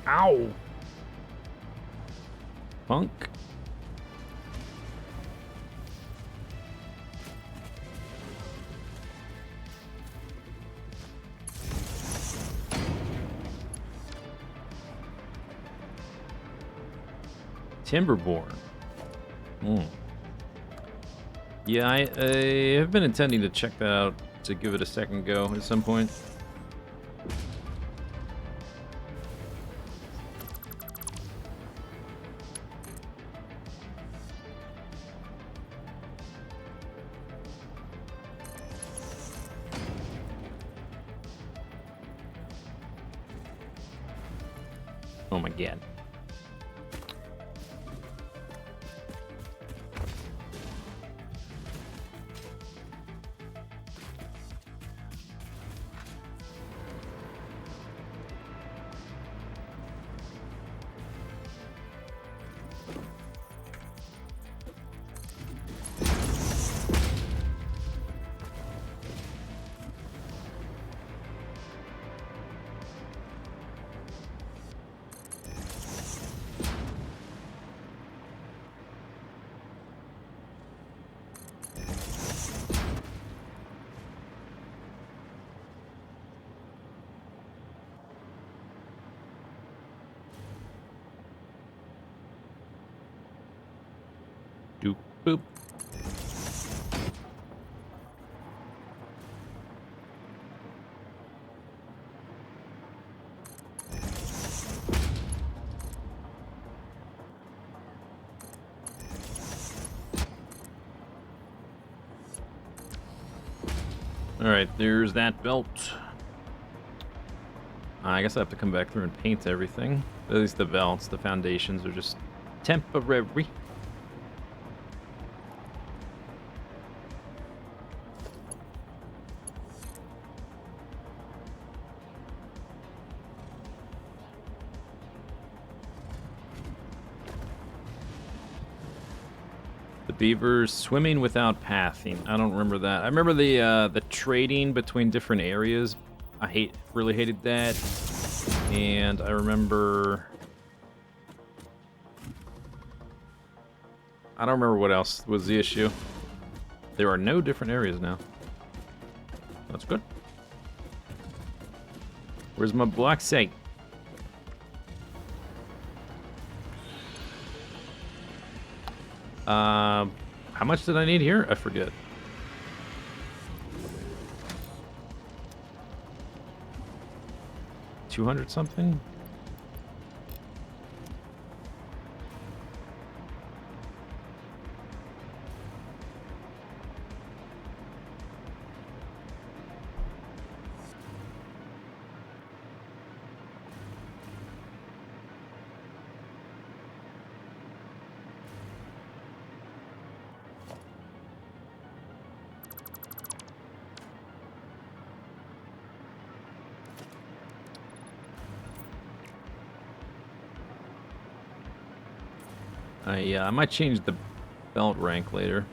Ow! Punk. Timberborn. Yeah, I have been intending to check that out, to give it a second go at some point. Oh my god. Doop boop. Alright, there's that belt. I guess I have to come back through and paint everything. At least the belts, the foundations are just temporary. The beavers swimming without pathing. I don't remember that. I remember the trading between different areas. I really hated that. And I remember... I don't remember what else was the issue. There are no different areas now. That's good. Where's my block site? How much did I need here? I forget. 200 something? I might change the belt rank later.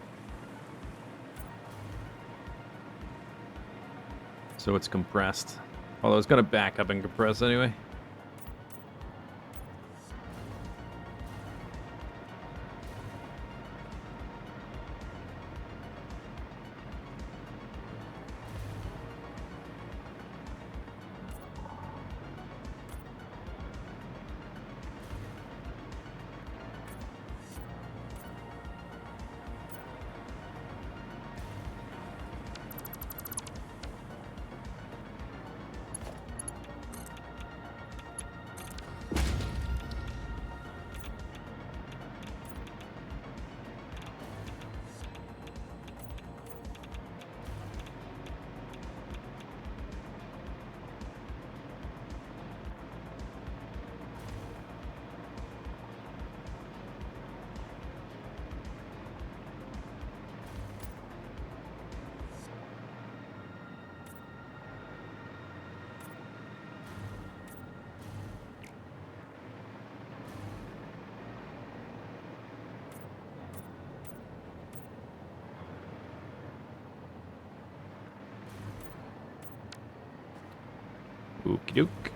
So it's compressed. Although it's gonna back up and compress anyway. Okie doke.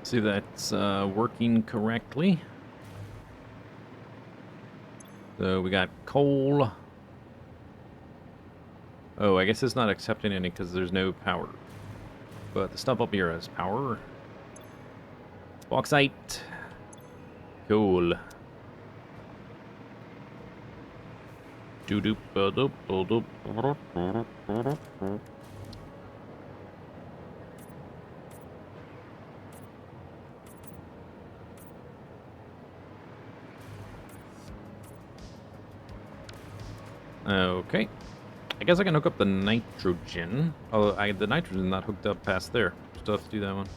See if that's working correctly. So we got coal. Oh, I guess it's not accepting any because there's no power. But the stuff up here has power. Bauxite. Cool. Okay. I guess I can hook up the nitrogen. Oh, the nitrogen's not hooked up past there. Still have to do that one.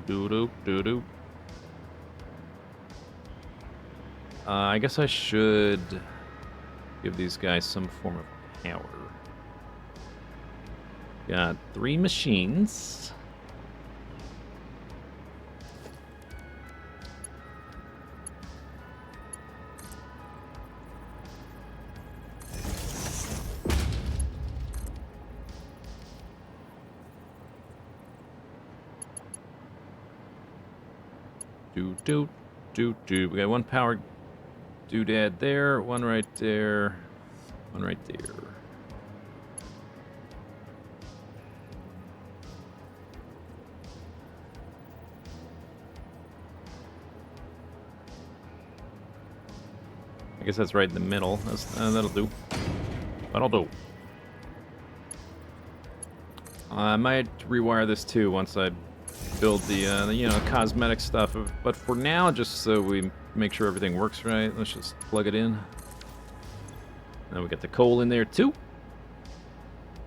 Doo-doo. I guess I should give these guys some form of power. Got 3 machines. We got 1 power doodad there, 1 right there, 1 right there. I guess that's right in the middle. That'll do. That'll do. I might rewire this too once I build the you know, cosmetic stuff. But for now, just so we make sure everything works right, let's just plug it in. Then we get the coal in there too.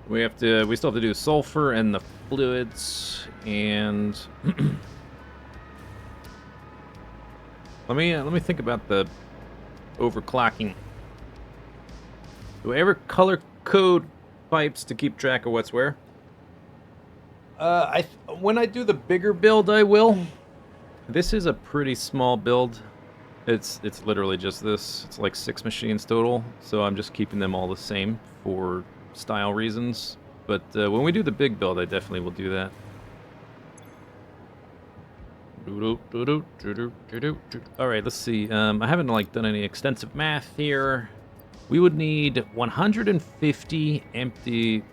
We still have to do sulfur and the fluids, and let me think about the overclocking. Do I ever color code pipes to keep track of what's where? When I do the bigger build, I will. This is a pretty small build. It's literally just this. It's like 6 machines total, so I'm just keeping them all the same for style reasons. But when we do the big build, I definitely will do that. All right, let's see. I haven't like done any extensive math here. We would need 150 empty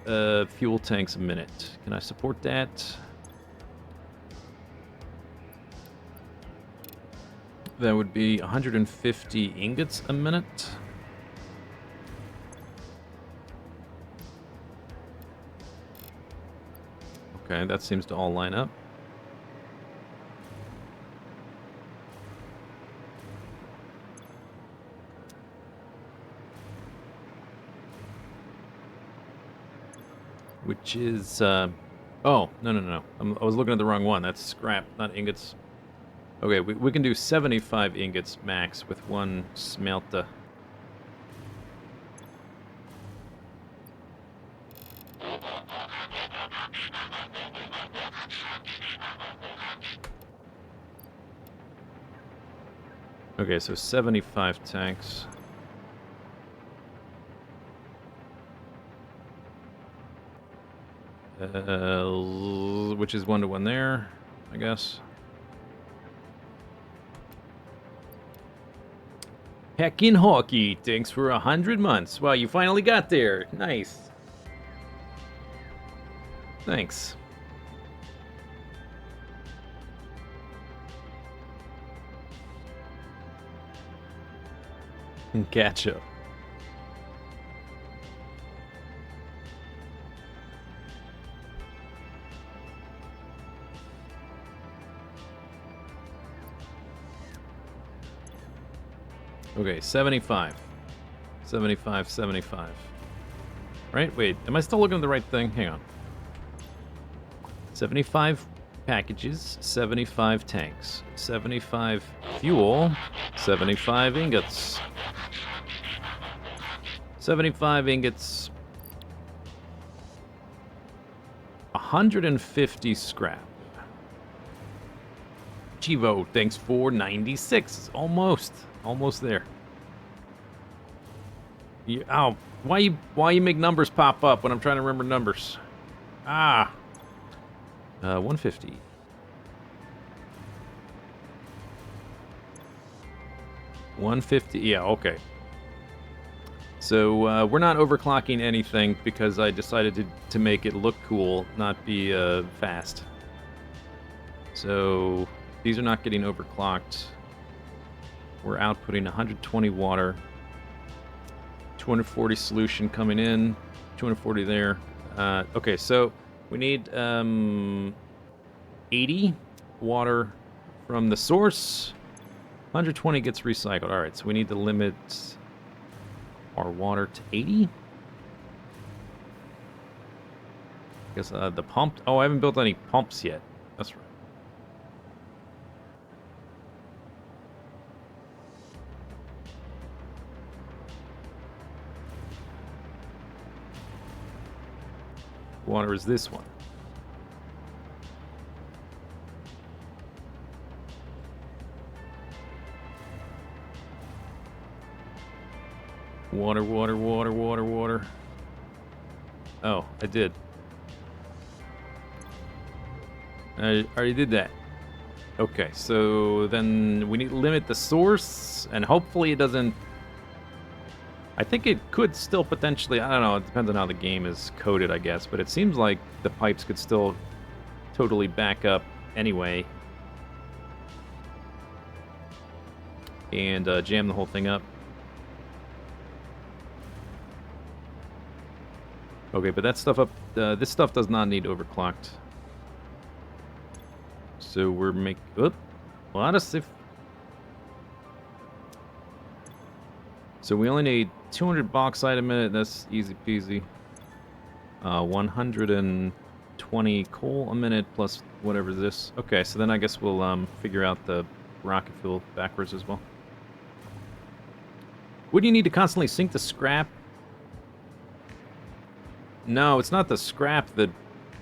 fuel tanks a minute. Can I support that? That would be 150 ingots a minute. Okay, that seems to all line up. Which is, oh, no. I was looking at the wrong one. That's scrap, not ingots. Okay, we can do 75 ingots max with 1 smelter. Okay, so 75 tanks. Which is 1 to 1 there, I guess. Heckin' Hawkey, thanks for 100 months. Wow, you finally got there. Nice. Thanks. Gotcha. Okay, 75. 75. Right? Wait, am I still looking at the right thing? Hang on. 75 packages, 75 tanks, 75 fuel, 75 ingots. 75 ingots. 150 scrap. Chivo, thanks for 96. Almost there. Ow. Why you make numbers pop up when I'm trying to remember numbers? Ah. 150. Yeah, okay. So we're not overclocking anything because I decided to make it look cool, not be fast. So these are not getting overclocked. We're outputting 120 water, 240 solution coming in, 240 there. Okay, so we need 80 water from the source. 120 gets recycled. All right, so we need to limit our water to 80. I guess the pump. Oh, I haven't built any pumps yet. That's right. Water is this one. Water. Oh, I did. I already did that. Okay, so then we need to limit the source, and hopefully it doesn't... I think it could still potentially... I don't know, it depends on how the game is coded, I guess, but it seems like the pipes could still totally back up anyway. And jam the whole thing up. Okay, but that stuff up... this stuff does not need overclocked. So we're making... Oop! A lot of stuff. So we only need 200 bauxite a minute. That's easy peasy. 120 coal a minute plus whatever this. Okay, so then I guess we'll figure out the rocket fuel backwards as well. Would you need to constantly sink the scrap? No, it's not the scrap that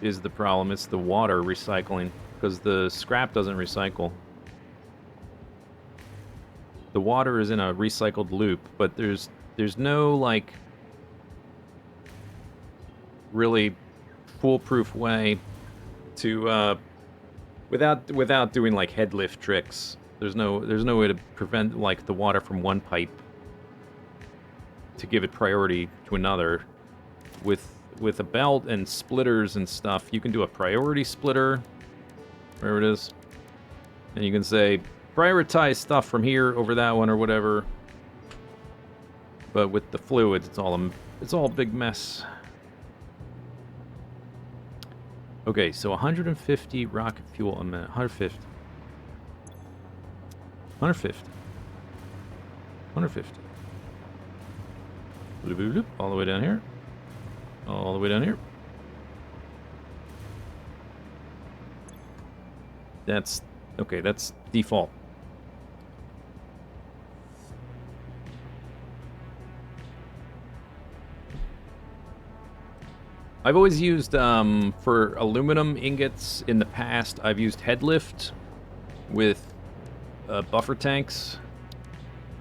is the problem. It's the water recycling, because the scrap doesn't recycle. The water is in a recycled loop, but there's no, like, really foolproof way to without doing like head lift tricks. There's no way to prevent like the water from one pipe to give it priority to another. With a belt and splitters and stuff, you can do a priority splitter, wherever it is, and you can say prioritize stuff from here over that one or whatever. But with the fluids, it's all a big mess. Okay, so 150 rocket fuel a minute. 150. 150. 150. Bloop, bloop, bloop, all the way down here. All the way down here. That's... okay, that's default. I've always used, for aluminum ingots in the past, I've used head lift with buffer tanks.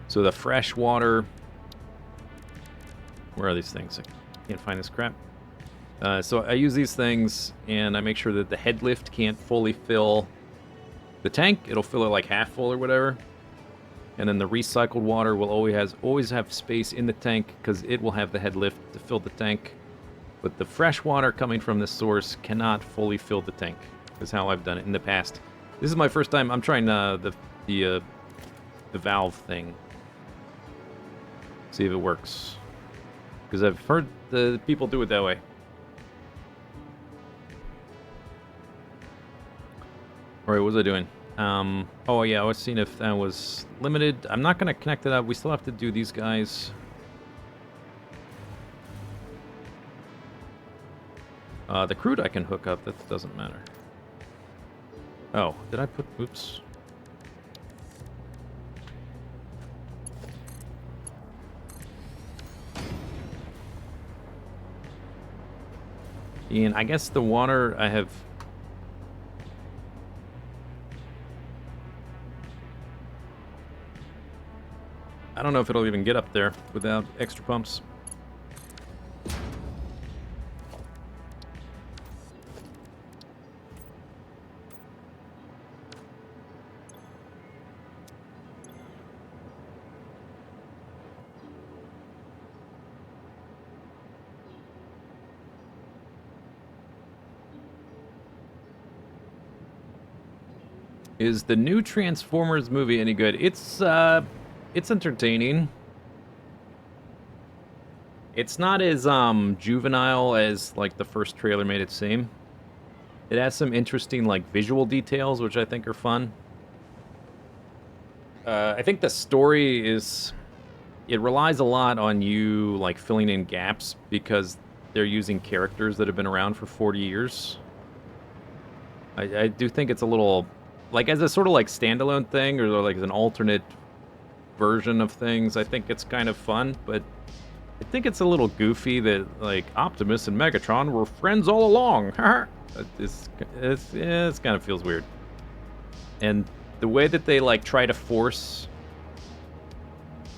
So the fresh water... where are these things? I can't find this crap. So I use these things, and I make sure that the head lift can't fully fill the tank. It'll fill it like half full or whatever. And then the recycled water will always have space in the tank, because it will have the head lift to fill the tank. But the fresh water coming from this source cannot fully fill the tank. That's how I've done it in the past. This is my first time. I'm trying the valve thing. See if it works. Because I've heard the people do it that way. Alright, what was I doing? Oh yeah, I was seeing if that was limited. I'm not going to connect it up. We still have to do these guys. The crude I can hook up. That doesn't matter. Oh, did I put... oops. And I guess the water I have... I don't know if it'll even get up there without extra pumps. Is the new Transformers movie any good? It's entertaining. It's not as juvenile as like the first trailer made it seem. It has some interesting like visual details, which I think are fun. I think the story is, it relies a lot on you like filling in gaps because they're using characters that have been around for 40 years. I do think it's a little, like as a sort of like standalone thing or like as an alternate version of things, I think it's kind of fun, but I think it's a little goofy that like Optimus and Megatron were friends all along. It kind of feels weird. And the way that they like try to force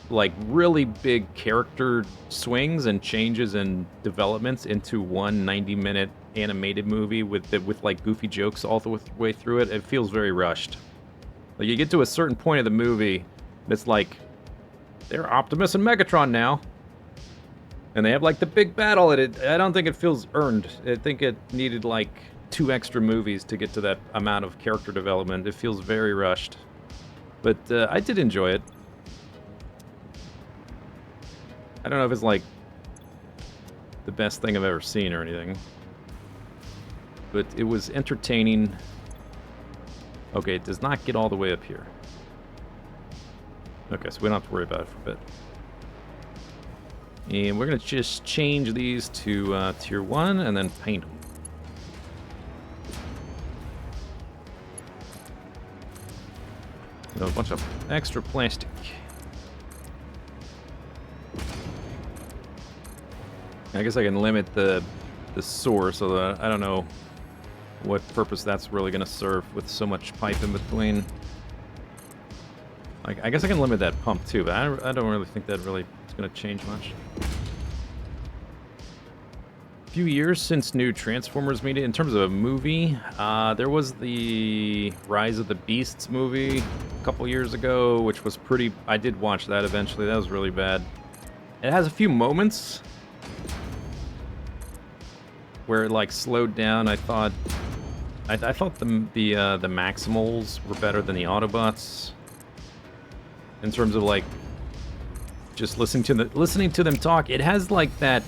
like really big character swings and changes and developments into one 90-minute animated movie with like goofy jokes all the way through it, it feels very rushed. Like you get to a certain point of the movie, and it's like they're Optimus and Megatron now, and they have like the big battle. I don't think it feels earned. I think it needed like 2 extra movies to get to that amount of character development. It feels very rushed, but I did enjoy it. I don't know if it's like the best thing I've ever seen or anything, but it was entertaining. Okay, it does not get all the way up here. Okay, so we don't have to worry about it for a bit. And we're going to just change these to tier 1 and then paint them. So a bunch of extra plastic. I guess I can limit the source, so that I don't know what purpose that's really going to serve with so much pipe in between. I guess I can limit that pump too, but I don't really think that really is going to change much. A few years since new Transformers media. In terms of a movie, there was the Rise of the Beasts movie a couple years ago, which was pretty... I did watch that eventually. That was really bad. It has a few moments where it like slowed down. I thought the Maximals were better than the Autobots in terms of like just listening to them talk. It has like that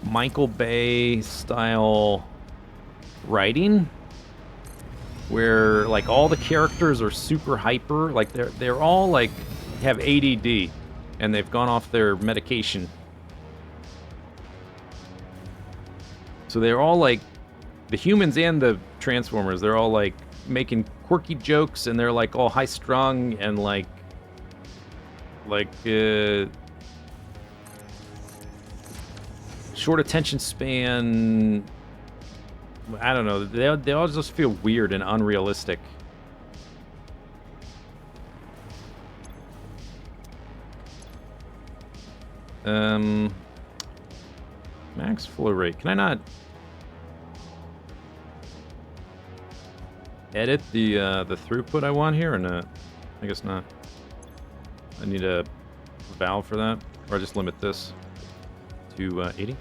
Michael Bay style writing where like all the characters are super hyper, like they're all like have ADD and they've gone off their medication. So they're all like, the humans and the Transformers, they're all like making quirky jokes and they're like all high strung and like short attention span. I don't know. They all just feel weird and unrealistic. Max flow rate. Can I not edit the throughput I want here or not? I guess not. I need a valve for that, or I just limit this to 80.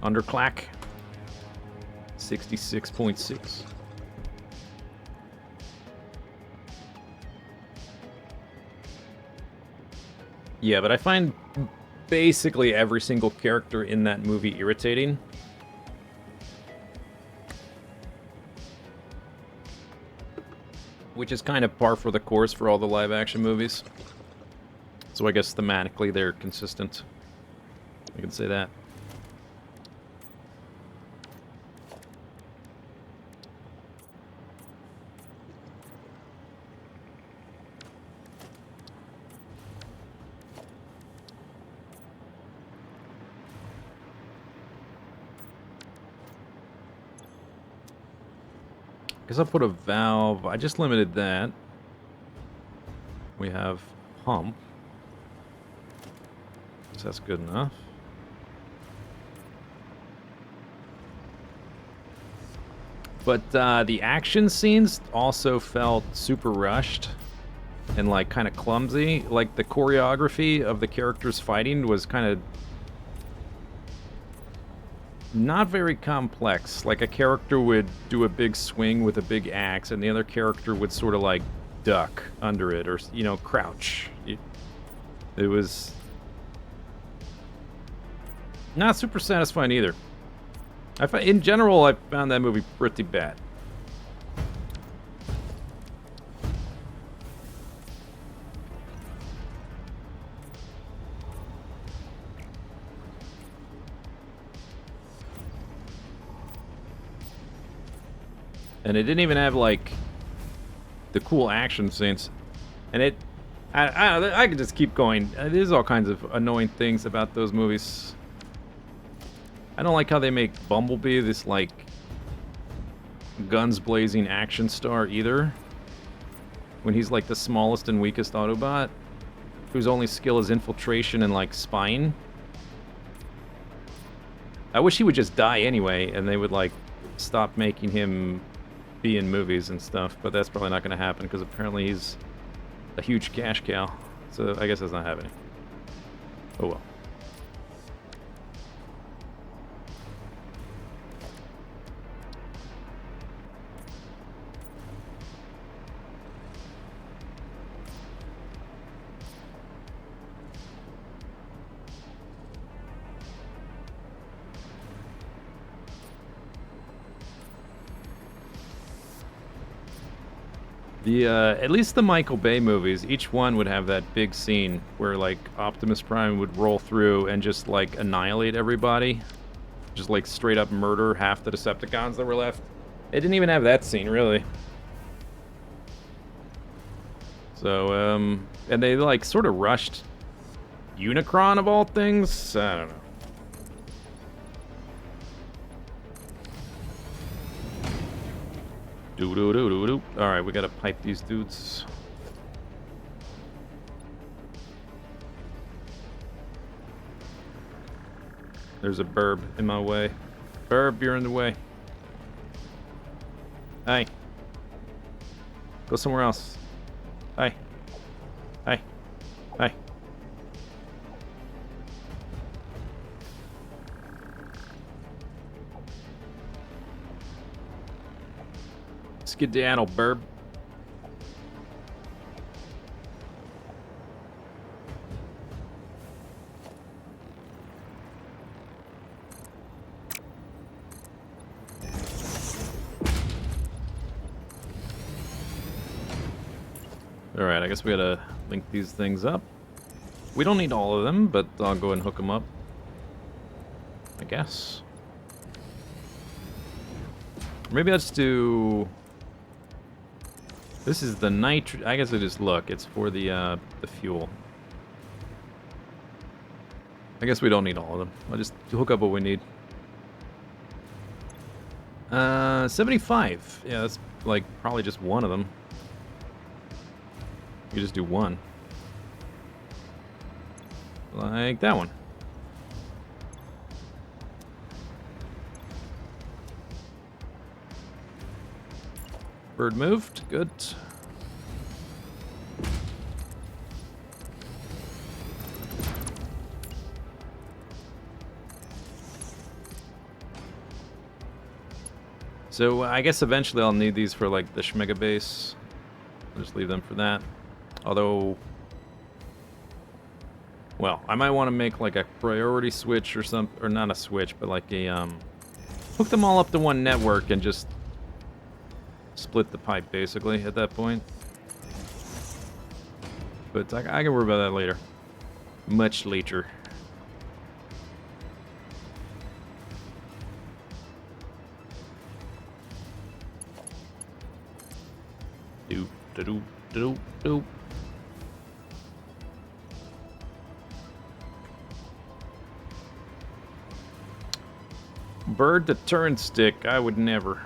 Underclack 66.6. Yeah, but I find basically every single character in that movie irritating. Which is kind of par for the course for all the live-action movies. So I guess thematically they're consistent. I can say that. Guess I'll put a valve. I just limited that. We have pump. So that's good enough. But the action scenes also felt super rushed and like kind of clumsy. Like the choreography of the characters fighting was kind of not very complex. Like a character would do a big swing with a big axe and the other character would sort of like duck under it or, you know, crouch. It was not super satisfying either. In general, I found that movie pretty bad. And it didn't even have, like, the cool action scenes. And it... I could just keep going. There's all kinds of annoying things about those movies. I don't like how they make Bumblebee this, like, guns blazing action star either. When he's, like, the smallest and weakest Autobot, whose only skill is infiltration and, like, spying. I wish he would just die anyway, and they would, like, stop making him be in movies and stuff, but that's probably not going to happen, because apparently he's a huge cash cow. So I guess that's not happening. Oh well. At least the Michael Bay movies, each one would have that big scene where, like, Optimus Prime would roll through and just, like, annihilate everybody. Just, like, straight up murder half the Decepticons that were left. It didn't even have that scene, really. So, and they, like, sort of rushed Unicron, of all things? I don't know. Do-do-do-do-do. Alright, we gotta pipe these dudes. There's a burb in my way. Burb, you're in the way. Hey. Go somewhere else. Hey. Hey. Hey. Skedaddle, burb. Alright, I guess we gotta link these things up. We don't need all of them, but I'll go ahead and hook them up. I guess. Maybe let's do... This is the nitro... I guess I just look. It's for the fuel. I guess we don't need all of them. I'll just hook up what we need. 75. Yeah, that's like probably just one of them. You just do one. Like that one. Bird moved. Good. So I guess eventually I'll need these for like the Shmega base. I'll just leave them for that. Although, well, I might want to make like a priority switch or something, or not a switch, but like a hook them all up to one network and just split the pipe basically at that point. But I can worry about that later. Much later. Do do do do. Bird to turn stick, I would never.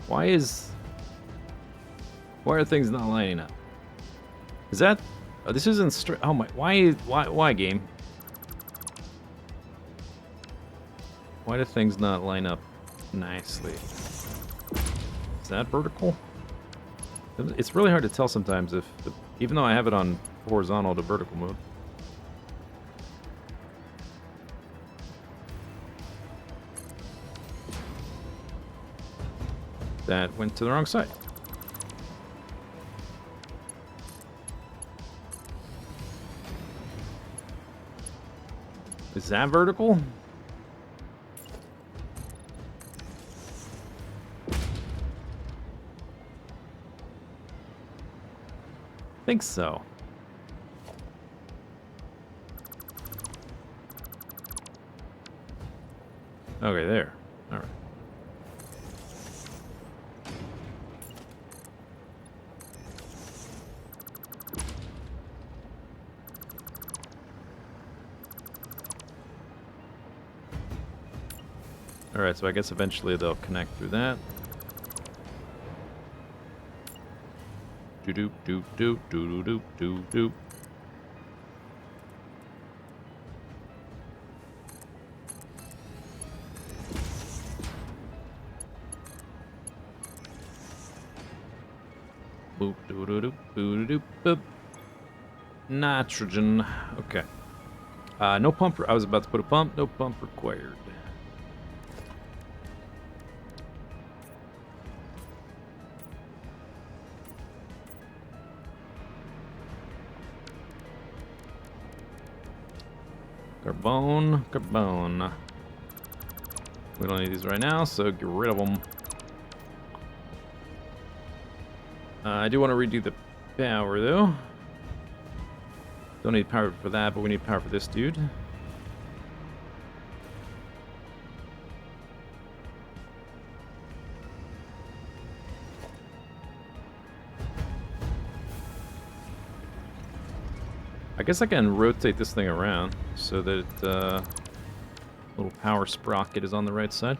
Why are things not lining up? Is that... Oh, this isn't straight... Oh my... Why, game? Why do things not line up nicely? Is that vertical? It's really hard to tell sometimes if... even though I have it on horizontal to vertical mode. That went to the wrong side. Is that vertical? Think so. Okay, there. All right. All right, so I guess eventually they'll connect through that. Do do do do do do do do. Boop doo doo doo doo doo boop. Nitrogen. Okay. No pump. I was about to put a pump. No pump required. Carbone, carbone. We don't need these right now, so get rid of them. I do want to redo the power, though. Don't need power for that, but we need power for this dude. I guess I can rotate this thing around so that little power sprocket is on the right side.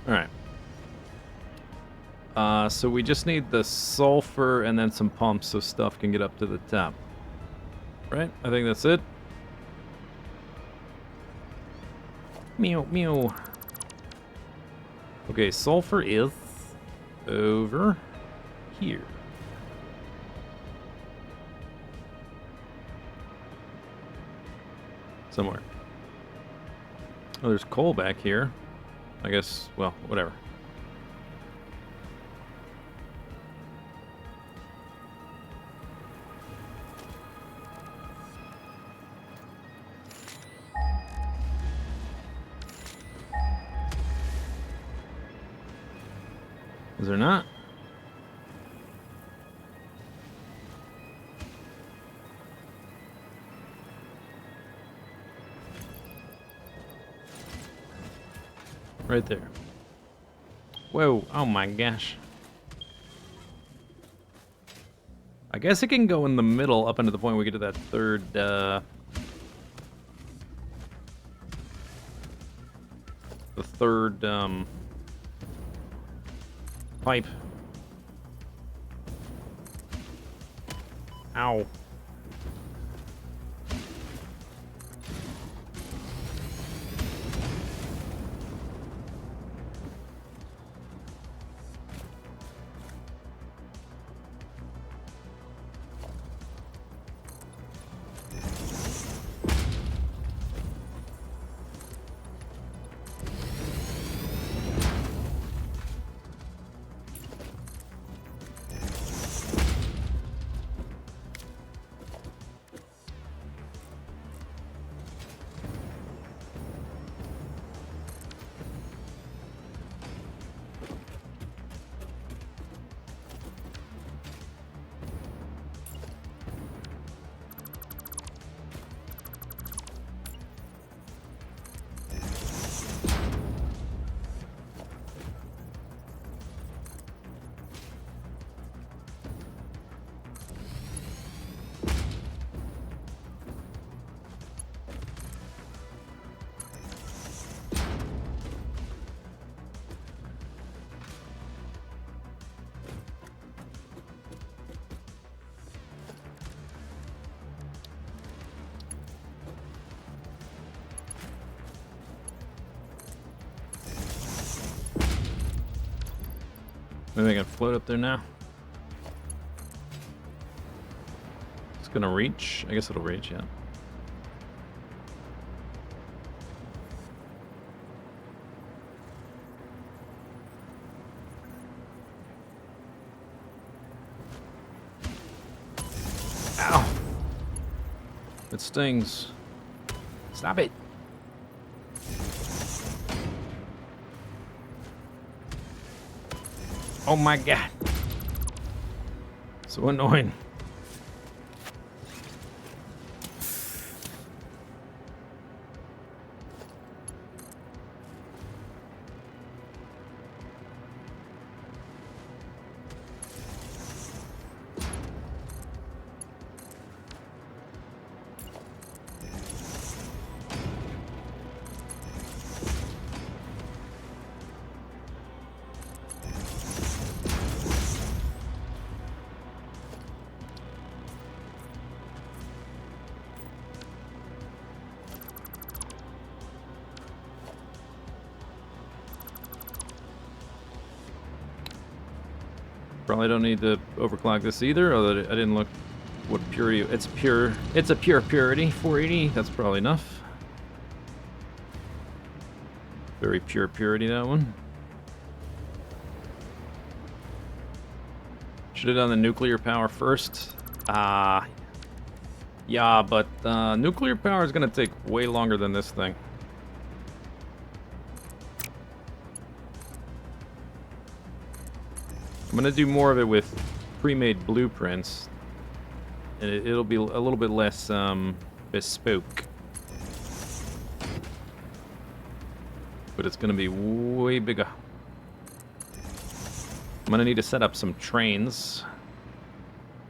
Alright. So we just need the sulfur and then some pumps so stuff can get up to the top. Right? I think that's it. Meow, meow. Okay, sulfur is over here. Somewhere. Oh, there's coal back here. I guess, well, whatever. Is there not? Right there. Whoa, oh my gosh. I guess it can go in the middle up until the point we get to that third, the third, pipe. Ow. Maybe I can float up there now. It's gonna reach. I guess it'll reach, yeah. Ow! It stings. Stop it! Oh my god. So annoying. Probably don't need to overclock this either, although I didn't look what purity. It's pure. It's a pure purity. 480. That's probably enough. Very pure purity, that one. Should have done the nuclear power first. Yeah, but nuclear power is going to take way longer than this thing. I'm going to do more of it with pre-made blueprints. And it'll be a little bit less bespoke. But it's going to be way bigger. I'm going to need to set up some trains.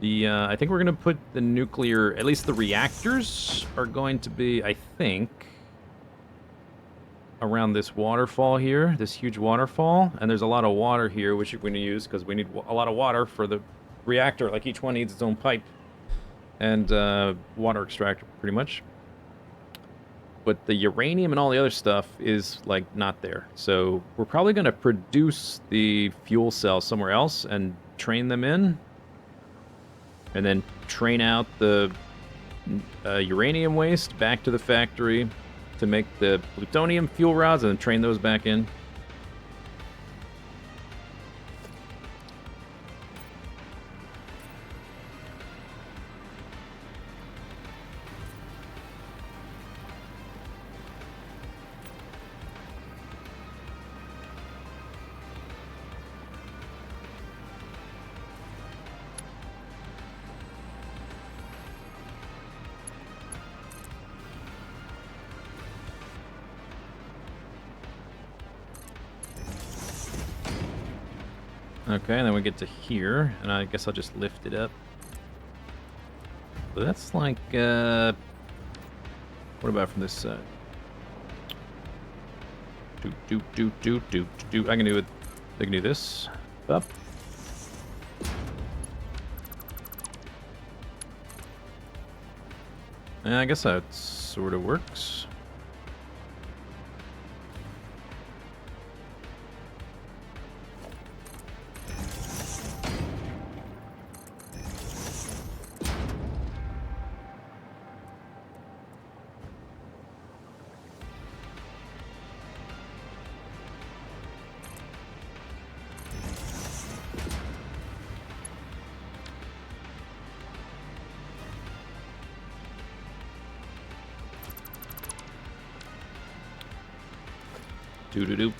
I think we're going to put the nuclear, at least the reactors are going to be, I think, around this waterfall here, this huge waterfall. And there's a lot of water here, which we're going to use because we need a lot of water for the reactor. Like each one needs its own pipe and water extractor, pretty much. But the uranium and all the other stuff is, like, not there. So we're probably going to produce the fuel cells somewhere else and train them in. And then train out the uranium waste back to the factory to make the plutonium fuel rods and then train those back in. Okay, and then we get to here, and I guess I'll just lift it up. But that's like, what about from this side? I can do it. I can do this. Up. And I guess that sort of works.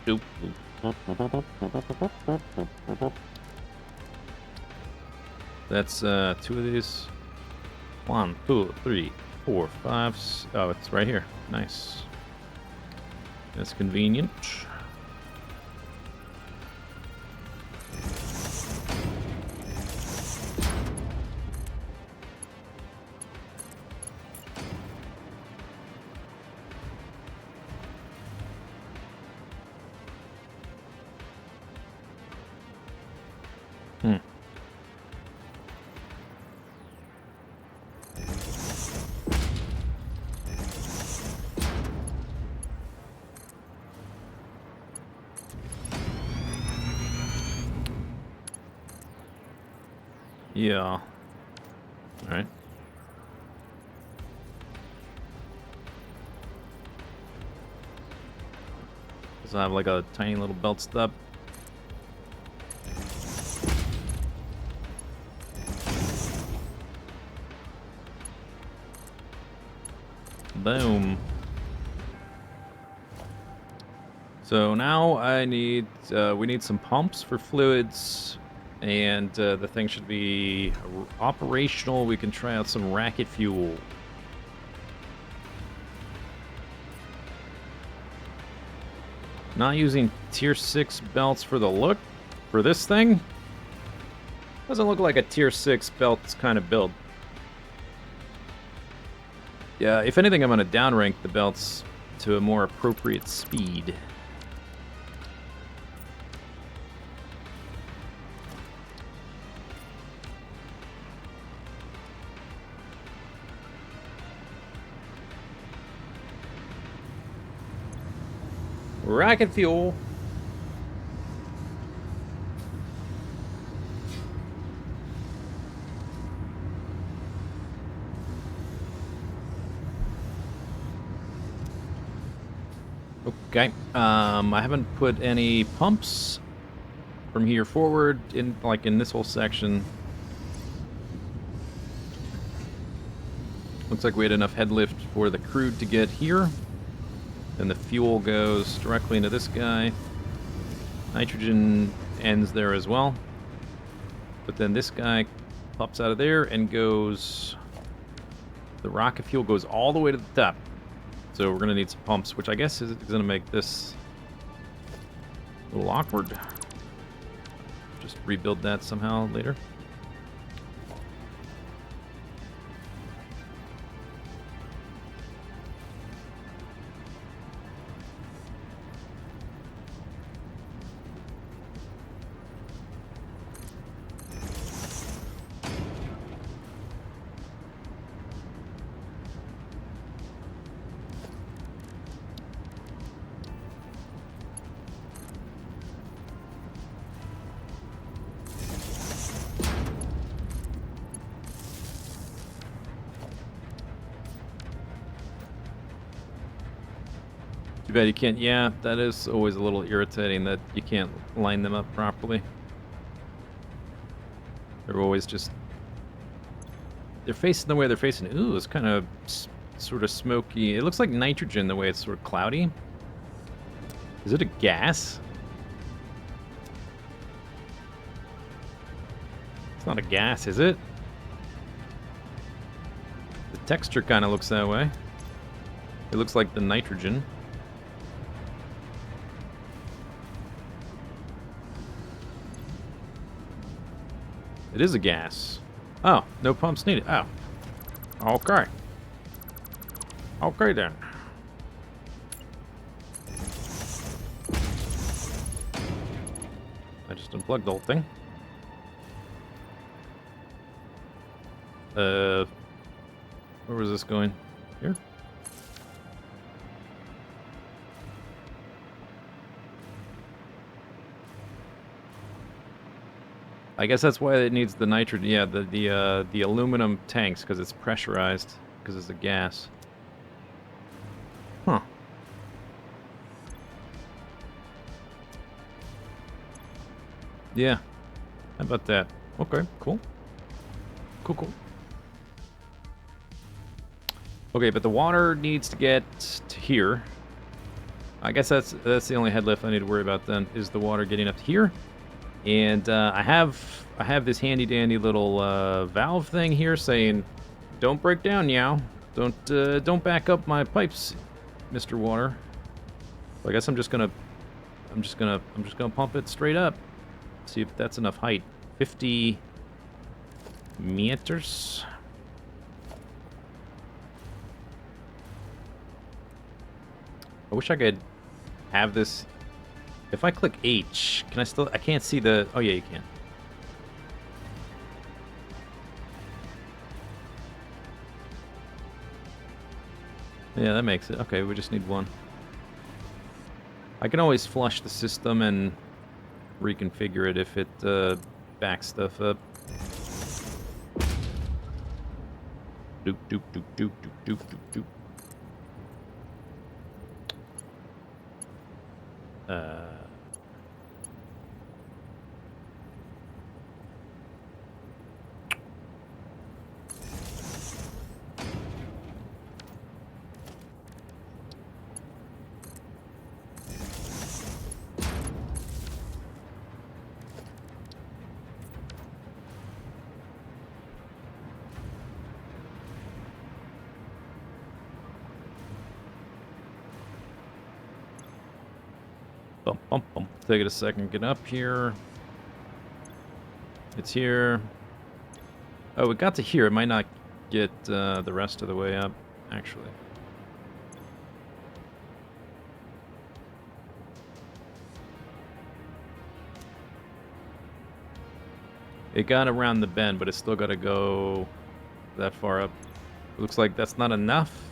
Doop. That's 2 of these. 1, 2, 3, 4, 5. Oh, it's right here. Nice. That's convenient. Yeah. Alright. Does it have like a tiny little belt stub? Boom. So now I need, we need some pumps for fluids, and the thing should be operational. We can try out some racket fuel. Not using tier 6 belts for the look for this thing. Doesn't look like a tier 6 belt kind of build. Yeah, if anything, I'm going to downrank the belts to a more appropriate speed. Rocket fuel. Okay. I haven't put any pumps from here forward in this whole section. Looks like we had enough head lift for the crude to get here. Then the fuel goes directly into this guy. Nitrogen ends there as well. But then this guy pops out of there and goes... The rocket fuel goes all the way to the top. So we're going to need some pumps, which I guess is going to make this a little awkward. Just rebuild that somehow later. Too bad you can't... Yeah, that is always a little irritating that you can't line them up properly. They're always just... They're facing the way they're facing. Ooh, it's kind of sort of smoky. It looks like nitrogen the way it's sort of cloudy. Is it a gas? It's not a gas, is it? The texture kind of looks that way. It looks like the nitrogen. It is a gas. Oh, no pumps needed. Oh. Okay. Okay then. I just unplugged the whole thing. Where was this going? Here? I guess that's why it needs the nitrogen. Yeah, the aluminum tanks, because it's pressurized, because it's a gas. Huh. Yeah. How about that? Okay, cool. Cool, cool. Okay, but the water needs to get to here. I guess that's the only head lift I need to worry about then, is the water getting up to here. And I have this handy dandy little valve thing here saying, "Don't break down, Meow. Don't back up my pipes, Mr. Water." So I guess I'm just gonna pump it straight up. See if that's enough height. 50 meters. I wish I could have this. If I click H, can I still... I can't see the... Oh, yeah, you can. Yeah, that makes it. Okay, we just need one. I can always flush the system and reconfigure it if it backs stuff up. Doop, doop, doop, doop, doop, doop, doop, doop. Bump, bump, bump. Take it a second. Get up here. It's here. Oh, it got to here. It might not get the rest of the way up, actually. It got around the bend, but it's still got to go that far up. Looks like that's not enough.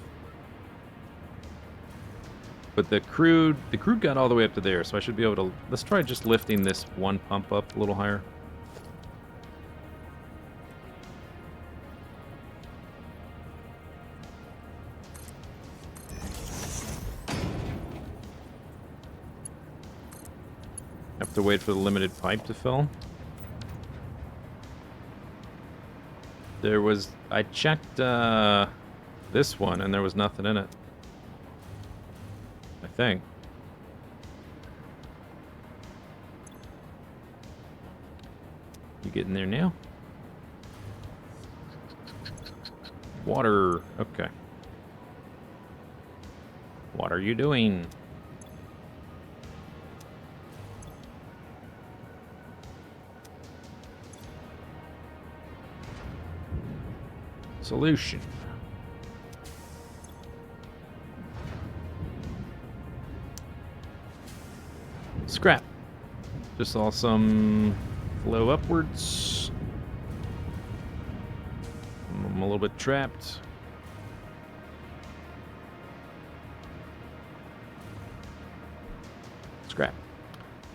But the crude got all the way up to there, so I should be able to... Let's try just lifting this one pump up a little higher. Have to wait for the limited pipe to fill. There was... I checked this one, and there was nothing in it. I think. You getting there now? Water. Okay. What are you doing? Solution. Scrap. Just saw some flow upwards. I'm a little bit trapped. Scrap.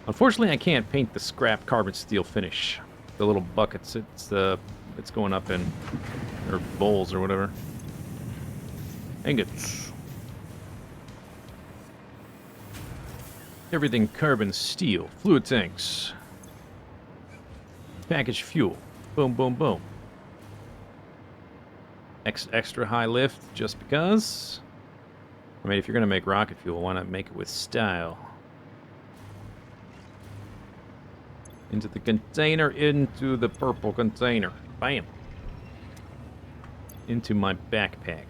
Unfortunately, I can't paint the scrap carbon steel finish. The little buckets it's going up in, or bowls or whatever. Ingots. Everything carbon steel. Fluid tanks. Package fuel. Boom, boom, boom. Extra high lift just because. I mean, if you're going to make rocket fuel, why not make it with style? Into the container, into the purple container. Bam. Into my backpack.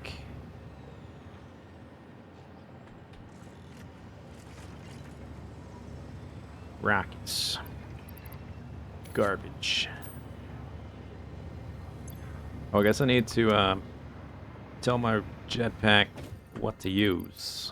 Rockets. Garbage. Oh, I guess I need to tell my jetpack what to use.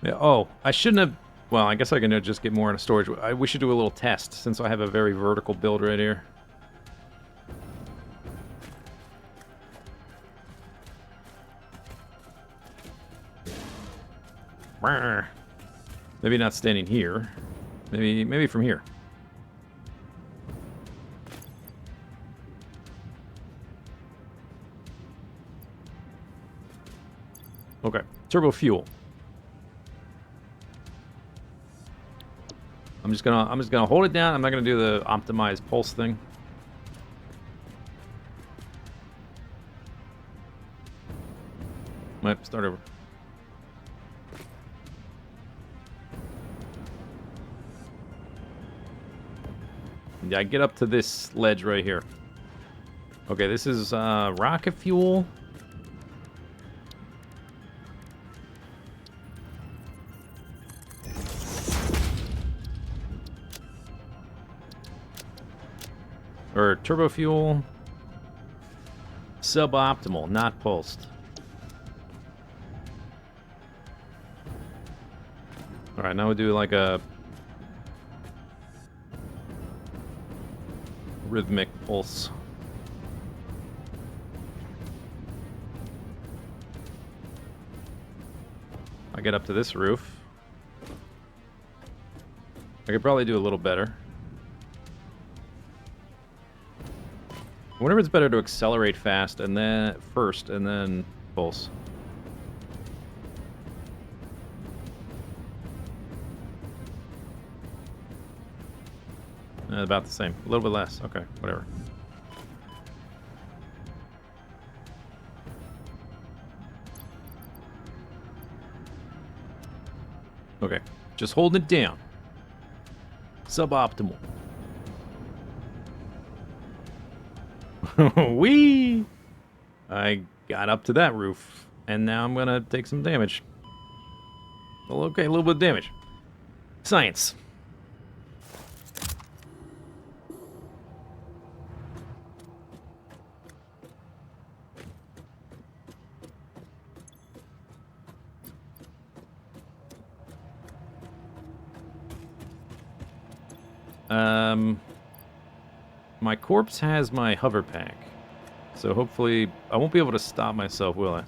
Yeah, oh, I shouldn't have... Well, I guess I can just get more into storage. We should do a little test, since I have a very vertical build right here. Maybe not standing here. Maybe from here. Okay, turbo fuel. I'm just gonna hold it down. I'm not gonna do the optimized pulse thing. Might start over. Yeah, I get up to this ledge right here. Okay, this is rocket fuel. Or turbo fuel. Suboptimal, not pulsed. Alright, now we do like a rhythmic pulse. I get up to this roof. I could probably do a little better. I wonder if it's better to accelerate fast and then first and then pulse. About the same. A little bit less. Okay, whatever. Okay, just holding it down. Suboptimal. Whee! I got up to that roof, and now I'm gonna take some damage. Well, okay, a little bit of damage. Science. My corpse has my hover pack, so hopefully I won't be able to stop myself, will I?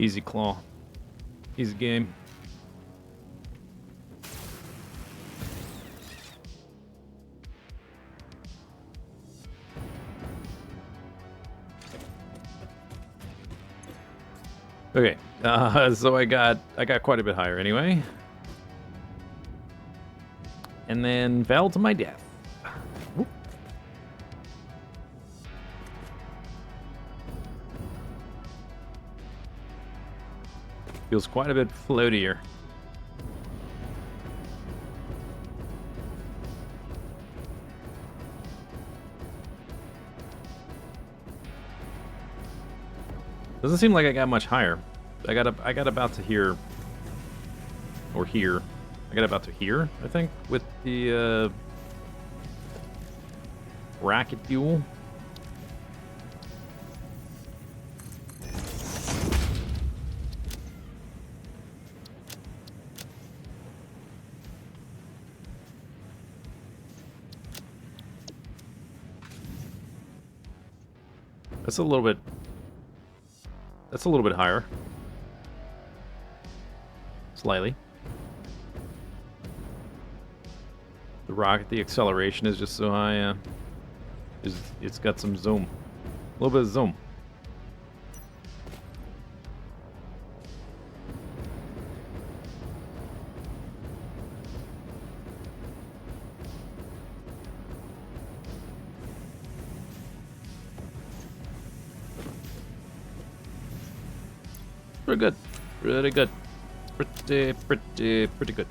Easy claw. Easy game. Okay, so I got quite a bit higher anyway. And then fell to my death. Whoop. Feels quite a bit floatier. Doesn't seem like I got much higher. I got about to here, or here. I got about to here, I think, with the rocket fuel. That's a little bit higher. Slightly. The rocket, the acceleration is just so high, it's got some zoom. A little bit of zoom. Pretty good. Pretty good. Pretty good.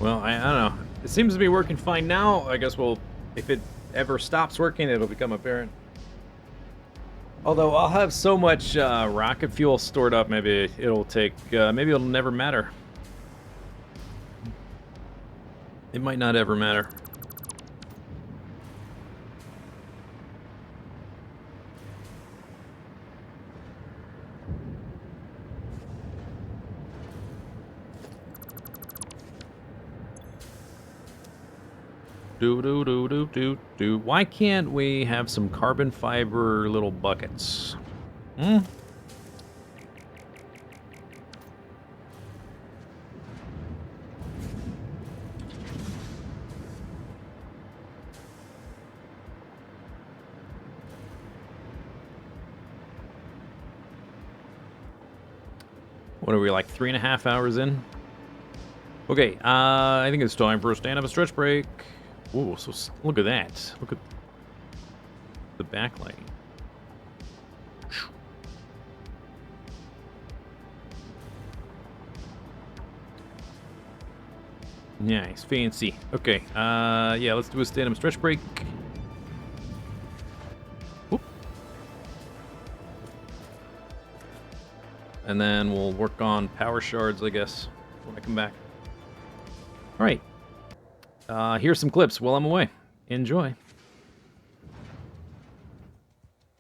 Well, I don't know. It seems to be working fine now. I guess if it ever stops working, it'll become apparent. Although I'll have so much rocket fuel stored up, maybe it'll never matter. It might not ever matter. Do. Why can't we have some carbon fiber little buckets? Hmm? What are we, like 3.5 hours in? Okay, I think it's time for a stand-up and stretch break. Ooh, so look at that. Look at the backlight. Nice, fancy. Okay, yeah, let's do a stand-up and stretch break. Whoop. And then we'll work on power shards, I guess, when I come back. All right. Here's some clips while I'm away. Enjoy.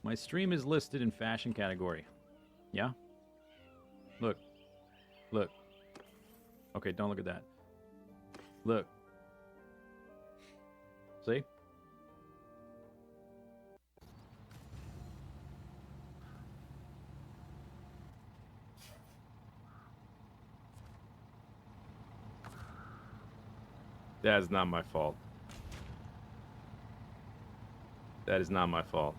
My stream is listed in fashion category. Yeah? Look. Look. Okay, don't look at that. Look. See? That is not my fault. That is not my fault.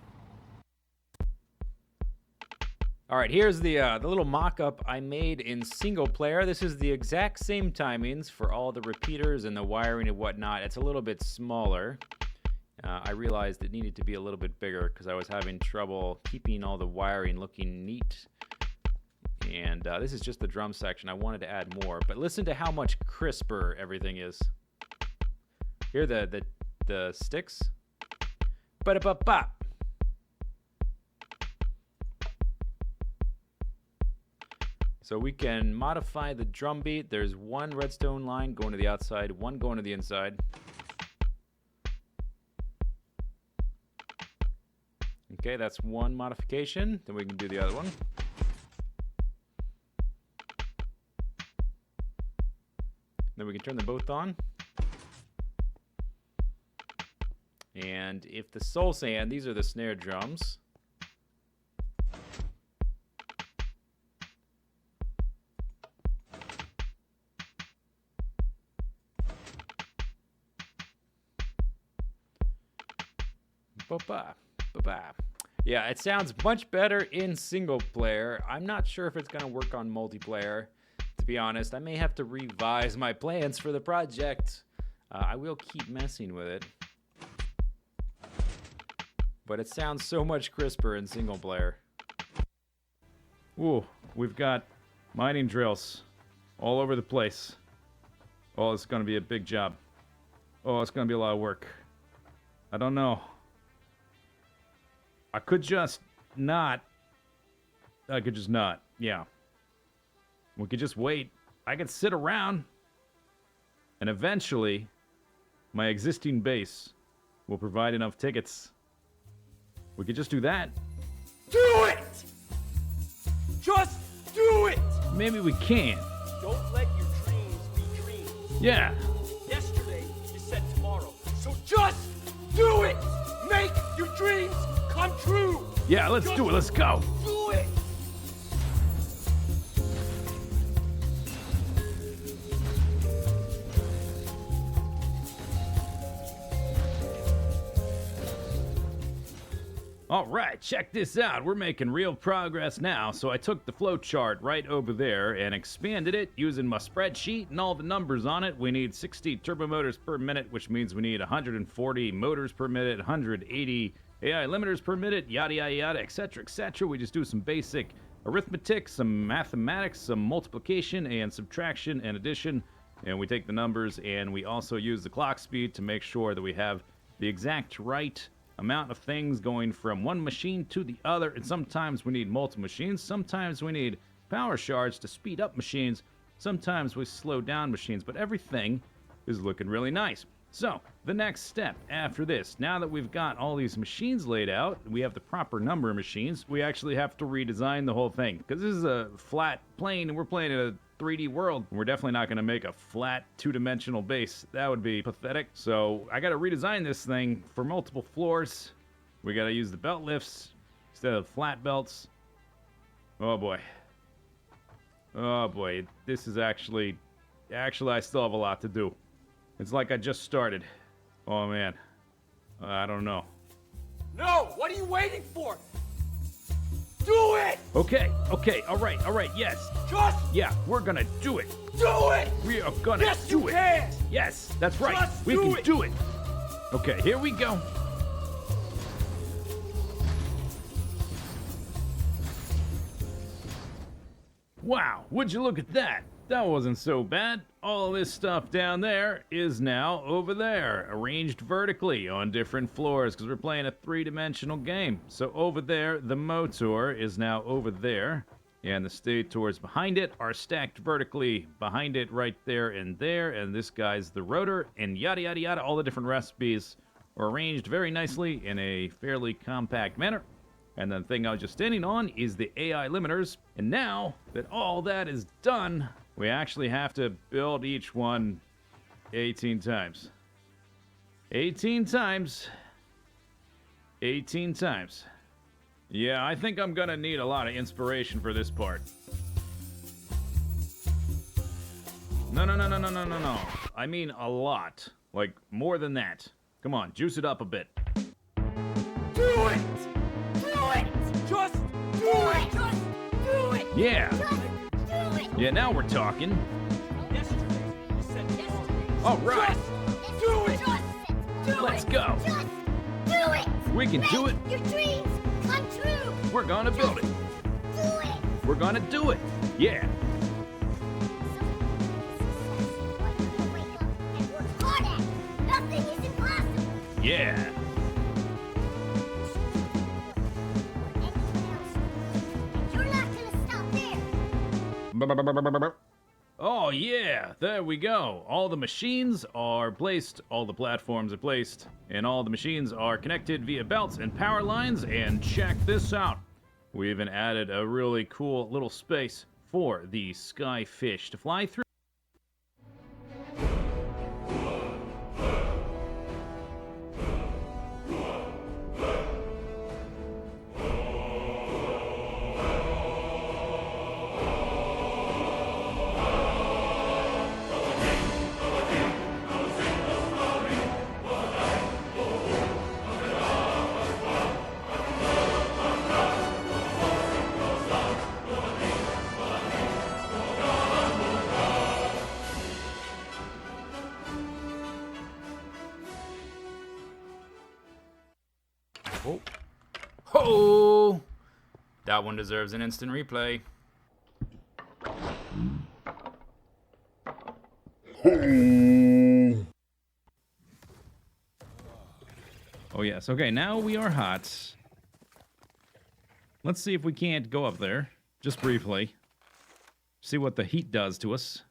All right, here's the little mock-up I made in single player. This is the exact same timings for all the repeaters and the wiring and whatnot. It's a little bit smaller. I realized it needed to be a little bit bigger because I was having trouble keeping all the wiring looking neat. And this is just the drum section. I wanted to add more, but listen to how much crisper everything is. Hear the sticks? Ba-da-ba-bop. So we can modify the drum beat. There's one redstone line going to the outside, one going to the inside. Okay, that's one modification. Then we can do the other one. Then we can turn them both on. And if the soul sand, these are the snare drums. Ba-ba, ba-ba. Yeah, it sounds much better in single player. I'm not sure if it's going to work on multiplayer. To be honest, I may have to revise my plans for the project. I will keep messing with it. But it sounds so much crisper in single player. Ooh, we've got mining drills all over the place. Oh, it's going to be a big job. Oh, it's going to be a lot of work. I don't know. I could just not. Yeah. We could just wait. I could sit around. And eventually, my existing base will provide enough tickets. We could just do that. Do it! Just do it! Maybe we can. Don't let your dreams be dreams. Yeah. Yesterday, you said tomorrow. So just do it! Make your dreams come true! Yeah, let's do it. Let's go. Do it! All right, check this out. We're making real progress now. So I took the flow chart right over there and expanded it using my spreadsheet and all the numbers on it. We need 60 turbo motors per minute, which means we need 140 motors per minute, 180 AI limiters per minute, yada, yada, yada, etc., etc. We just do some basic arithmetic, some mathematics, some multiplication and subtraction and addition. And we take the numbers and we also use the clock speed to make sure that we have the exact right amount of things going from one machine to the other. And sometimes we need multiple machines. Sometimes we need power shards to speed up machines. Sometimes we slow down machines, but everything is looking really nice. So the next step after this, now that we've got all these machines laid out, we have the proper number of machines, we actually have to redesign the whole thing because this is a flat plane and we're playing in a 3D world. We're definitely not going to make a flat, two-dimensional base. That would be pathetic. So I got to redesign this thing for multiple floors. We got to use the belt lifts instead of flat belts. Oh boy. Oh boy. This is actually, I still have a lot to do. It's like I just started. Oh man. I don't know. No! What are you waiting for? Do it! Okay, all right, yes. Just Yeah, we're gonna do it. do it! We are gonna Yes, do you it. can! Yes, that's right. Just We do can it. do it. Okay, here we go. Wow, would you look at that? That wasn't so bad. All this stuff down there is now over there, arranged vertically on different floors because we're playing a three-dimensional game. So over there, the motor is now over there, and the stators behind it are stacked vertically behind it right there, and this guy's the rotor, and yada yada yada. All the different recipes are arranged very nicely in a fairly compact manner. And the thing I was just standing on is the AI limiters. And now that all that is done, we actually have to build each one 18 times. 18 times. 18 times. Yeah, I think I'm gonna need a lot of inspiration for this part. No. I mean a lot. Like, more than that. Come on, juice it up a bit. Do it! Do it! Just do it! Just do it! Yeah. Just do it! Yeah, now we're talking. Yesterday, you said tomorrow. All right. Just do it! Just do Let's it! go. Just do it! We can do it. Make your dreams come true! We're gonna build it. Do it! We're gonna do it. Yeah. Nothing is impossible! Yeah. You're not gonna stop there! Oh yeah, there we go. All the machines are placed, all the platforms are placed, and all the machines are connected via belts and power lines, and check this out. We even added a really cool little space for the skyfish to fly through. Oh. Oh! That one deserves an instant replay. Oh yes, okay, now we are hot. Let's see if we can't go up there, just briefly. See what the heat does to us.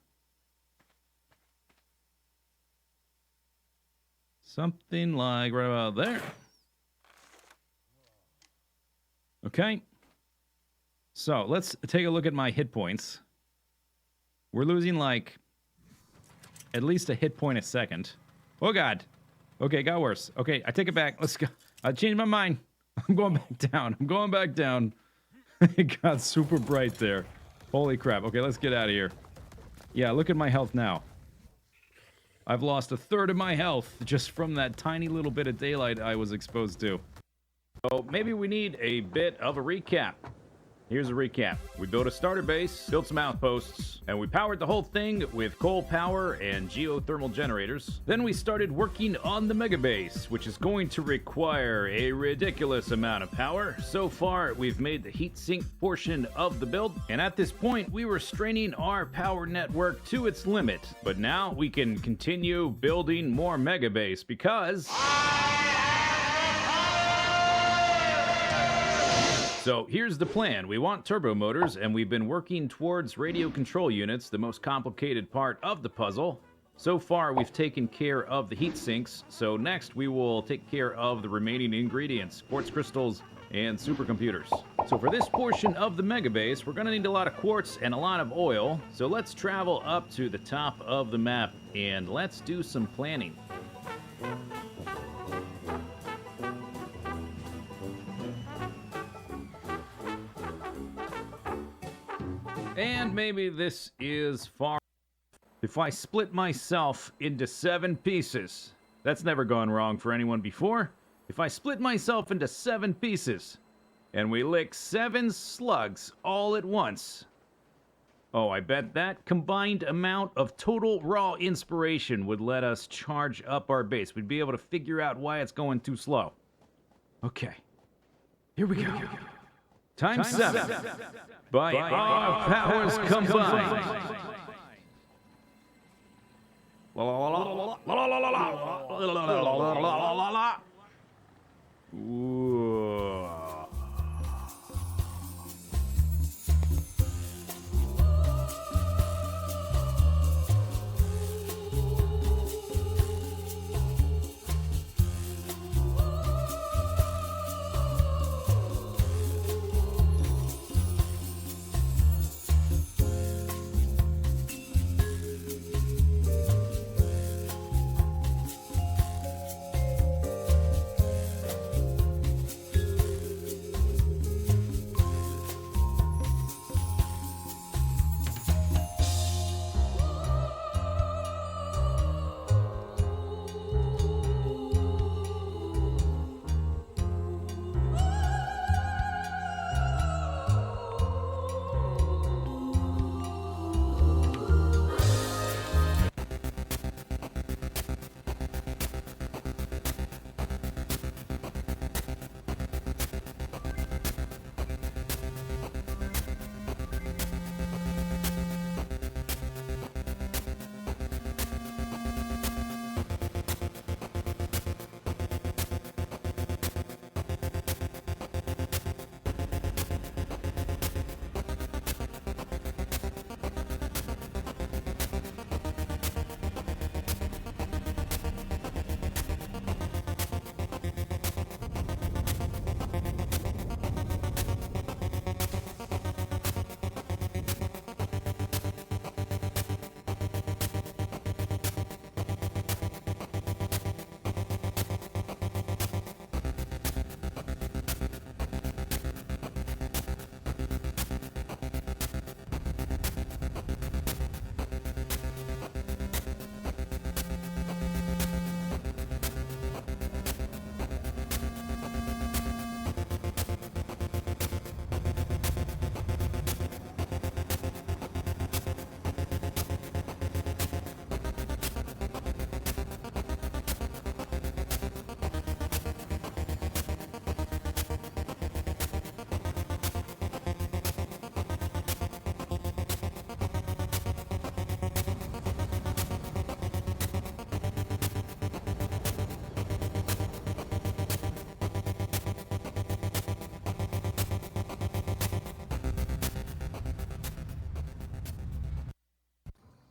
Something like right about there. Okay. So, let's take a look at my hit points. We're losing, like, at least a hit point a second. Oh, God. Okay, got worse. Okay, I take it back. Let's go. I changed my mind. I'm going back down. I'm going back down. It got super bright there. Holy crap. Okay, let's get out of here. Yeah, look at my health now. I've lost a third of my health just from that tiny little bit of daylight I was exposed to. So maybe we need a bit of a recap. Here's a recap. We built a starter base, built some outposts, and we powered the whole thing with coal power and geothermal generators. Then we started working on the mega base, which is going to require a ridiculous amount of power. So far, we've made the heatsink portion of the build, and at this point, we were straining our power network to its limit. But now we can continue building more mega base because... So here's the plan. We want turbo motors, and we've been working towards radio control units, the most complicated part of the puzzle. So far, we've taken care of the heat sinks, so next we will take care of the remaining ingredients, quartz crystals, and supercomputers. So for this portion of the mega base, we're going to need a lot of quartz and a lot of oil. So let's travel up to the top of the map and let's do some planning. And maybe this is far. If I split myself into 7 pieces, that's never gone wrong for anyone before. If I split myself into 7 pieces, and we lick 7 slugs all at once, oh, I bet that combined amount of total raw inspiration would let us charge up our base. We'd be able to figure out why it's going too slow. Okay, here we go. Time 7. By our powers combined. Ooh.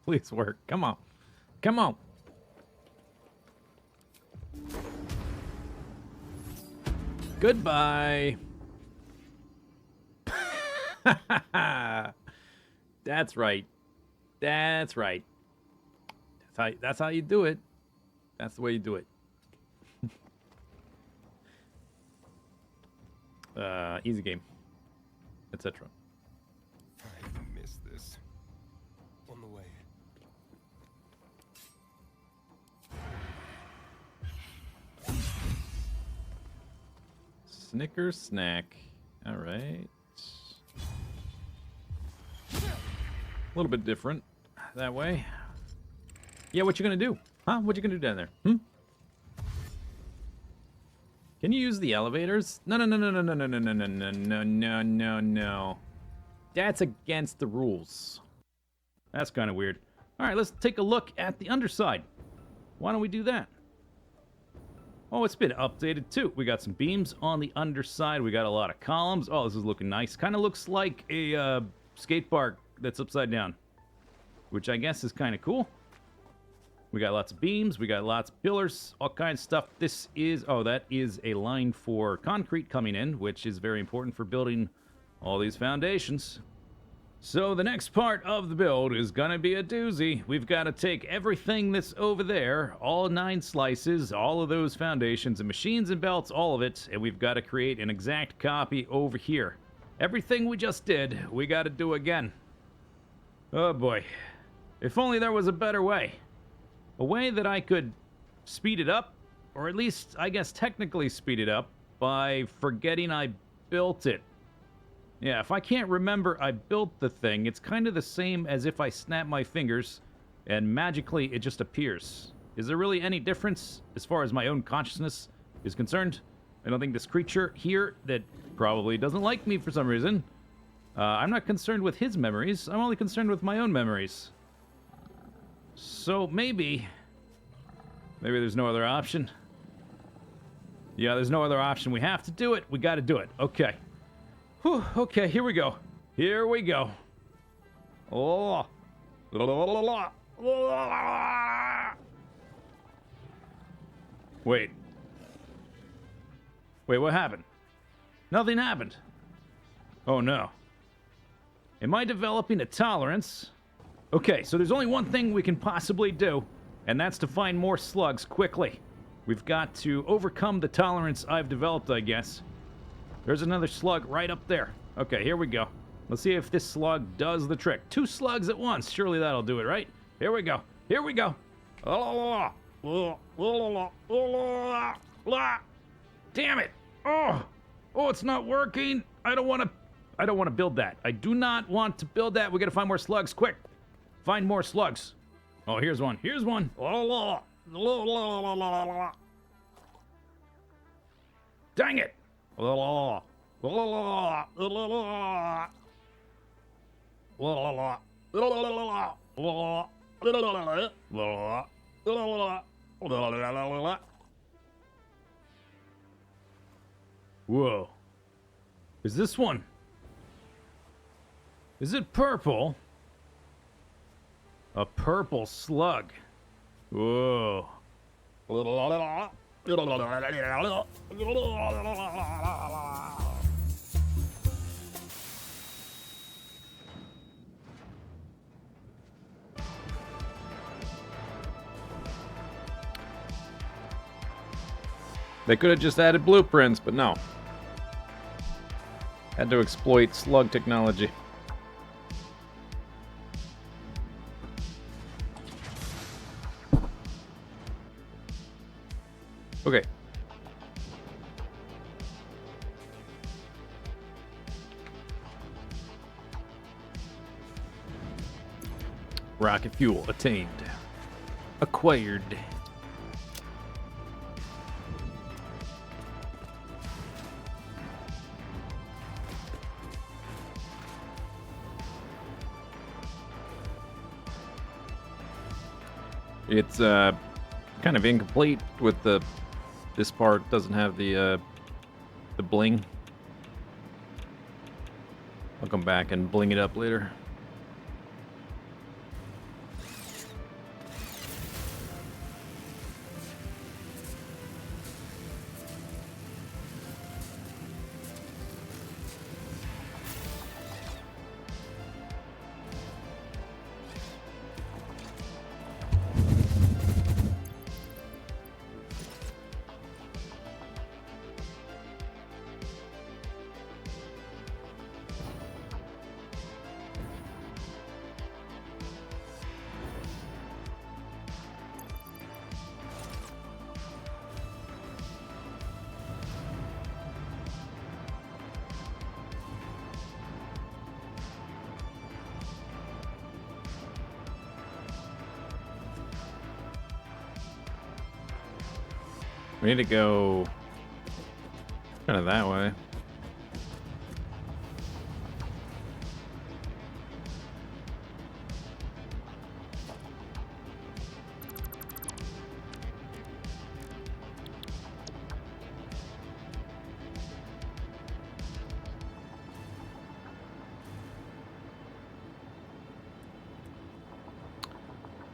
Please work. Come on. Come on. Goodbye. That's right. That's right. That's how you do it. That's the way you do it. Easy game, etc. I miss this. On the way. Snickers snack. All right. A little bit different that way. Yeah, what you gonna do? Huh? What you gonna do down there? Hmm? Can you use the elevators? No, no, no, no, no, no, no, no, no, no, no, no, no, no, no. That's against the rules. That's kind of weird. All right, let's take a look at the underside. Why don't we do that? Oh, it's been updated too. We got some beams on the underside. We got a lot of columns. Oh, this is looking nice. Kind of looks like a skate park that's upside down, which I guess is kind of cool. We got lots of beams, we got lots of pillars, all kinds of stuff. This is, oh, that is a line for concrete coming in, which is very important for building all these foundations. So the next part of the build is gonna be a doozy. We've got to take everything that's over there, all 9 slices, all of those foundations and machines and belts, all of it, and we've got to create an exact copy over here. Everything we just did, we got to do again. Oh boy. If only there was a better way. A way that I could speed it up, or at least, I guess, technically speed it up by forgetting I built it. Yeah, if I can't remember I built the thing, it's kind of the same as if I snap my fingers and magically it just appears. Is there really any difference as far as my own consciousness is concerned? I don't think this creature here that probably doesn't like me for some reason. I'm not concerned with his memories. I'm only concerned with my own memories. So maybe there's no other option. Yeah, there's no other option. We have to do it. We got to do it. Okay. Whew, okay, here we go. Here we go. Oh. Wait. Wait, what happened? Nothing happened. Oh no. Am I developing a tolerance? Okay, so there's only one thing we can possibly do, and that's to find more slugs quickly. We've got to overcome the tolerance I've developed, I guess. There's another slug right up there. Okay, here we go. Let's see if this slug does the trick. 2 slugs at once. Surely that'll do it, right? Here we go. Here we go. Damn it. Oh, it's not working. I don't want to build that. I do not want to build that. We got to find more slugs. Quick. Find more slugs. Oh, here's one. Here's one. Dang it. Whoa. Is this one? Is it purple? A purple slug. Whoa. They could have just added blueprints, but no. Had to exploit slug technology. Okay. Rocket fuel attained. Acquired. It's kind of incomplete with this part doesn't have the bling. I'll come back and bling it up later. We need to go kind of that way.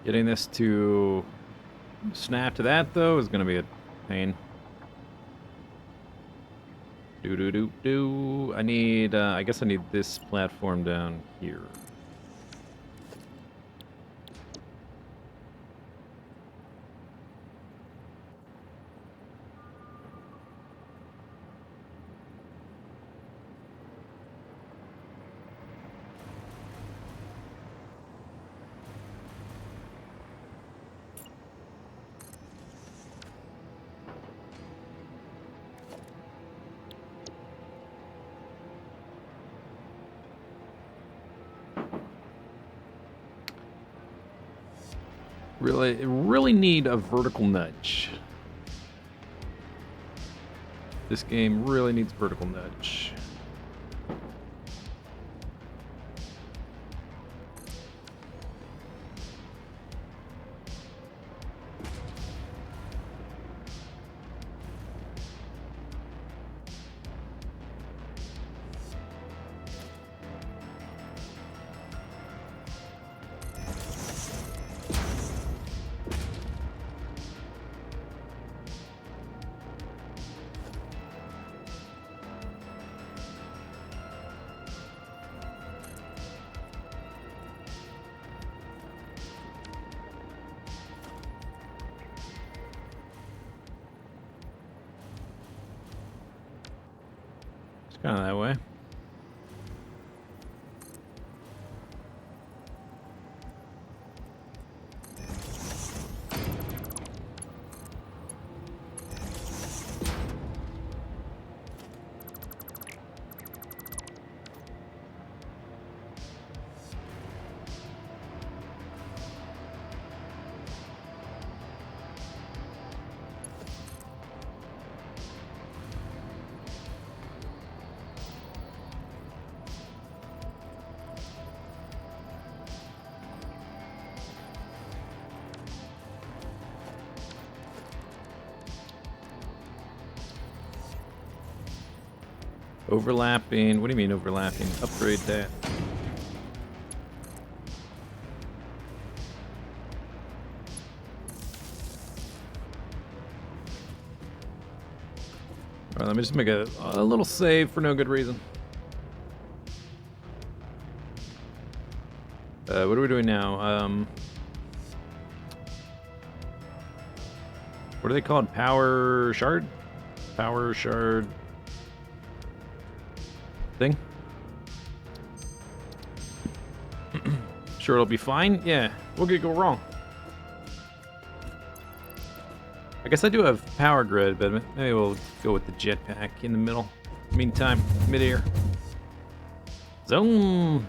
Getting this to Snap to that, though, is going to be a pain. Do. I need, I guess I need this platform down here. Really need a vertical nudge. This game really needs vertical nudge. Kind of that way. Overlapping. What do you mean overlapping? Upgrade that. Alright, let me just make a little save for no good reason. What are we doing now? What are they called? Power shard? Power shard thing? Sure it'll be fine? Yeah, what could go wrong? I guess I do have power grid, but maybe we'll go with the jetpack in the middle. Meantime, mid-air. Zone!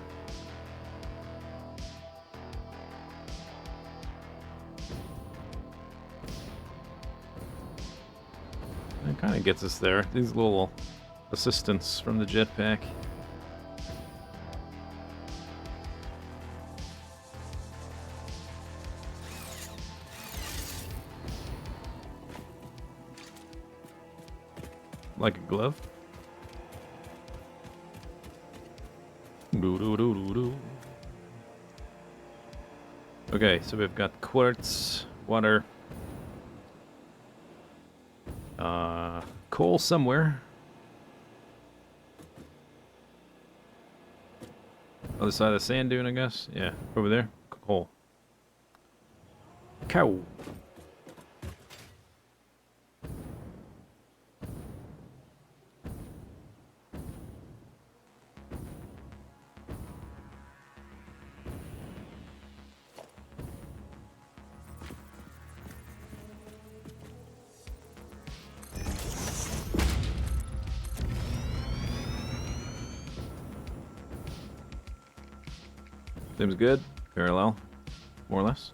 That kind of gets us there. These little assistance from the jetpack. Like a glove. Okay, so we've got quartz, water, coal somewhere. Other side of the sand dune, I guess. Yeah, over there. Coal. Cow. Seems good. Parallel. More or less.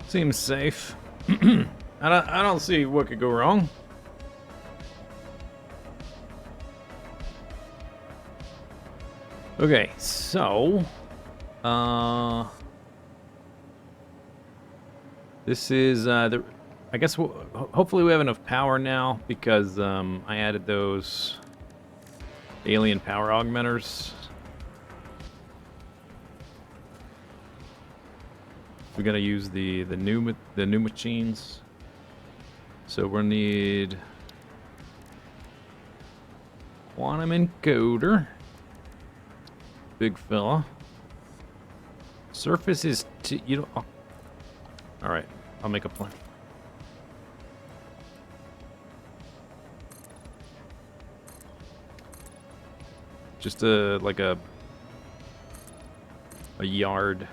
Seems safe. I don't see what could go wrong. Okay, so this is the. I guess hopefully we have enough power now because I added those alien power augmenters. We gotta use the new machines. So we'll need quantum encoder, big fella. Surface is you don't. Oh. All right, I'll make a plan. Just like a yard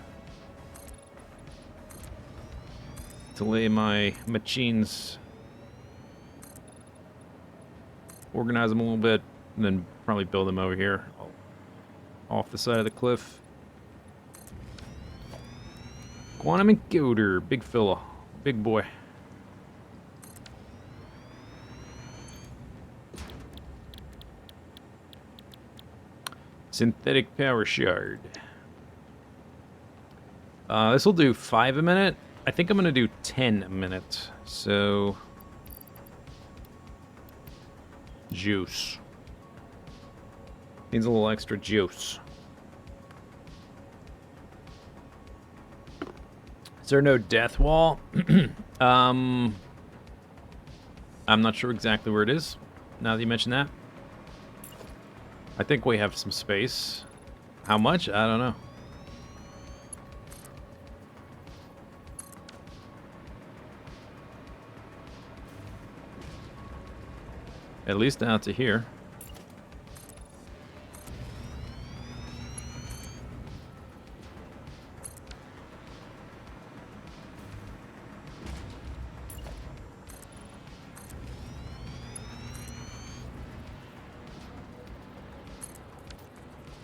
to lay my machines, organize them a little bit, and then probably build them over here off the side of the cliff. Quantum encoder, big fella, big boy. Synthetic power shard. This will do 5 a minute. I think I'm gonna do 10 a minute. So juice. Needs a little extra juice. Is there no death wall? I'm not sure exactly where it is, now that you mention that. I think we have some space. How much? I don't know. At least out to here.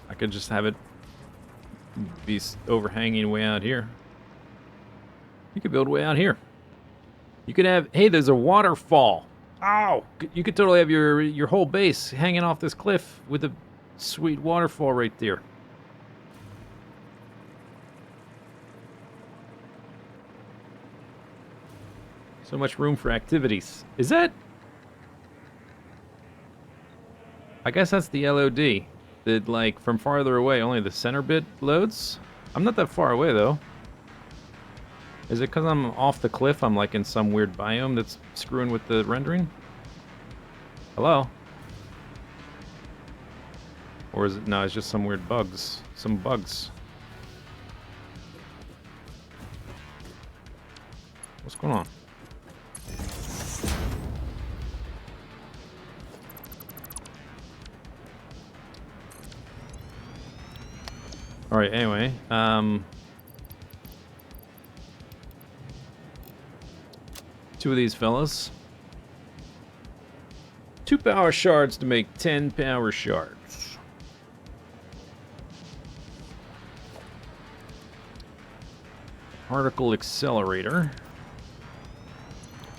I could just have it be overhanging way out here. You could build way out here. You could have, hey, there's a waterfall. Oh, you could totally have your whole base hanging off this cliff with a sweet waterfall right there. So much room for activities. Is that? I guess that's the LOD. That, like, from farther away, only the center bit loads? I'm not that far away, though. Is it because I'm off the cliff? I'm, like, in some weird biome that's screwing with the rendering? Hello? Or is it... No, it's just some weird bugs. Some bugs. What's going on? Alright, anyway, two of these fellas. 2 power shards to make 10 power shards. Particle accelerator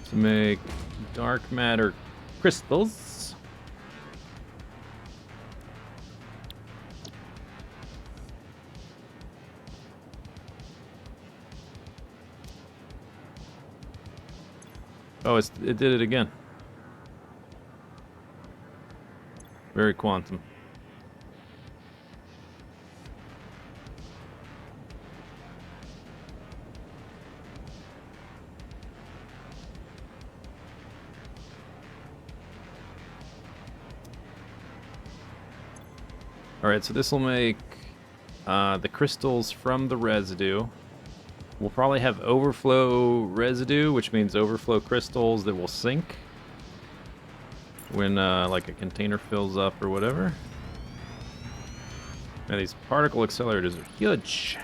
to make dark matter crystals. Oh, it did it again. Very quantum. Alright, so this will make the crystals from the residue. We'll probably have overflow residue, which means overflow crystals that will sink when like a container fills up or whatever. Now these particle accelerators are huge.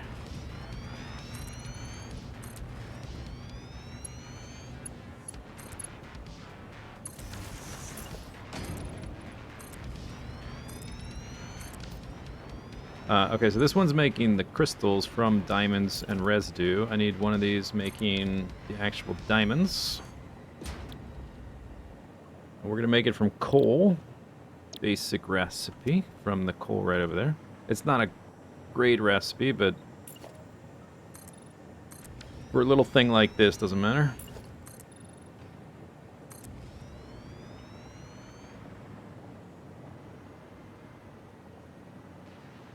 Okay, so this one's making the crystals from diamonds and residue. I need one of these making the actual diamonds. And we're going to make it from coal. Basic recipe from the coal right over there. It's not a great recipe, but for a little thing like this, doesn't matter.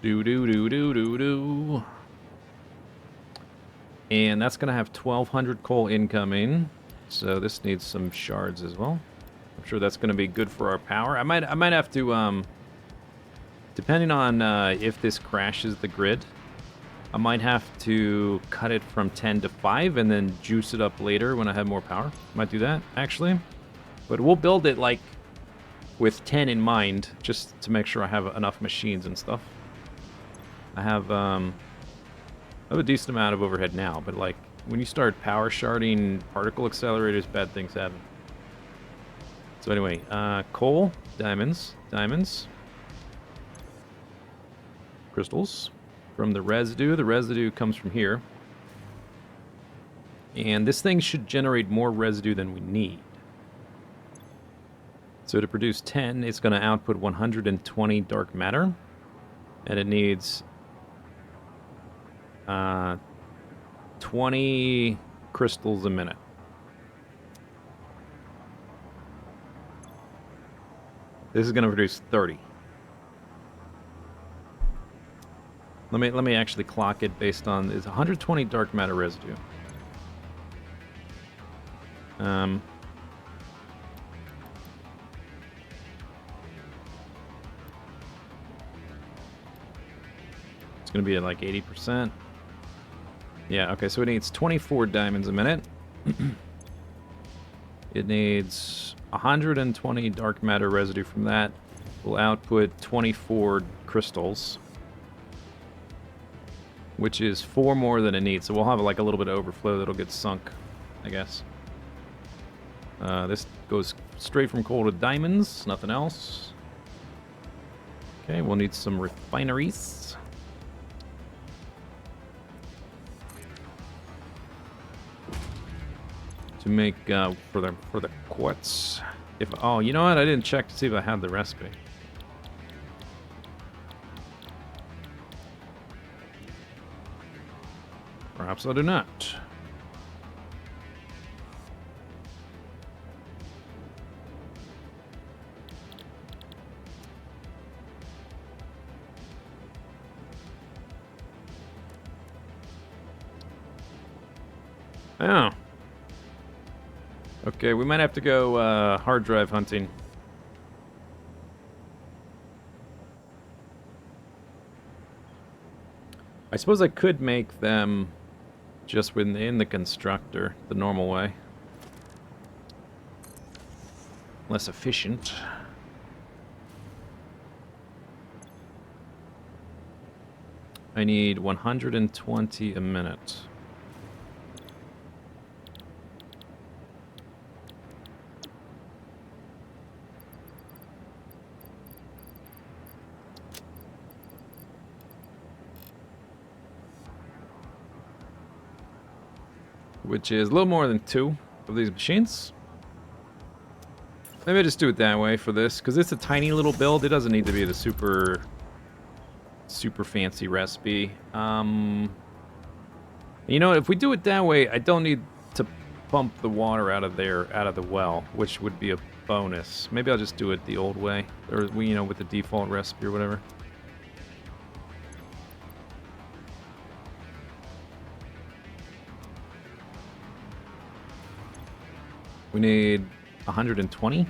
Do. And that's going to have 1,200 coal incoming. So this needs some shards as well. I'm sure that's going to be good for our power. I might have to, depending on if this crashes the grid, I might have to cut it from 10 to 5 and then juice it up later when I have more power. Might do that, actually. But we'll build it, like, with 10 in mind, just to make sure I have enough machines and stuff. I have a decent amount of overhead now, but, like, when you start power sharding particle accelerators, bad things happen. So anyway, coal, diamonds, crystals from the residue. The residue comes from here. And this thing should generate more residue than we need. So to produce 10, it's going to output 120 dark matter. And it needs 20 crystals a minute. This is going to produce 30. Let me actually clock it based on it's 120 dark matter residue. It's going to be at like 80%. Yeah, okay, so it needs 24 diamonds a minute. It needs 120 dark matter residue from that. Will output 24 crystals, which is 4 more than it needs. So we'll have like a little bit of overflow that'll get sunk, I guess. This goes straight from coal to diamonds, nothing else. Okay, we'll need some refineries. To make for the quartz. Oh, you know what? I didn't check to see if I had the recipe. Perhaps I do not. Oh. Okay, we might have to go hard drive hunting. I suppose I could make them just within the constructor, the normal way. Less efficient. I need 120 a minute. Which is a little more than 2 of these machines. Maybe I just do it that way for this, because it's a tiny little build. It doesn't need to be the super fancy recipe. You know, if we do it that way, I don't need to pump the water out of the well, which would be a bonus. Maybe I'll just do it the old way, or you know, with the default recipe or whatever. We need 120.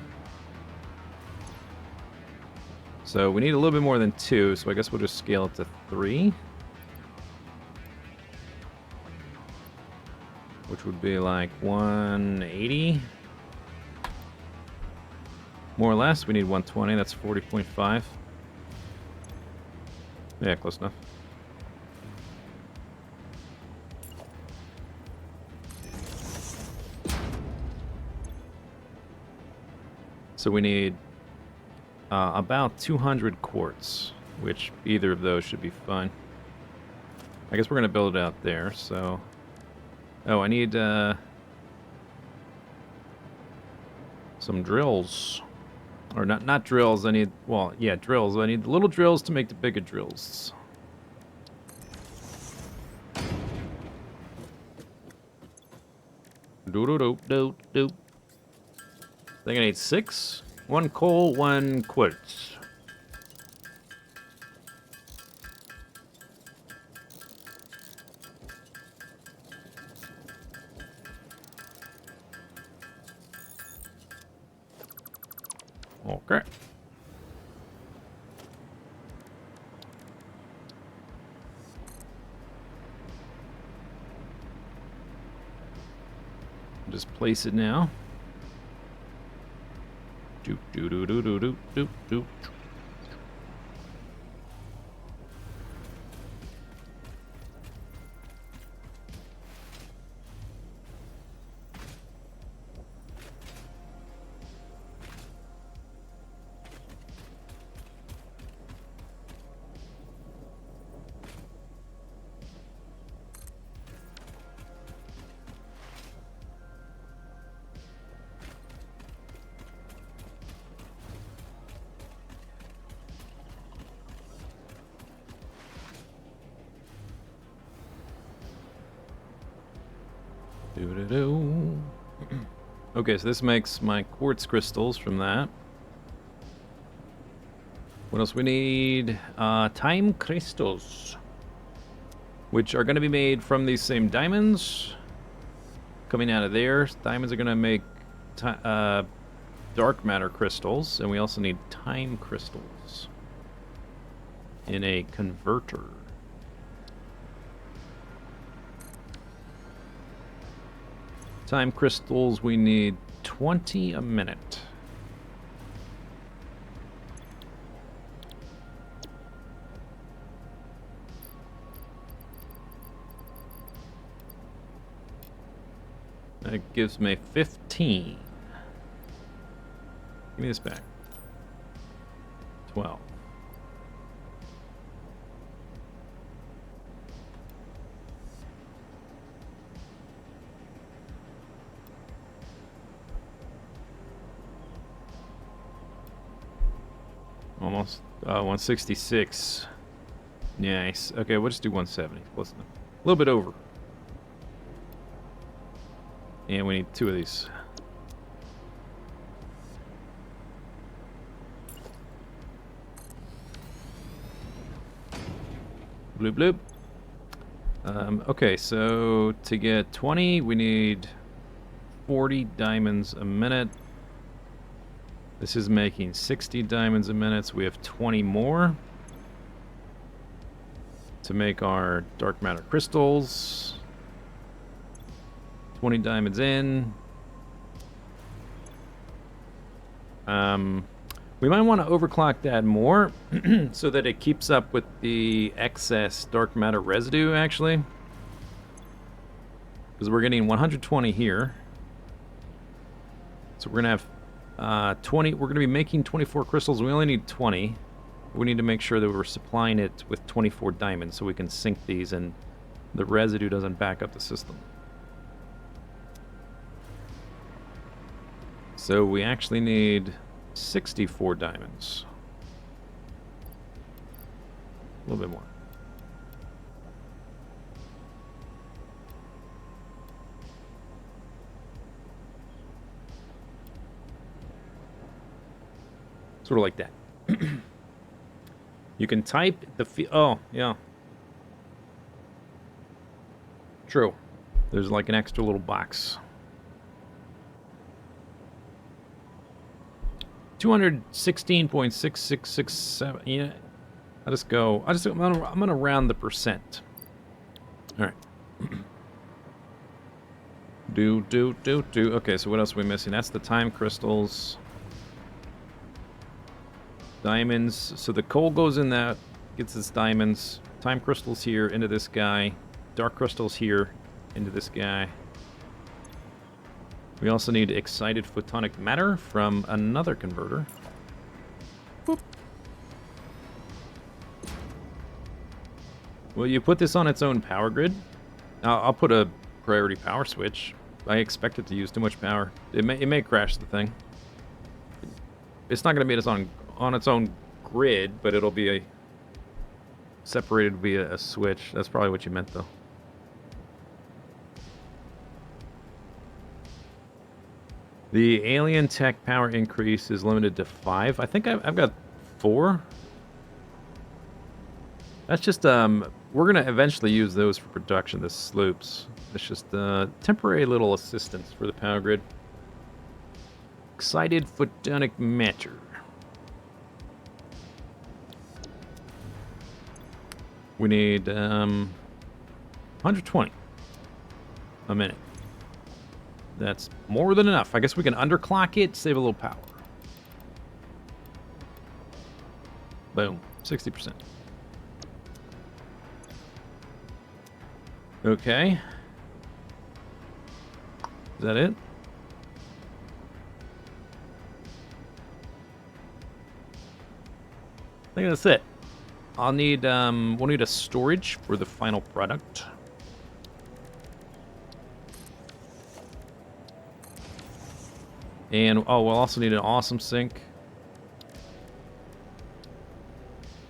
So we need a little bit more than 2, so I guess we'll just scale it to 3. Which would be like 180. More or less, we need 120, that's 40.5. Yeah, close enough. So we need about 200 quartz. which either of those should be fine. I guess we're going to build it out there, so... Oh, I need some drills. Or not drills, I need... Well, yeah, drills. I need the little drills to make the bigger drills. Do-do-do-do-do. I think I need 6. 1 coal, 1 quartz. Okay. Just place it now. Do do do do do do do do. Do-do-do. Okay, so this makes my quartz crystals from that. What else we need? Time crystals, which are going to be made from these same diamonds coming out of there. Diamonds are going to make dark matter crystals, and we also need time crystals in a converter. Time crystals, we need 20 a minute. That gives me 15. Give me this back. 12. Almost 166. Nice. Okay, we'll just do 170. Close enough. A little bit over. And we need 2 of these. Bloop bloop. Okay, so to get 20, we need 40 diamonds a minute. This is making 60 diamonds a minute, so we have 20 more to make our dark matter crystals. 20 diamonds in. We might want to overclock that more so that it keeps up with the excess dark matter residue, actually. Because we're getting 120 here. So we're going to have 20, we're going to be making 24 crystals. We only need 20. We need to make sure that we're supplying it with 24 diamonds so we can sink these and the residue doesn't back up the system. So we actually need 64 diamonds. A little bit more. Sort of like that. You can type the oh, yeah. True. There's like an extra little box. 216.6667. Yeah. I'm gonna round the percent. All right. do. Okay, so what else are we missing? That's the time crystals. Diamonds. So the coal goes in that, gets its diamonds. Time crystals here into this guy. Dark crystals here into this guy. We also need excited photonic matter from another converter. Boop. Well, you put this on its own power grid. I'll put a priority power switch. I expect it to use too much power. It may crash the thing. It's not going to be on its own grid, but it'll be separated via a switch. That's probably what you meant, though. The alien tech power increase is limited to 5. I think I've got 4. That's just, we're going to eventually use those for production, the sloops. It's just temporary little assistance for the power grid. Excited photonic matter. We need 120 a minute. That's more than enough. I guess we can underclock it, save a little power. Boom, 60%. Okay. Is that it? I think that's it. We'll need a storage for the final product. And, oh, we'll also need an awesome sink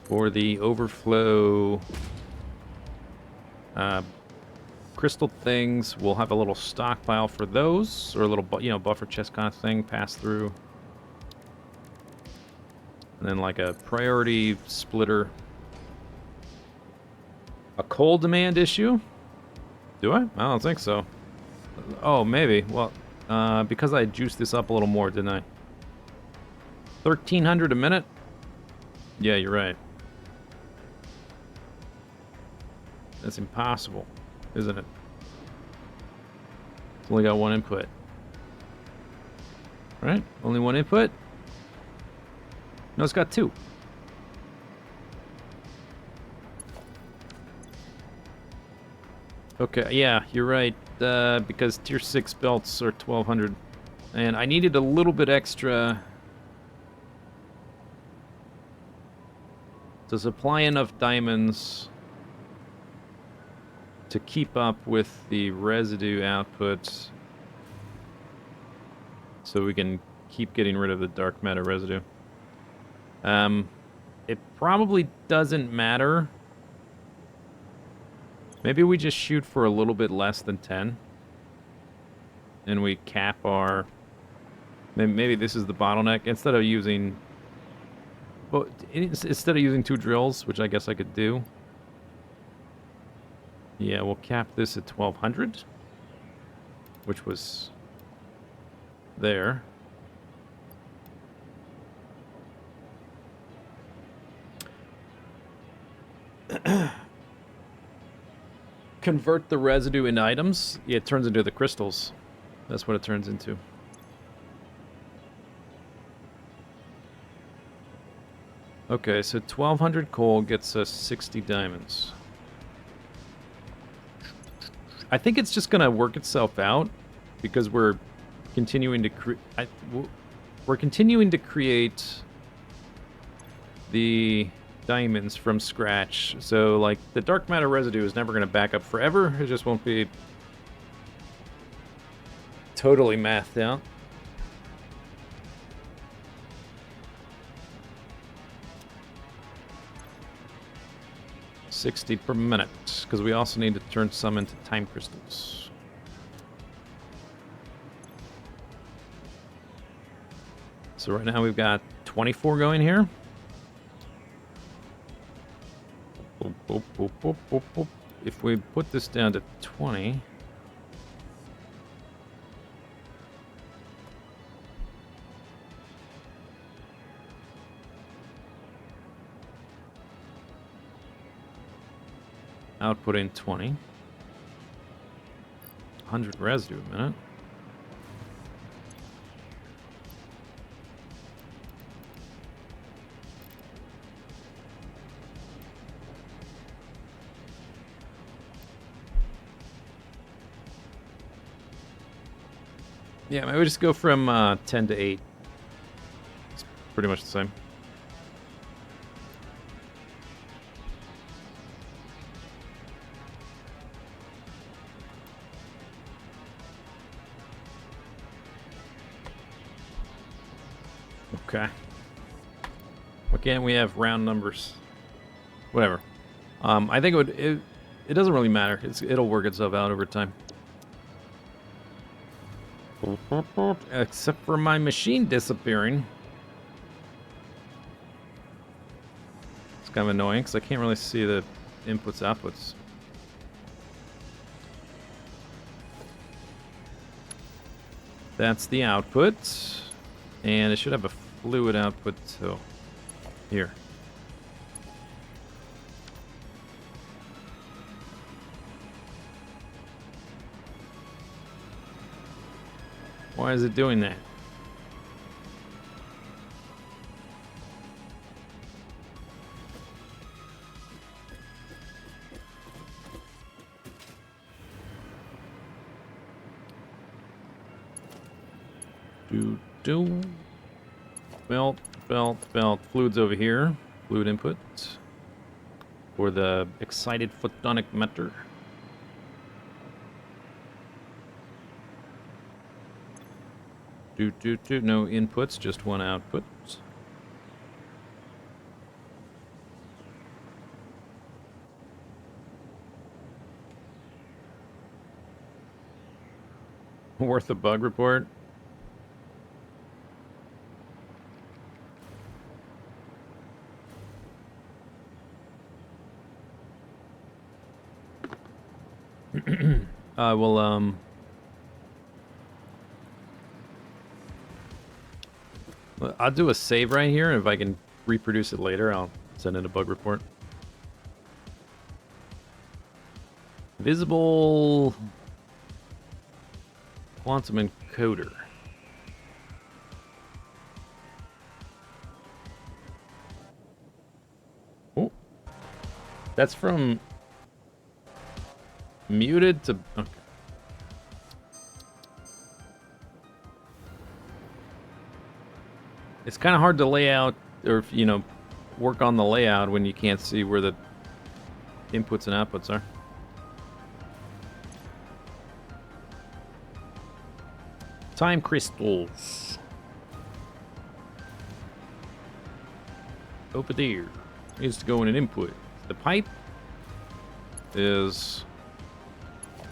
for the overflow crystal things. We'll have a little stockpile for those, or a little, buffer chest kind of thing, pass through. And then like a priority splitter. A coal demand issue? Do I? I don't think so. Oh, maybe. Well, because I juiced this up a little more, didn't I? 1,300 a minute? Yeah, you're right. That's impossible, isn't it? It's only got one input. Right? Only one input? No, it's got 2. Okay, yeah, you're right. Because tier 6 belts are 1,200. And I needed a little bit extra to supply enough diamonds to keep up with the residue output so we can keep getting rid of the dark matter residue. It probably doesn't matter. Maybe we just shoot for a little bit less than 10. And we cap our... Maybe this is the bottleneck. Instead of using... Well, instead of using 2 drills, which I guess I could do. Yeah, we'll cap this at 1,200. Which was... there. Convert the residue into items. Yeah, it turns into the crystals. That's what it turns into. Okay, so 1,200 coal gets us 60 diamonds. I think it's just gonna work itself out because we're continuing to create the diamonds from scratch. So, like, the dark matter residue is never going to back up forever. It just won't be totally mathed out. $60 per minute, because we also need to turn some into time crystals. So right now we've got 24 going here. If we put this down to 20... outputting 20. 100 residue a minute. Yeah, maybe we just go from 10 to 8. It's pretty much the same. Okay. Why can't we have round numbers? Whatever. I think it doesn't really matter. It'll work itself out over time. Except for my machine disappearing. It's kind of annoying because I can't really see the inputs, outputs. That's the output. And it should have a fluid output, so here. Why is it doing that? Do. Belt. Fluid's over here. Fluid input. For the excited photonic matter. No inputs, just one output. Worth a bug report? Well, I'll do a save right here, and if I can reproduce it later, I'll send in a bug report. Visible quantum encoder. Oh, that's from muted to okay. It's kind of hard to lay out, or work on the layout when you can't see where the inputs and outputs are. Time crystals. Over there needs to go in an input. The pipe is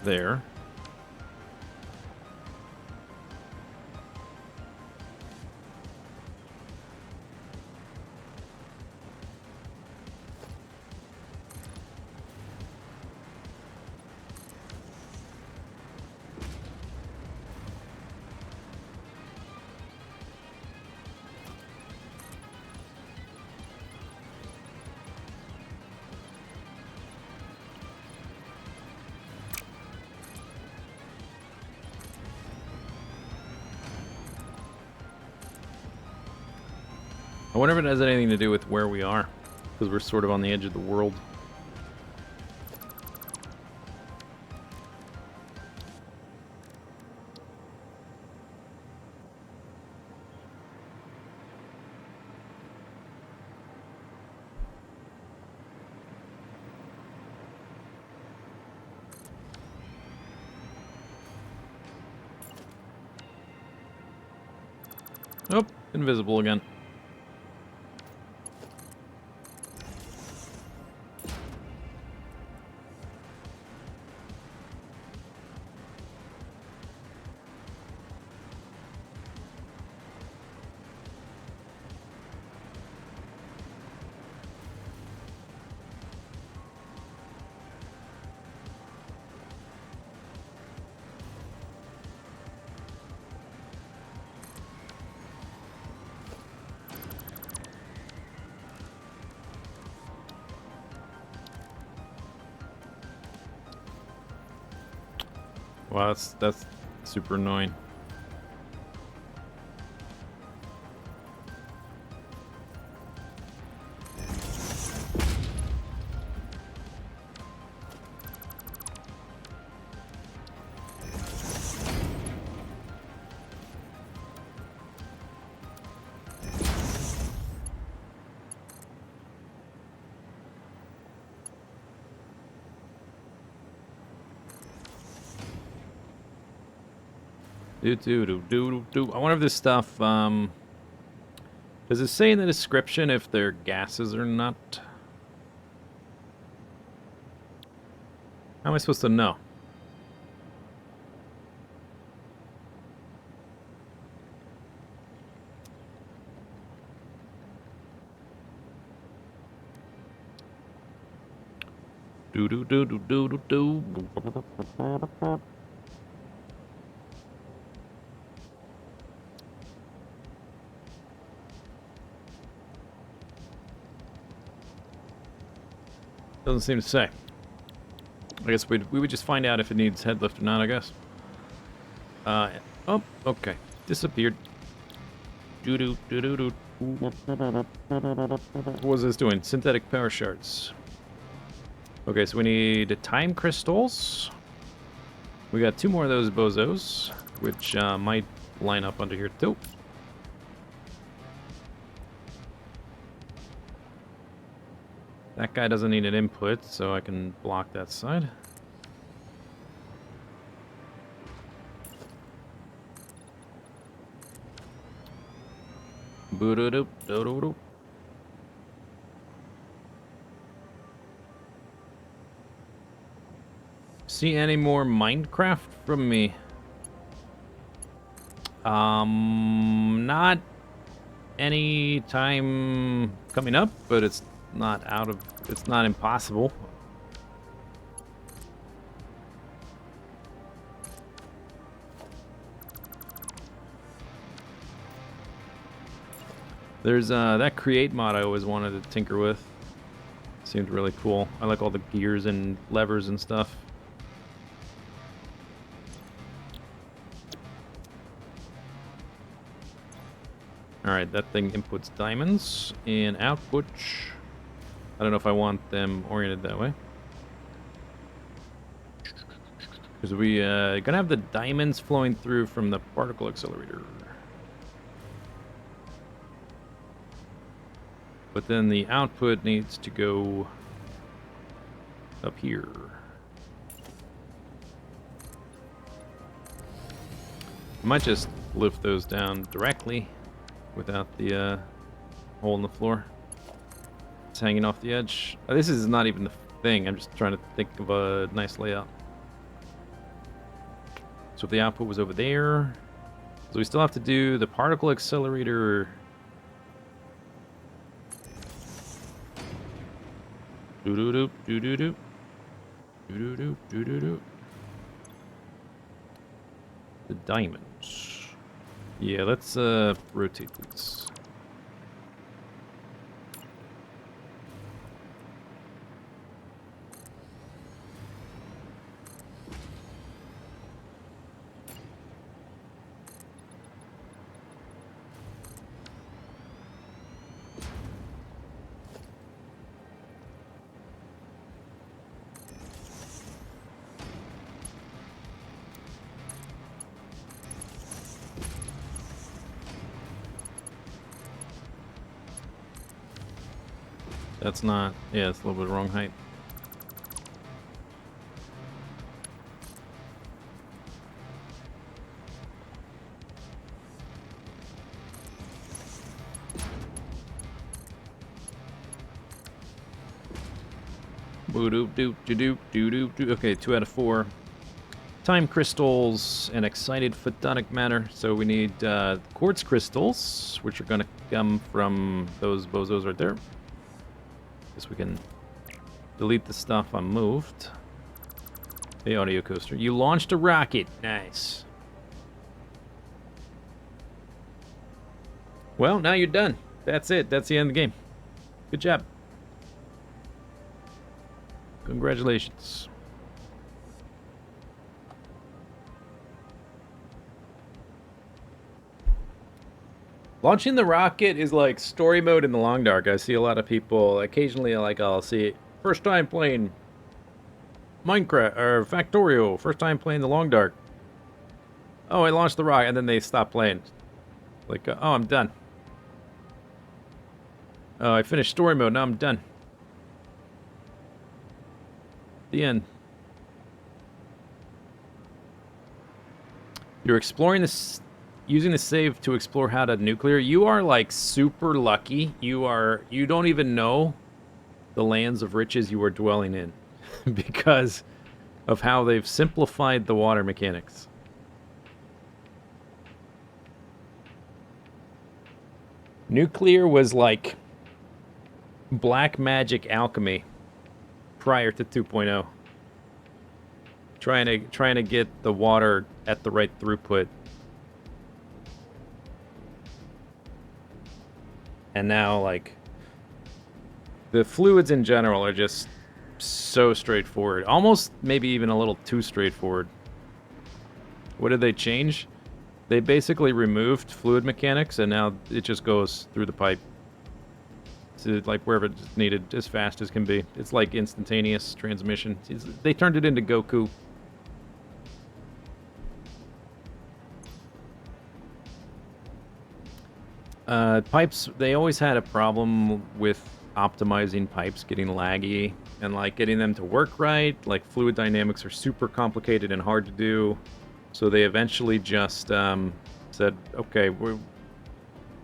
there. I wonder if it has anything to do with where we are, because we're sort of on the edge of the world. Oh, invisible again. Wow, that's super annoying. I wonder if this stuff Does it say in the description if they're gases or not? How am I supposed to know? Do do do do do do do. Doesn't seem to say. I guess we would just find out if it needs head lift or not, I guess. Oh, okay. Disappeared. Doo-doo, doo-doo-doo. What was this doing? Synthetic power shards. Okay, so we need time crystals. We got 2 more of those bozos, which might line up under here too. That guy doesn't need an input, so I can block that side. Boo-doo-doo, doo-doo-doo. See any more Minecraft from me? Not any time coming up, but it's not it's not impossible. There's that create mod I always wanted to tinker with. Seemed really cool. I like all the gears and levers and stuff. Alright, that thing inputs diamonds and output. I don't know if I want them oriented that way. Because we gonna have the diamonds flowing through from the particle accelerator. But then the output needs to go up here. I might just lift those down directly without the hole in the floor. It's hanging off the edge. This is not even the thing. I'm just trying to think of a nice layout. So if the output was over there, so we still have to do the particle accelerator. Do do do do do do do do do do do. The diamonds. Yeah, let's rotate these. That's not... Yeah, it's a little bit wrong height. Okay, 2 out of 4. Time crystals and excited photonic matter. So we need quartz crystals, which are going to come from those bozos right there. Guess we can delete the stuff unmoved. Hey, audio coaster. You launched a rocket. Nice. Well, now you're done. That's it. That's the end of the game. Good job. Congratulations. Launching the rocket is like story mode in the Long Dark. I see a lot of people, occasionally like I'll see first time playing Minecraft or Factorio, first time playing the Long Dark. Oh, I launched the rocket, and then they stop playing. Like, oh, I'm done. Oh, I finished story mode, now I'm done. The end. You're exploring this using the save to explore how to nuclear, you are like super lucky. You don't even know the lands of riches you are dwelling in because of how they've simplified the water mechanics. Nuclear was like black magic alchemy prior to 2.0. Trying to get the water at the right throughput. And now, like, the fluids in general are just so straightforward. Almost maybe even a little too straightforward. What did they change? They basically removed fluid mechanics, and now it just goes through the pipe to, like, wherever it's needed as fast as can be. It's like instantaneous transmission. They turned it into Goku. Pipes, they always had a problem with optimizing pipes, getting laggy, and like getting them to work right. Like fluid dynamics are super complicated and hard to do. So they eventually just said, okay,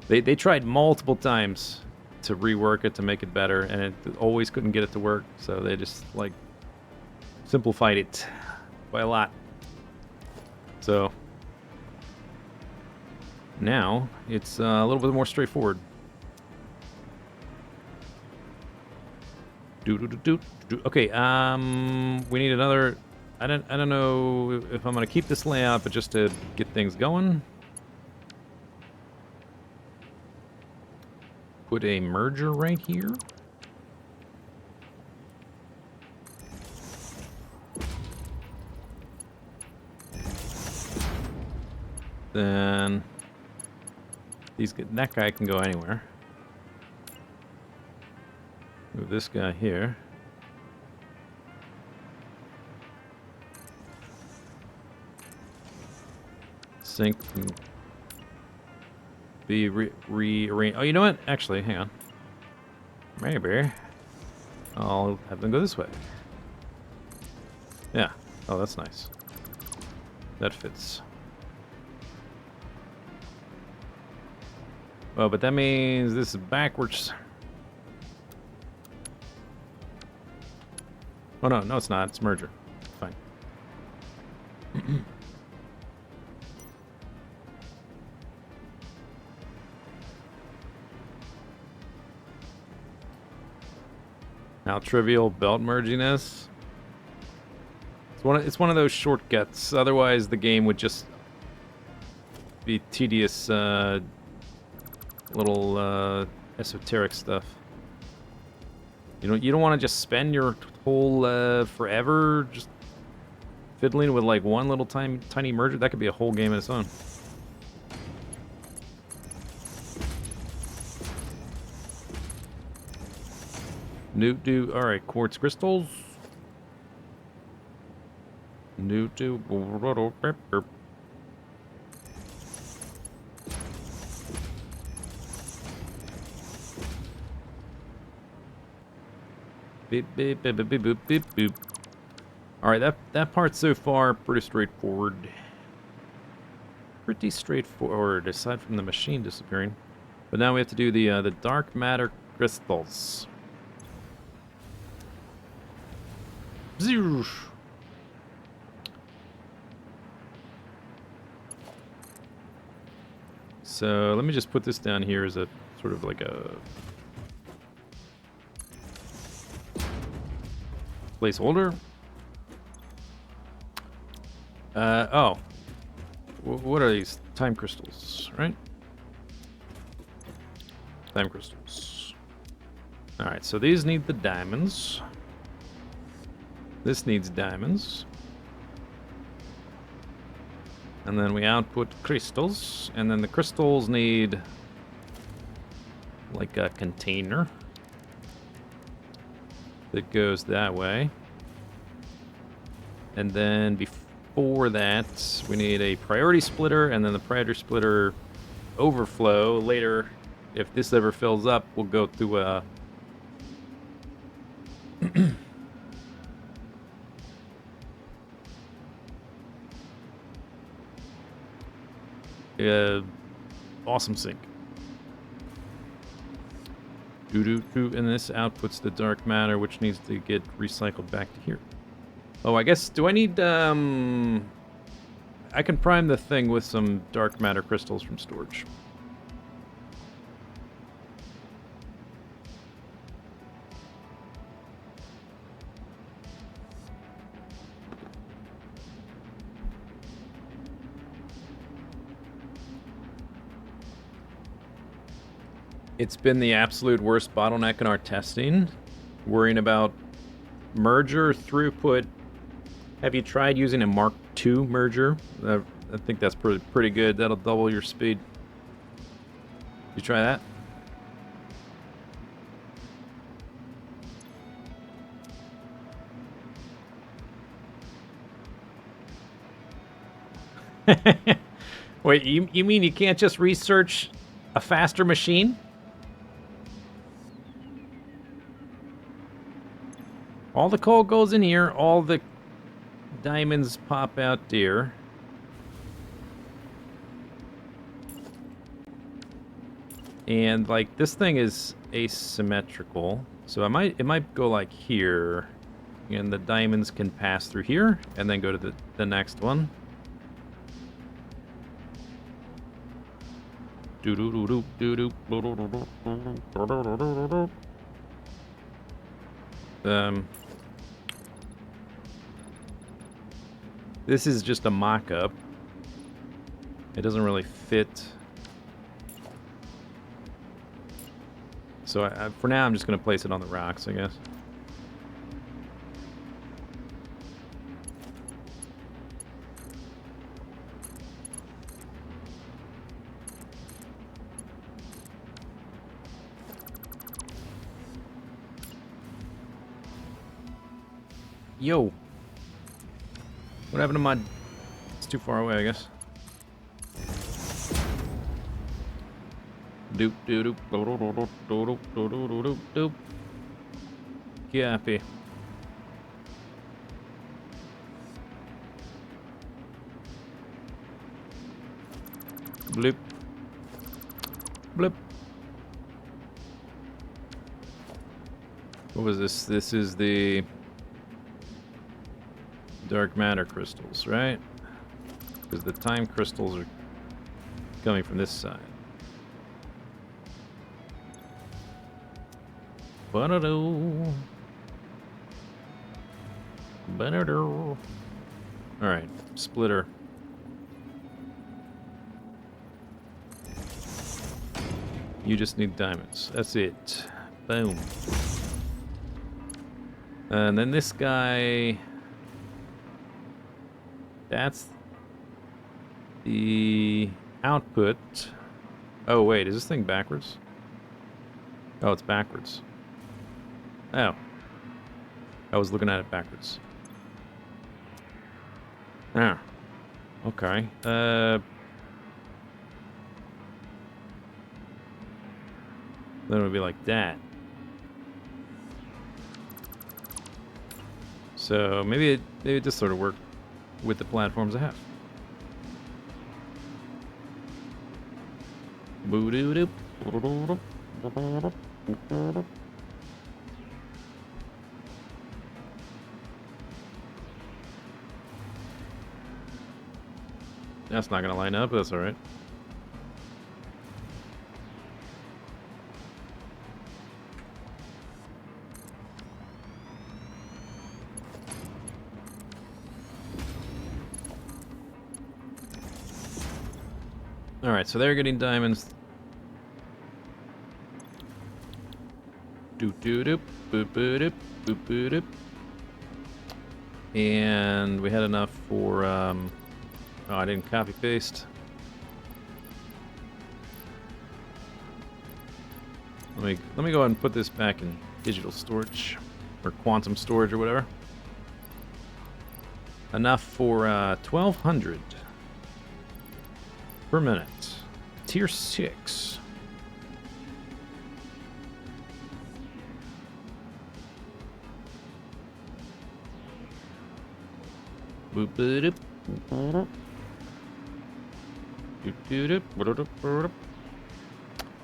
they tried multiple times to rework it to make it better, and it always couldn't get it to work. So they just like simplified it by a lot. So now it's a little bit more straightforward. Okay, we need another. I don't know if I'm gonna keep this layout, but just to get things going, put a merger right here. Then that guy can go anywhere. Move this guy here. Sink can be rearranged. Oh, you know what? Actually, hang on. Maybe I'll have them go this way. Yeah. Oh, that's nice. That fits. Oh, but that means this is backwards. Oh, no, it's not. It's merger. Fine. How trivial belt merging is. It's one of those shortcuts. Otherwise, the game would just be tedious, little esoteric stuff. You don't want to just spend your whole forever just fiddling with like one little tiny merger. That could be a whole game in its own. All right, quartz crystals. Beep, beep, beep, beep, beep, boop, beep, boop. Alright, that part so far, pretty straightforward. Pretty straightforward, aside from the machine disappearing. But now we have to do the dark matter crystals. Zoosh. So let me just put this down here as a sort of like a placeholder. Oh. What are these? Time crystals, right? Time crystals. Alright, so these need the diamonds. This needs diamonds. And then we output crystals. And then the crystals need like a container that goes that way. And then before that, we need a priority splitter, and then the priority splitter overflow. Later, if this ever fills up, we'll go through a Awesome sync. Doo-doo-doo, and this outputs the dark matter, which needs to get recycled back to here. Oh, I guess, do I need, I can prime the thing with some dark matter crystals from storage. It's been the absolute worst bottleneck in our testing, worrying about merger throughput. Have you tried using a Mark II merger? I think that's pretty good. That'll double your speed. You try that? Wait, you mean you can't just research a faster machine? All the coal goes in here, all the diamonds pop out here. And like this thing is asymmetrical, so it might go like here, and the diamonds can pass through here and then go to the next one. This is just a mock-up. It doesn't really fit. So for now, I'm just going to place it on the rocks, I guess. Yo. What happened to my... It's too far away, I guess. Doop doop doop doop doop doop doop doop. Gappy. Bloop. Bloop. What was this? This is the dark matter crystals, right? Because the time crystals are coming from this side. Ba-da-doo. Ba-da-doo. Alright, splitter. You just need diamonds. That's it. Boom. And then this guy... That's the output. Oh, wait, is this thing backwards? Oh, it's backwards. Oh. I was looking at it backwards. Ah. Okay. Then it would be like that. So maybe it just sort of worked with the platforms I have. Boo-doo-doo. That's not gonna line up, that's alright. Alright, so they're getting diamonds. Doop-doo-doop, boop-boo-doop, boop-boo-doop. And we had enough for, oh, I didn't copy paste. Let me go ahead and put this back in digital storage, or quantum storage, or whatever. Enough for 1,200 per minute. Tier 6. Boop boop.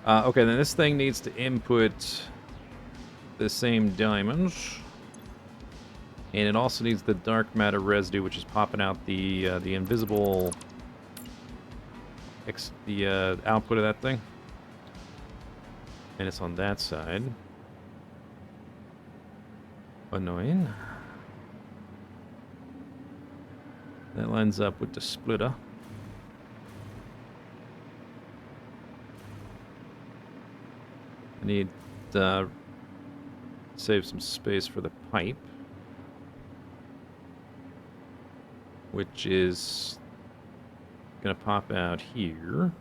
Okay, then this thing needs to input the same diamonds. And it also needs the dark matter residue, which is popping out the invisible output of that thing. And it's on that side. Annoying. That lines up with the splitter. I need to save some space for the pipe, which is gonna pop out here.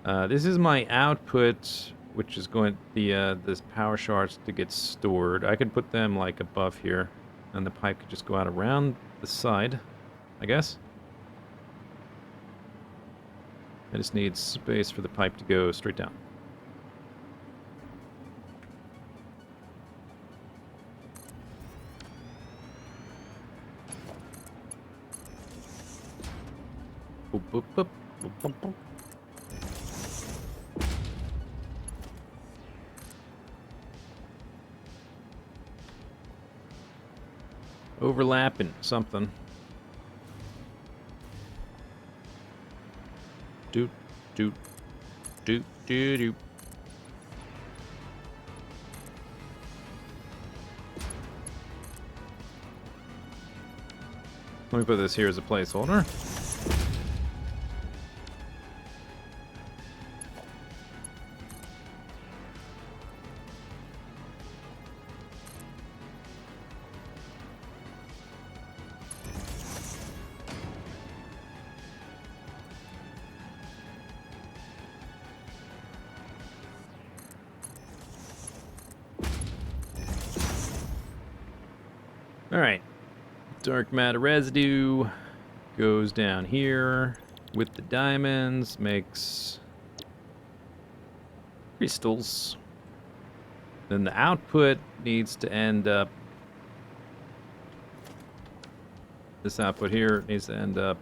This is my output, which is going this power shards to get stored. I could put them like above here, and the pipe could just go out around the side, I guess. I just need space for the pipe to go straight down. Boop, boop, boop, boop, boop, boop. Overlapping something. Doot, doot, doot, doot, doot. Let me put this here as a placeholder. Alright. Dark matter residue goes down here with the diamonds, makes crystals. Then the output needs to end up... This output here needs to end up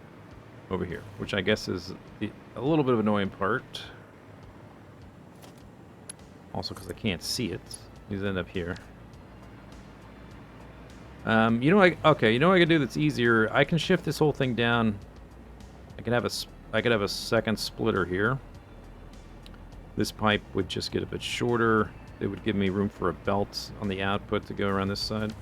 over here, which I guess is a little bit of an annoying part. Also because I can't see it. It needs to end up here. You know, you know what I can do that's easier? I can shift this whole thing down. I could have a second splitter here. This pipe would just get a bit shorter. It would give me room for a belt on the output to go around this side.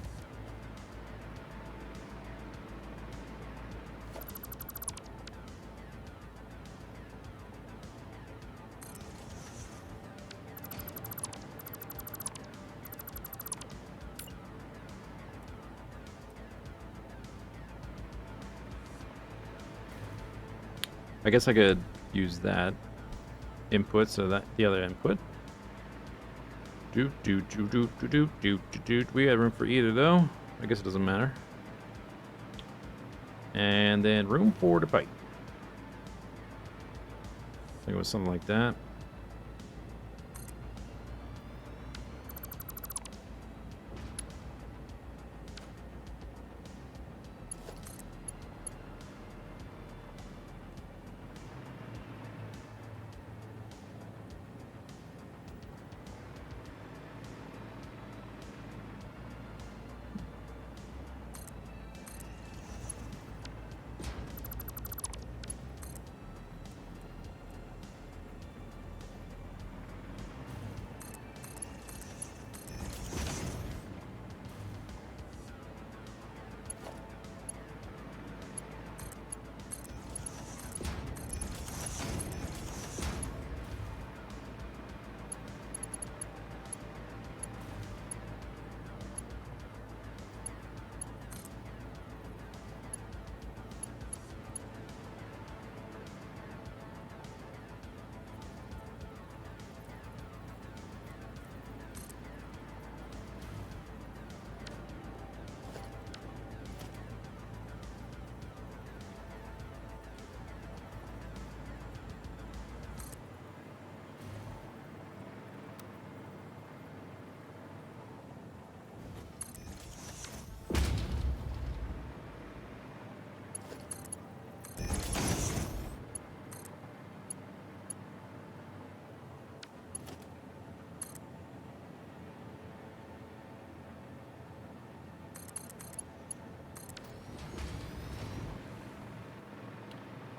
I guess I could use that input, so that the other input. Do. We have room for either though. I guess it doesn't matter. And then room for the pipe. I think it was something like that.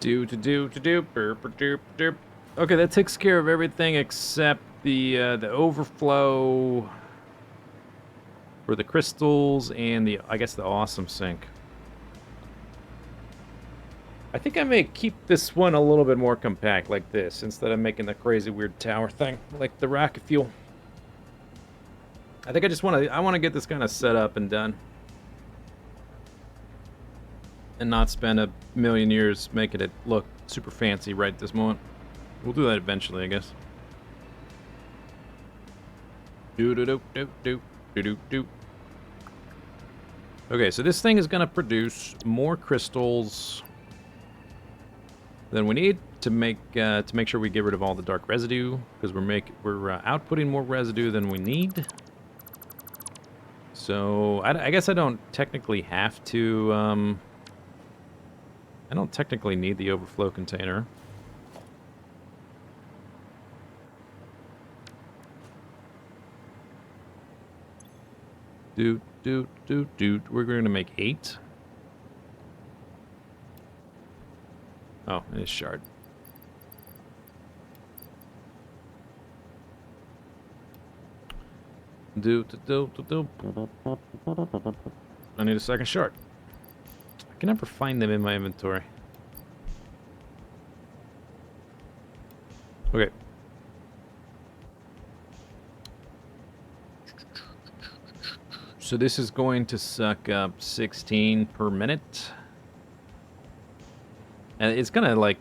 Okay, that takes care of everything except the overflow for the crystals and I guess the awesome sink. I think I may keep this one a little bit more compact like this instead of making the crazy weird tower thing like the rocket fuel. I think I want to get this kind of set up and done. And not spend a million years making it look super fancy right this moment. We'll do that eventually, I guess. Do. Okay, so this thing is going to produce more crystals than we need to make sure we get rid of all the dark residue, because we're outputting more residue than we need. So I guess I don't technically have to. I don't technically need the overflow container. We're going to make 8. Oh, it is shard. I need a second shard. I can never find them in my inventory. Okay. So this is going to suck up 16 per minute. And it's gonna, like,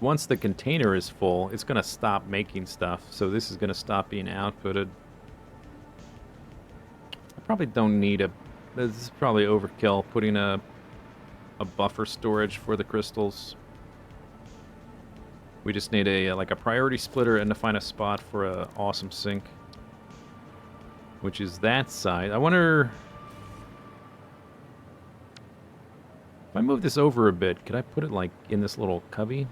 once the container is full, it's gonna stop making stuff. So this is gonna stop being outputted. I probably don't need this is probably overkill, putting a buffer storage for the crystals. We just need like a priority splitter and to find a spot for a awesome sink, which is that side. I wonder if I move this over a bit, could I put it like in this little cubby?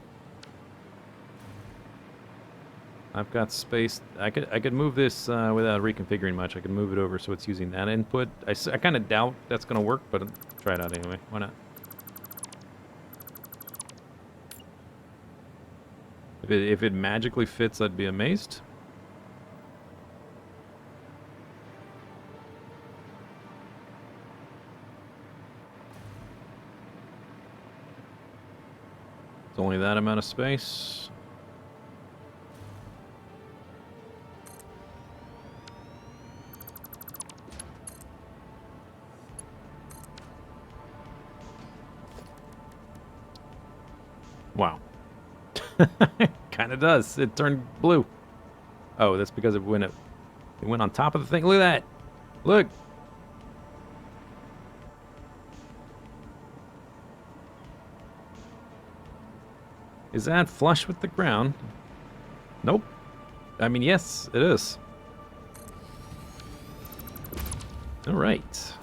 I've got space. I could move this without reconfiguring much. I could move it over so it's using that input. I kind of doubt that's going to work, but I'll try it out anyway. Why not? If it magically fits, I'd be amazed. It's only that amount of space. Wow. Kind of does. It turned blue. Oh, that's because it went on top of the thing. Look at that. Look. Is that flush with the ground? Nope. I mean, yes, it is. All right.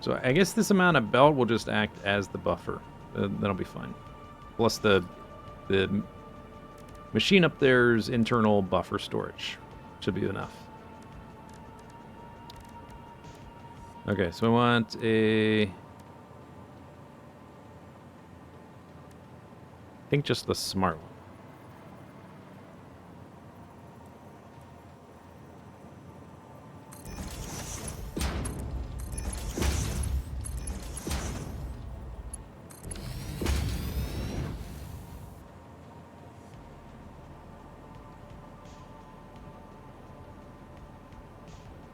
So I guess this amount of belt will just act as the buffer. That'll be fine. Plus the machine up there's internal buffer storage. Should be enough. Okay, so I want I think just the smart one.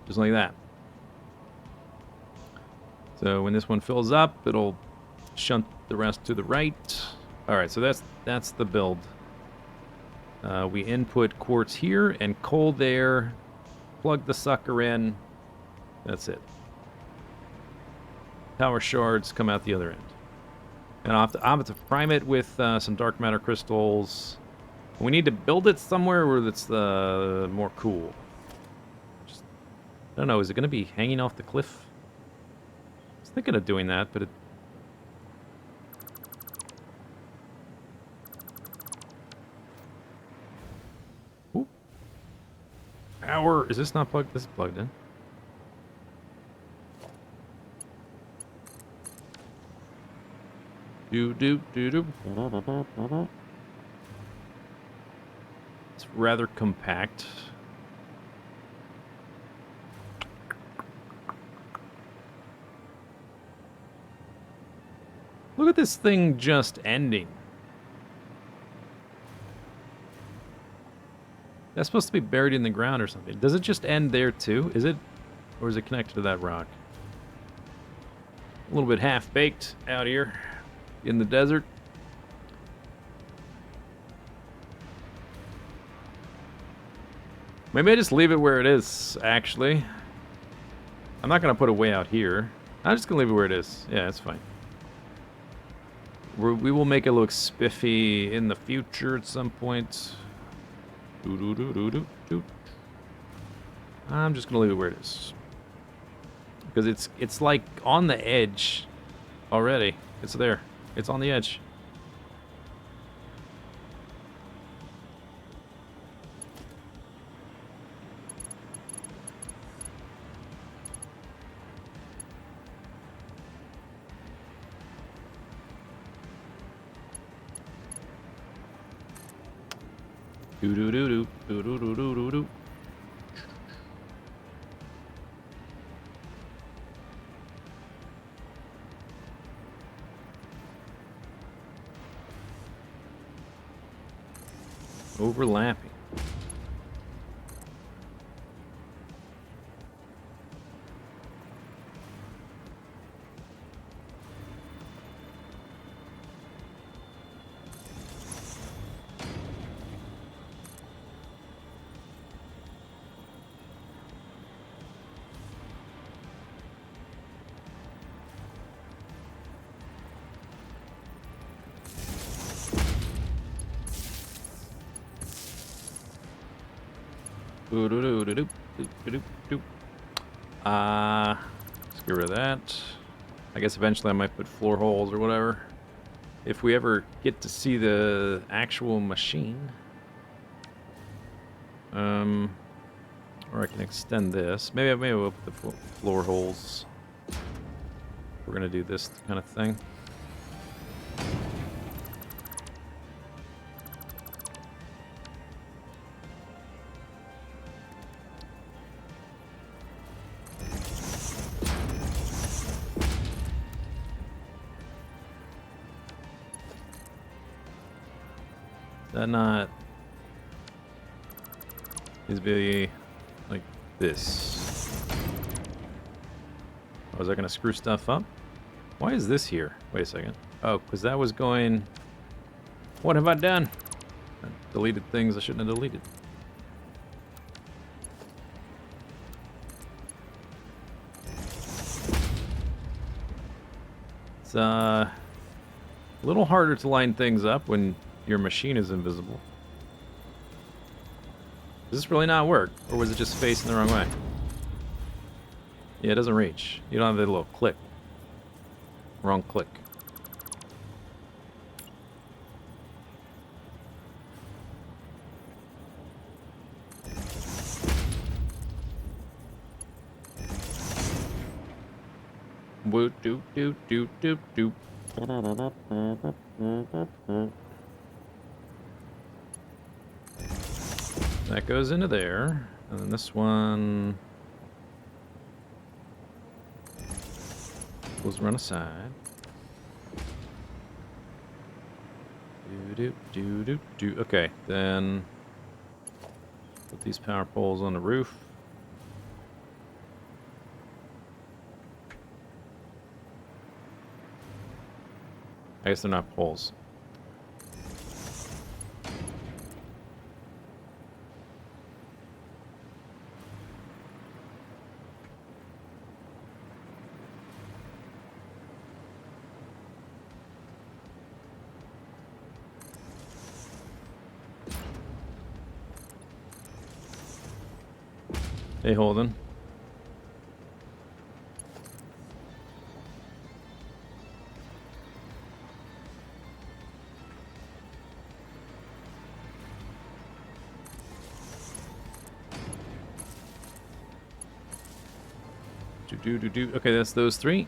Just like that. So when this one fills up, it'll shunt the rest to the right. All right, so that's the build. We input quartz here and coal there. Plug the sucker in. That's it. Power shards come out the other end. And I'll have to prime it with some dark matter crystals. We need to build it somewhere where it's more cool. I don't know, is it going to be hanging off the cliff? I was thinking of doing that, but it... Ooh. Power! Is this not plugged? This is plugged in. Do do do do. It's rather compact. Look at this thing just ending. That's supposed to be buried in the ground or something. Does it just end there too? Is it? Or is it connected to that rock? A little bit half-baked out here in the desert. Maybe I just leave it where it is, actually. I'm not going to put it way out here. I'm just going to leave it where it is. Yeah, that's fine. We will make it look spiffy in the future at some point. I'm just going to leave it where it is. Because it's like on the edge already. It's there. It's on the edge. Do do do do do do do do do. Overlapping. Let's get rid of that. I guess eventually I might put floor holes or whatever. If we ever get to see the actual machine. Or I can extend this. Maybe we'll put the floor holes. We're gonna do this kind of thing. That not is be like this. Oh, is that gonna screw stuff up? Why is this here? Wait a second. Oh, because that was going. What have I done? I deleted things I shouldn't have deleted. It's a little harder to line things up when your machine is invisible. Does this really not work? Or was it just facing the wrong way? Yeah, it doesn't reach. You don't have that little click. Wrong click. Woo doop doop doop doop doop. That goes into there, and then this one goes run aside. Do do do do. Okay, then put these power poles on the roof. I guess they're not poles. Hey, Holden. Do. Okay, that's those three.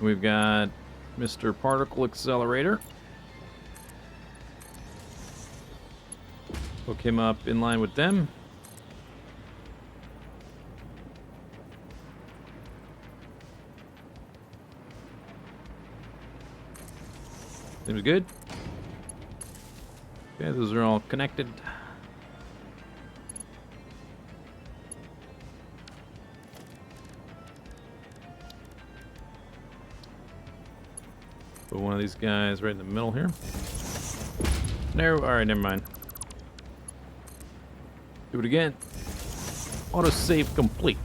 We've got Mr. Particle Accelerator. Hook him up in line with them. Seems good. Okay, those are all connected. Put one of these guys right in the middle here. No, alright, never mind. Do it again. Autosave complete.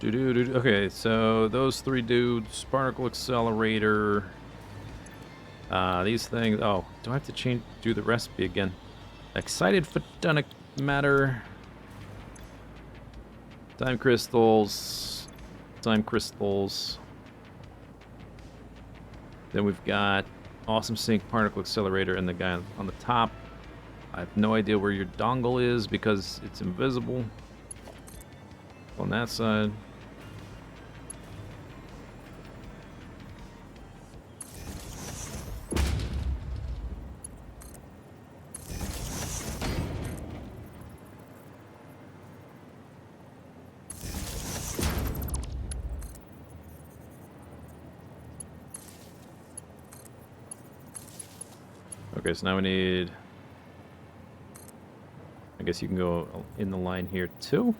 Okay, so those three dudes, particle accelerator, these things. Oh, do I have to do the recipe again? Excited photonic matter, time crystals, time crystals. Then we've got awesome sync particle accelerator and the guy on the top. I have no idea where your dongle is because it's invisible on that side. Okay, so now we need... I guess you can go in the line here too.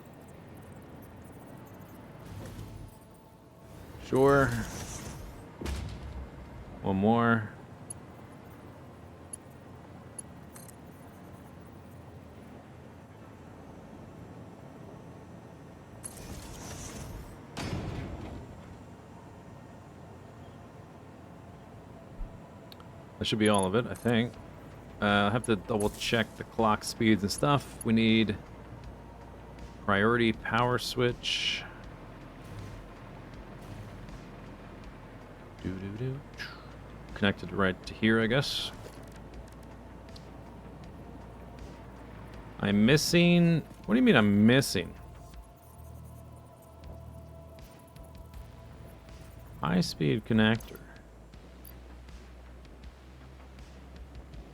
Sure. One more. That should be all of it, I think. I have to double check the clock speeds and stuff. We need priority power switch. Connected right to here, I guess. I'm missing... What do you mean I'm missing? High-speed connector.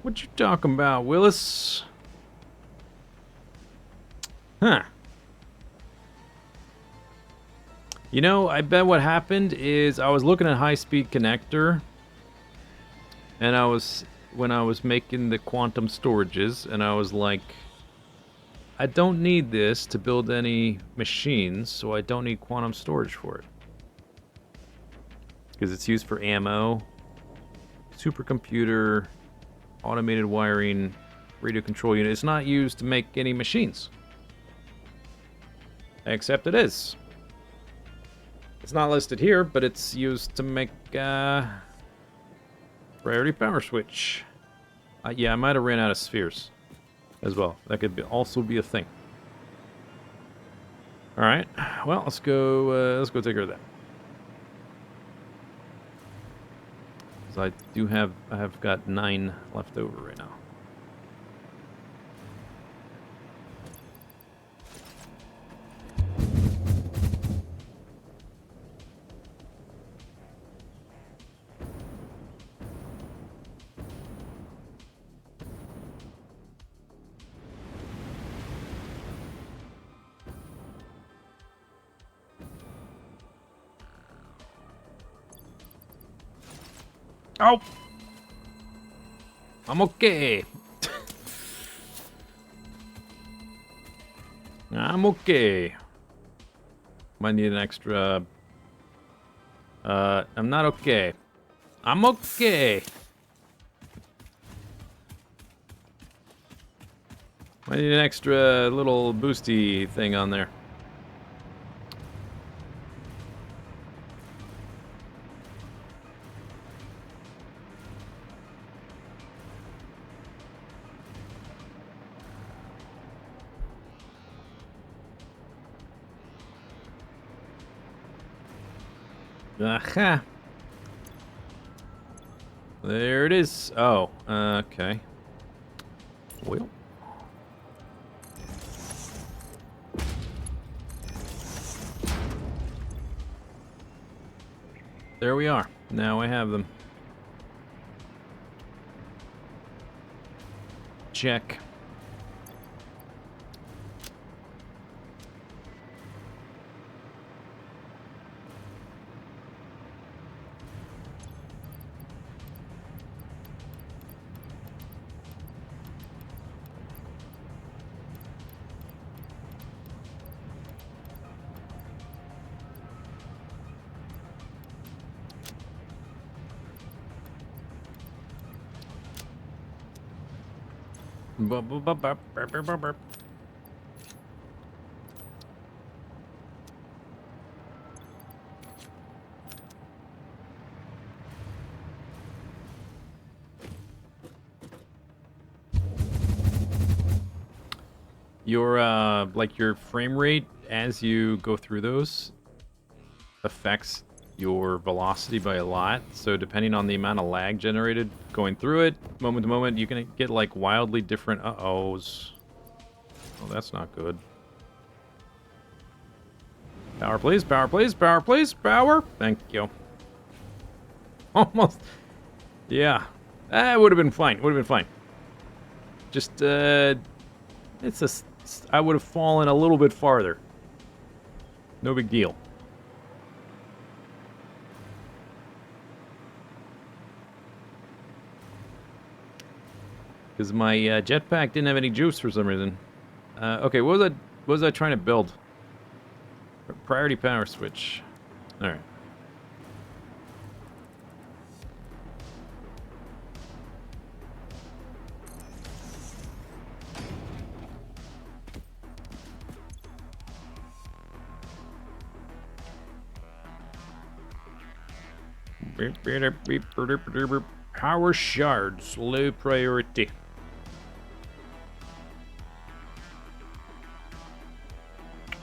What you talking about, Willis? Huh. You know, I bet what happened is I was looking at high-speed connector, and when I was making the quantum storages, and I was like, I don't need this to build any machines, so I don't need quantum storage for it. Because it's used for ammo, supercomputer, automated wiring, radio control unit. It's not used to make any machines. Except it is. It's not listed here, but it's used to make priority power switch. Yeah, I might have ran out of spheres as well. That could also be a thing. All right. Well, let's go take care of that. I have got 9 left over right now. Oh! I'm okay. I'm okay. Might need an extra... I'm not okay. I'm okay. Might need an extra little boosty thing on there. Aha! There it is. Oh, okay. Well. There we are. Now I have them. Check. Your like your frame rate as you go through those affects your velocity by a lot. So depending on the amount of lag generated going through it, moment to moment, you can get like wildly different uh-ohs. Oh, that's not good. Power, please, power, please, power, please, power. Thank you. Almost. Yeah. That would have been fine. Would have been fine. Just, it's a... I would have fallen a little bit farther. No big deal. Because my jetpack didn't have any juice for some reason. Okay, what was I trying to build? Priority power switch. All right. Power shards, low priority.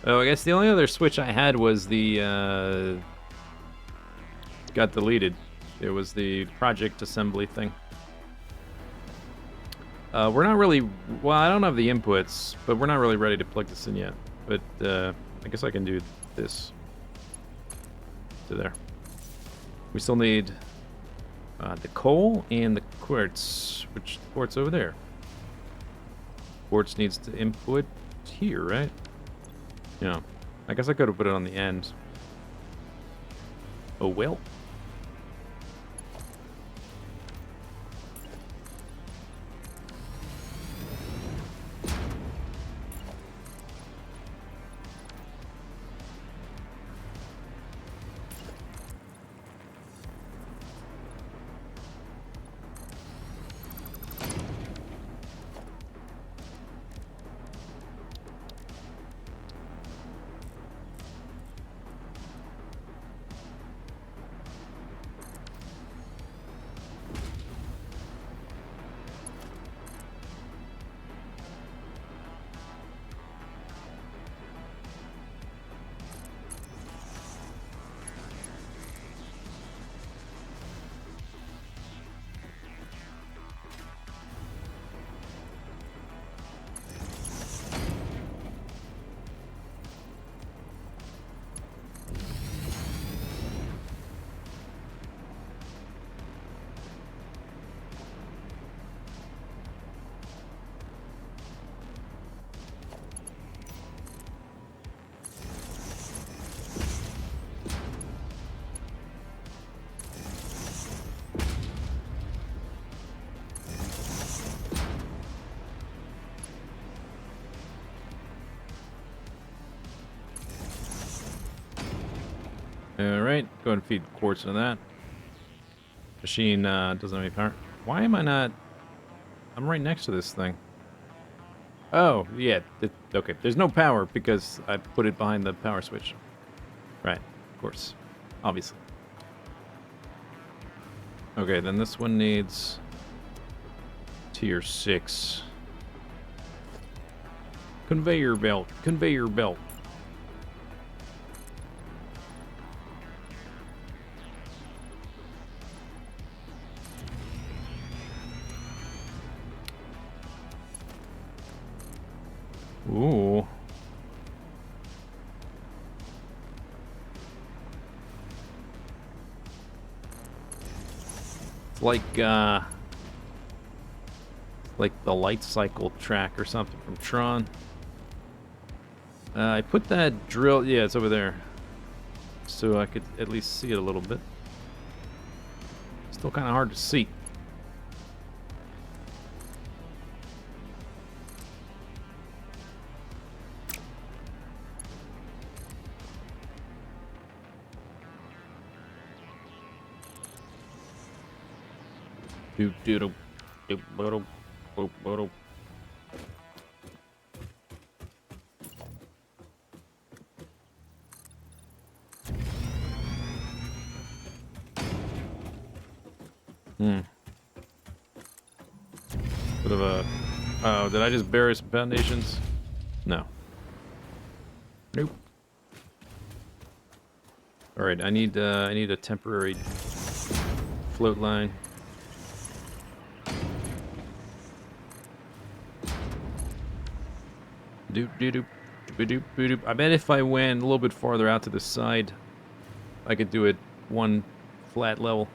Oh, I guess the only other switch I had was the, got deleted. It was the project assembly thing. We're not really, well, I don't have the inputs, but we're not really ready to plug this in yet. But, I guess I can do this. To there. We still need the coal and the quartz, which the quartz over there. Quartz needs to input here, right? Yeah. I guess I could have put it on the end. Oh well. Alright, go ahead and feed quartz into that. Machine doesn't have any power. Why am I not... I'm right next to this thing. Oh, yeah. Okay, there's no power because I put it behind the power switch. Right, of course. Obviously. Okay, then this one needs... Tier 6. Conveyor belt. Conveyor belt. Ooh. like the light cycle track or something from Tron. I put that drill, yeah, it's over there, so I could at least see it a little bit. Still kind of hard to see. Do do do do do do do. Bit of a... Oh, did I just bury some foundations? No. Nope. Alright, I need a temporary float line. Doop doop doop doop doop. I bet if I went a little bit farther out to the side, I could do it one flat level.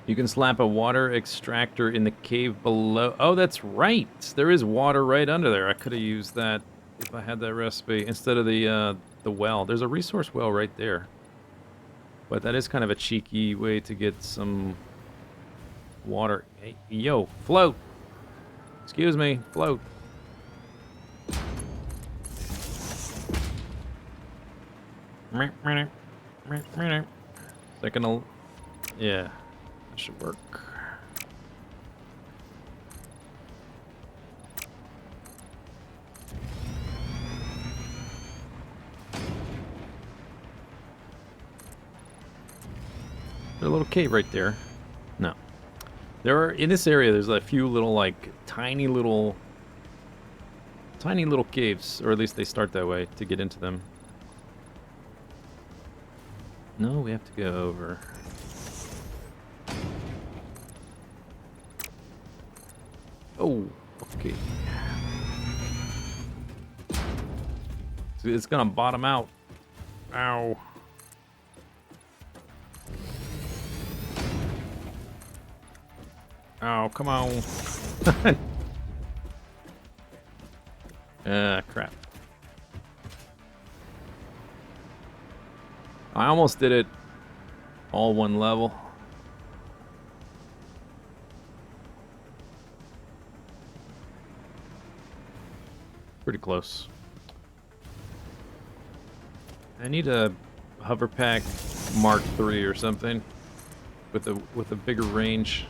You can slap a water extractor in the cave below. Oh, that's right. There is water right under there. I could have used that if I had that recipe instead of the well. There's a resource well right there. But that is kind of a cheeky way to get some water. Hey, yo, float. Excuse me, float. Second, yeah, that should work. There's a little cave right there. No. There are, in this area, there's a few little, like, tiny little caves, or at least they start that way to get into them. No, we have to go over. Oh, okay. So it's gonna bottom out. Ow. Oh, come on. Crap. I almost did it all one level. Pretty close. I need a hover pack Mark III or something with a bigger range.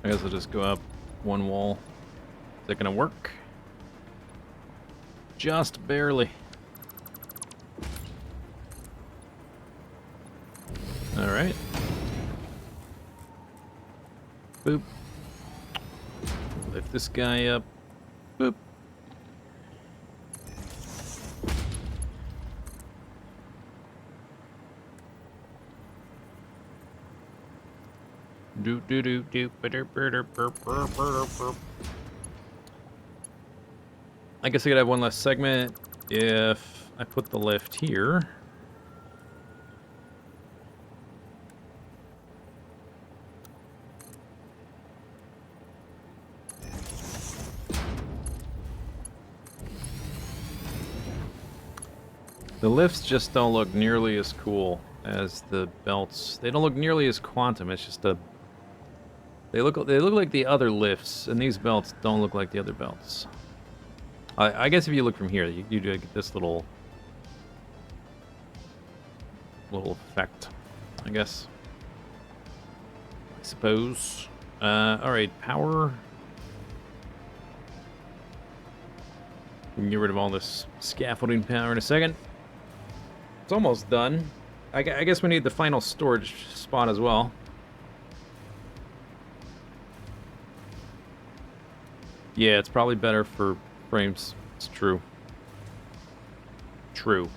I guess I'll just go up one wall. Is that gonna work? Just barely. Boop. Lift this guy up. Boop. Do do do do. I guess I could have one less segment if I put the lift here. The lifts just don't look nearly as cool as the belts. They don't look nearly as quantum. It's just a. They look like the other lifts, and these belts don't look like the other belts. I guess if you look from here, you do get this little effect, I guess. I suppose. All right, power. We can get rid of all this scaffolding power in a second. It's almost done. I guess we need the final storage spot as well. Yeah, it's probably better for frames. It's true. True.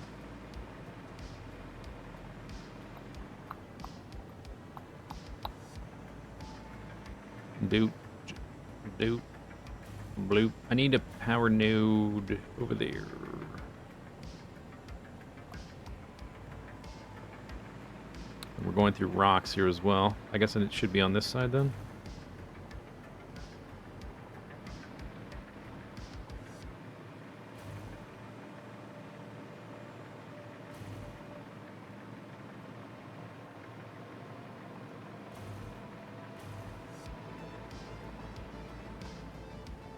Doot. Doot. Bloop. I need a power node over there. We're going through rocks here as well. I guess it should be on this side then.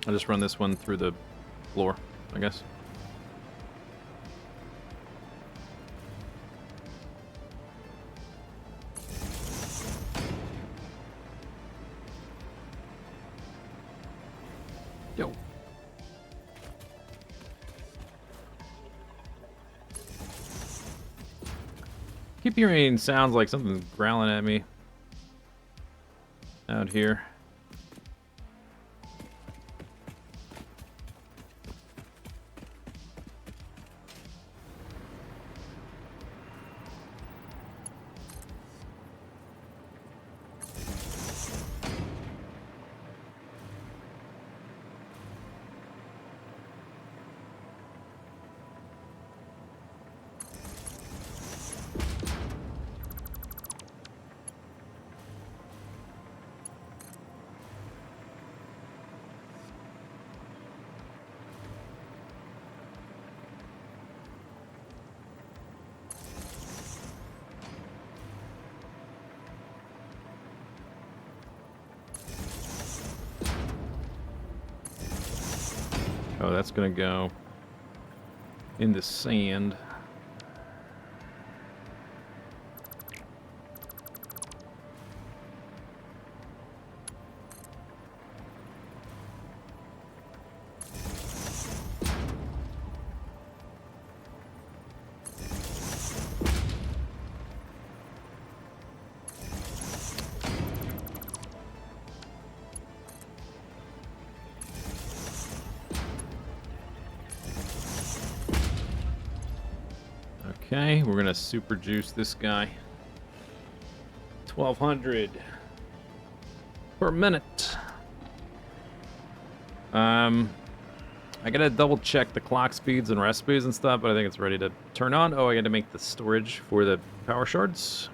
I'll just run this one through the floor, I guess. Yo. Keep hearing sounds like something's growling at me out here. Oh, that's gonna go in the sand. Okay, we're gonna super juice this guy. 1200 per minute. I gotta double check the clock speeds and rest speeds and stuff, but I think it's ready to turn on. Oh, I gotta make the storage for the power shards.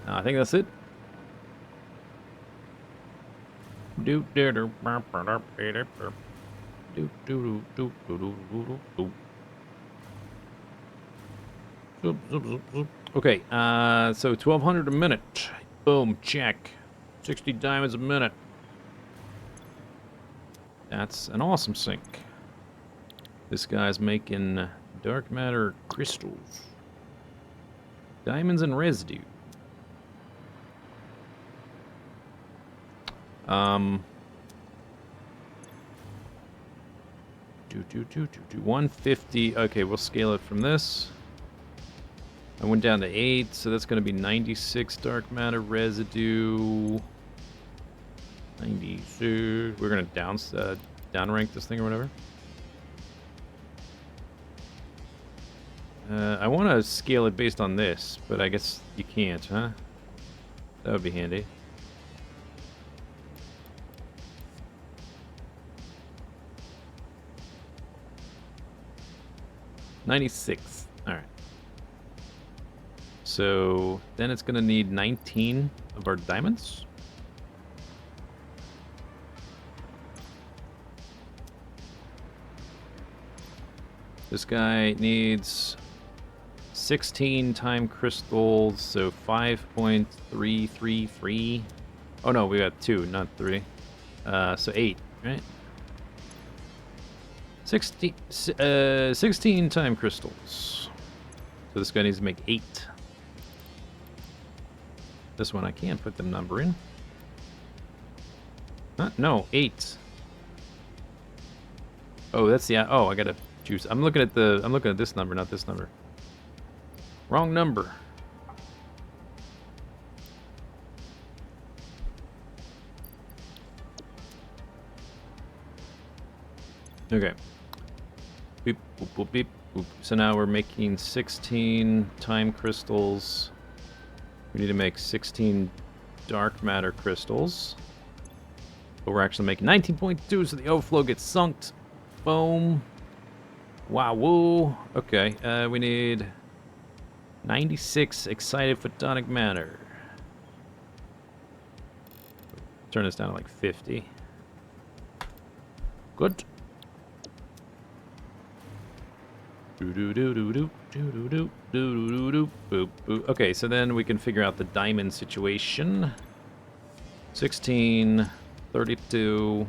I think that's it. Do do do do do do do do do do. Okay, so 1200 a minute. Boom, check. 60 diamonds a minute. That's an awesome sink. This guy's making dark matter crystals. Diamonds and residue. 150. Okay, we'll scale it from this. I went down to 8, so that's going to be 96 dark matter residue. 92. We're gonna downrank this thing or whatever. I want to scale it based on this, but I guess you can't, huh? That would be handy. $96. All right. So then it's gonna need 19 of our diamonds. This guy needs 16 time crystals, so 5.333. Oh no, we got 2, not 3. So 8, right? 16 time crystals. So this guy needs to make 8. This one I can't put the number in. No, 8. Oh, that's the... Oh, I gotta choose. I'm looking at this number, not this number. Wrong number. Okay. Beep, boop, boop, beep, boop. So now we're making 16 time crystals. We need to make 16 dark matter crystals. But we're actually making 19.2, so the overflow gets sunk. Boom. Wow, woo. Okay, we need 96 excited photonic matter. Turn this down to like 50. Good. Okay, so then we can figure out the diamond situation. 16, 32.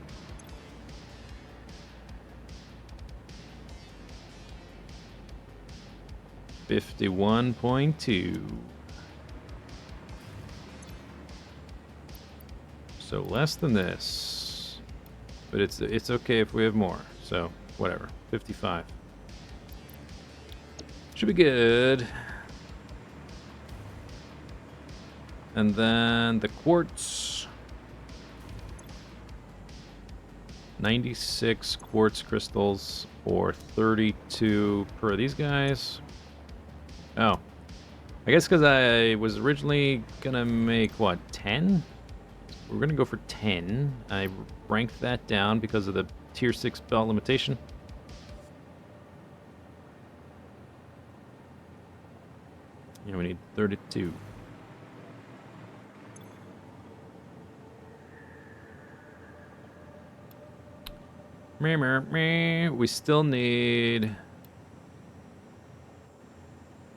51.2. So less than this. But it's okay if we have more. So whatever. 55. Should be good. And then the quartz. 96 quartz crystals or 32 per these guys. Oh. I guess because I was originally gonna make, what, 10? We're gonna go for 10. I ranked that down because of the tier 6 belt limitation. Yeah, we need 32. We still need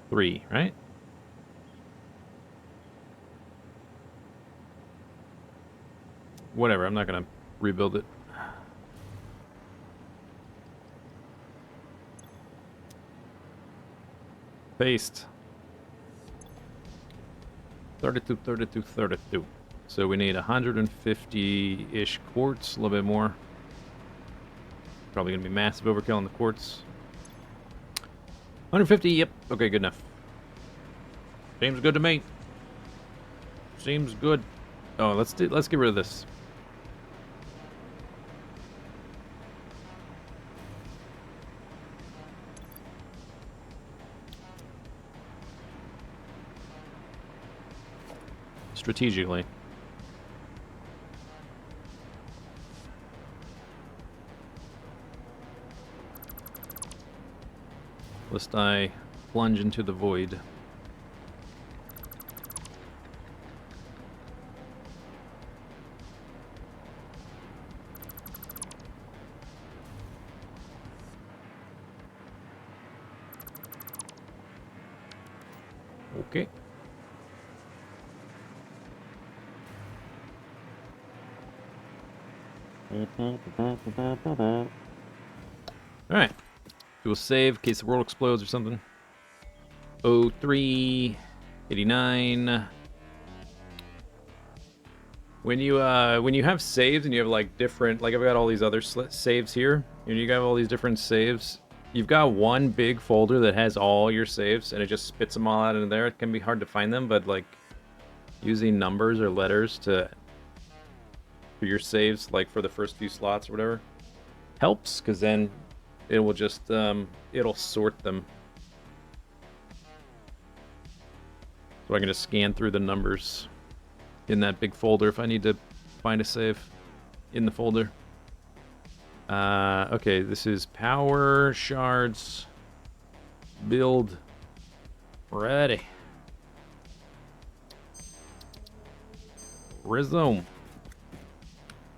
3, right? Whatever, I'm not gonna rebuild it. Paste. 32, 32, 32. So we need 150-ish quartz, a little bit more. Probably gonna be massive overkill on the quartz. 150, yep. Okay, good enough. Seems good to me. Seems good. Oh, let's get rid of this. Strategically. Lest I plunge into the void. Okay. Alright. Do a save in case the world explodes or something. 03 89. When you have saves and you have like different, like I've got all these other saves here, and you have all these different saves, you've got one big folder that has all your saves and it just spits them all out into there. It can be hard to find them, but like using numbers or letters to for your saves, like for the first few slots or whatever, helps, because then it will just it'll sort them. So I can just scan through the numbers in that big folder if I need to find a save in the folder. Okay, this is power, shards, build, ready. Resume.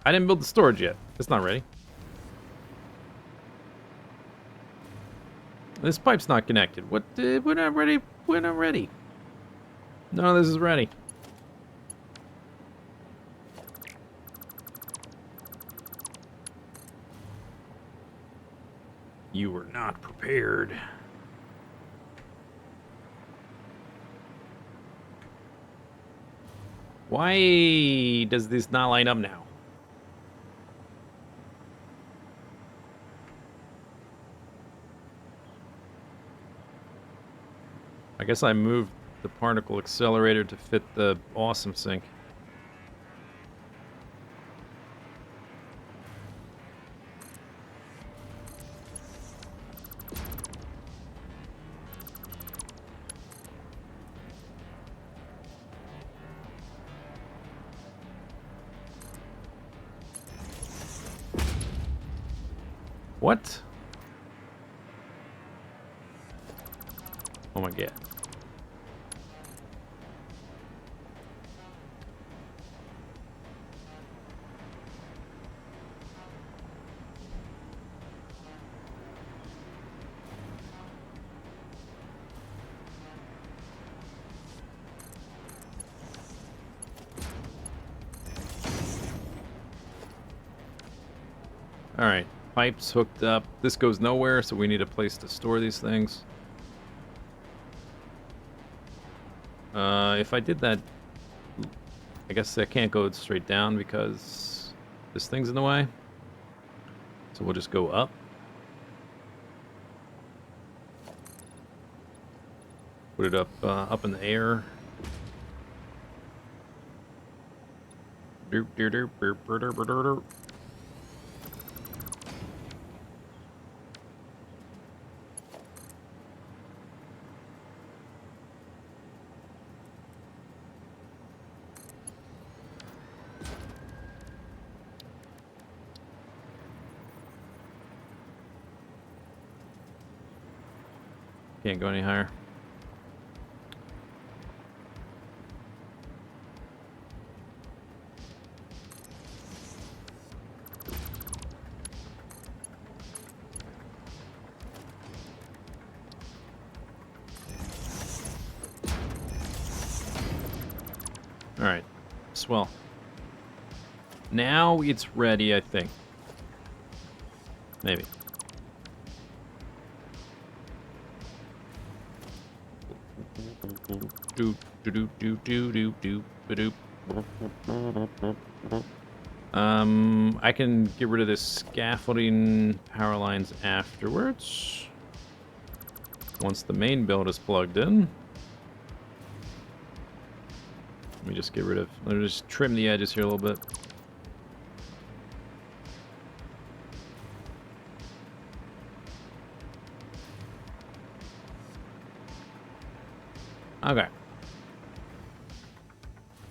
I didn't build the storage yet. It's not ready. This pipe's not connected. What? We're not ready. We're not ready. None of this is ready. You were not prepared. Why does this not line up now? I guess I moved the particle accelerator to fit the awesome sink. What? Oh my god. All right. Pipes hooked up. This goes nowhere, so we need a place to store these things. If I did that, I guess I can't go straight down because this thing's in the way. So we'll just go up. Put it up in the air. Doop, doop, doop, doop, doop, doop, doop. Can't go any higher. All right, swell. Now it's ready, I think. Maybe. Do do do do do do do do. I can get rid of this scaffolding power lines afterwards. Once the main build is plugged in. Let me just get rid of. Let me just trim the edges here a little bit. Okay.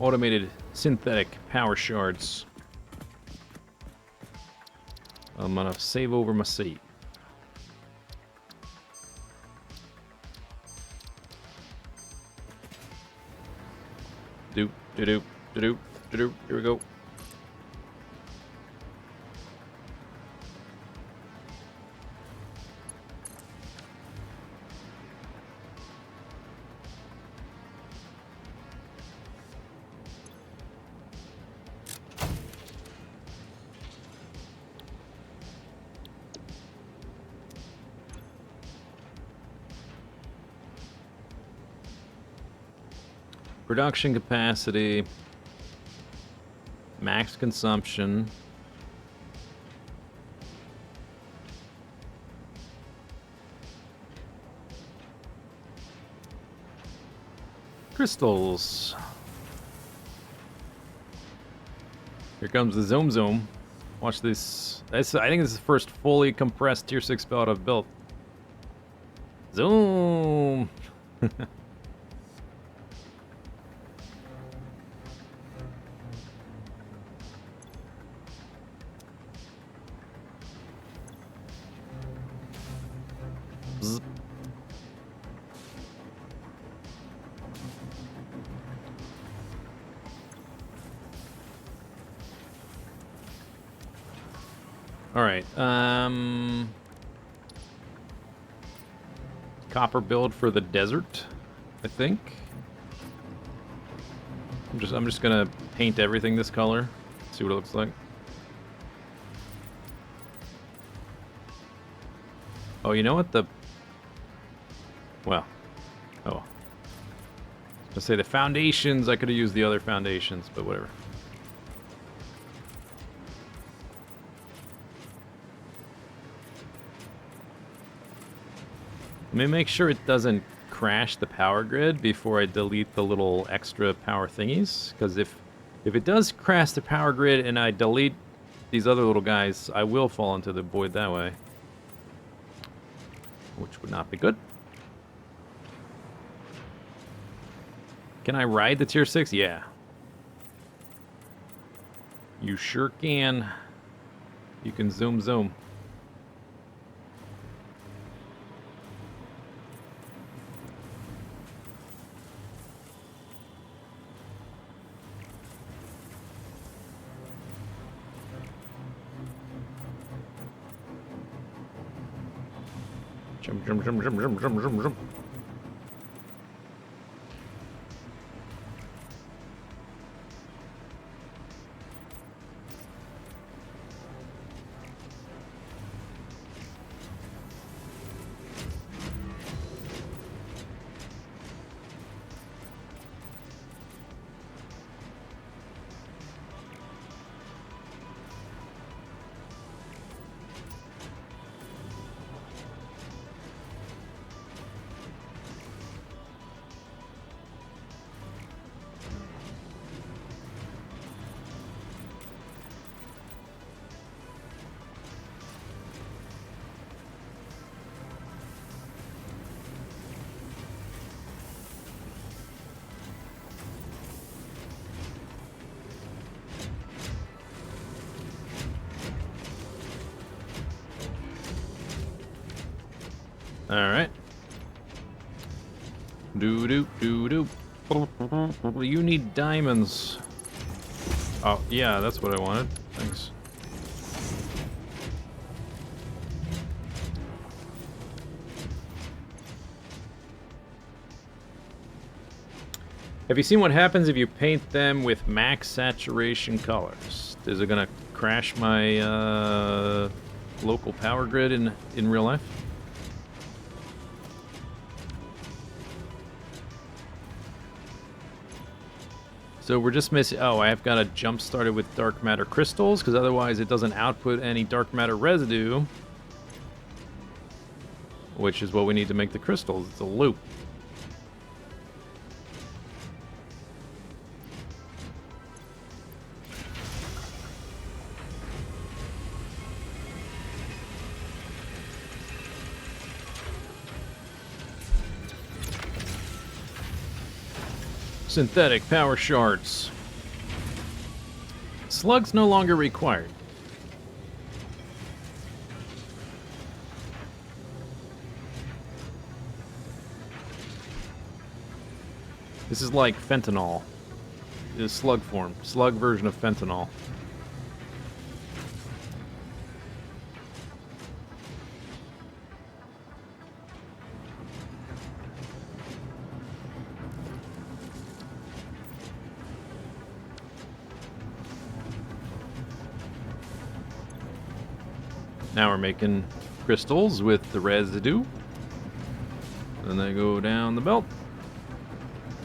Automated synthetic power shards. I'm gonna save over my seat. Doop, doop, doop, doop. Here we go. Production capacity, max consumption. Crystals. Here comes the Zoom Zoom. Watch this. I think this is the first fully compressed tier 6 belt I've built. Zoom! Bzz. All right. Copper build for the desert, I think. I'm just gonna paint everything this color. See what it looks like. Oh, you know what well. Oh. Let's say the foundations. I could have used the other foundations, but whatever. Let me make sure it doesn't crash the power grid before I delete the little extra power thingies. Because if it does crash the power grid and I delete these other little guys, I will fall into the void that way. Which would not be good. Can I ride the tier 6? Yeah. You sure can. You can zoom zoom. Jump, jump, jump, jump, jump, jump, jump, jump. All right. Do do do do. You need diamonds. Oh yeah, that's what I wanted. Thanks. Have you seen what happens if you paint them with max saturation colors? Is it gonna crash my local power grid in real life? So we're just missing... Oh, I have got to jump started with dark matter crystals, because otherwise it doesn't output any dark matter residue. Which is what we need to make the crystals. It's a loop. Synthetic power shards. Slugs no longer required. This is like fentanyl. It is slug form. Slug version of fentanyl. Now we're making crystals with the residue. Then they go down the belt.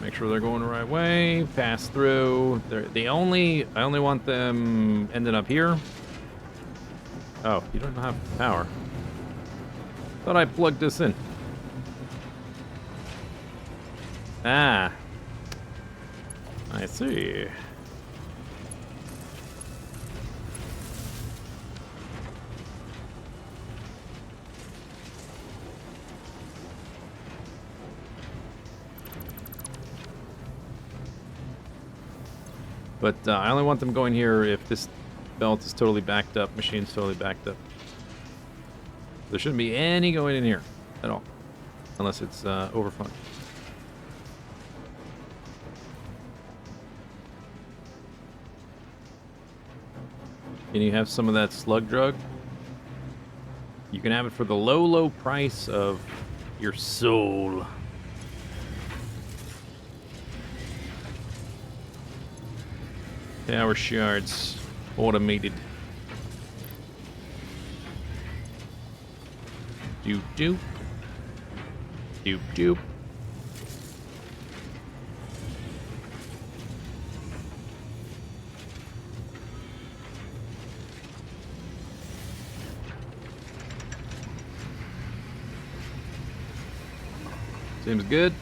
Make sure they're going the right way. Pass through. I only want them ending up here. Oh, you don't have power. Thought I plugged this in. Ah. I see. But I only want them going here if this belt is totally backed up, machine's totally backed up. There shouldn't be any going in here at all, unless it's overfunded. Can you have some of that slug drug? You can have it for the low, low price of your soul. Tower shards. Automated. Doop doop. Doop doop. Seems good.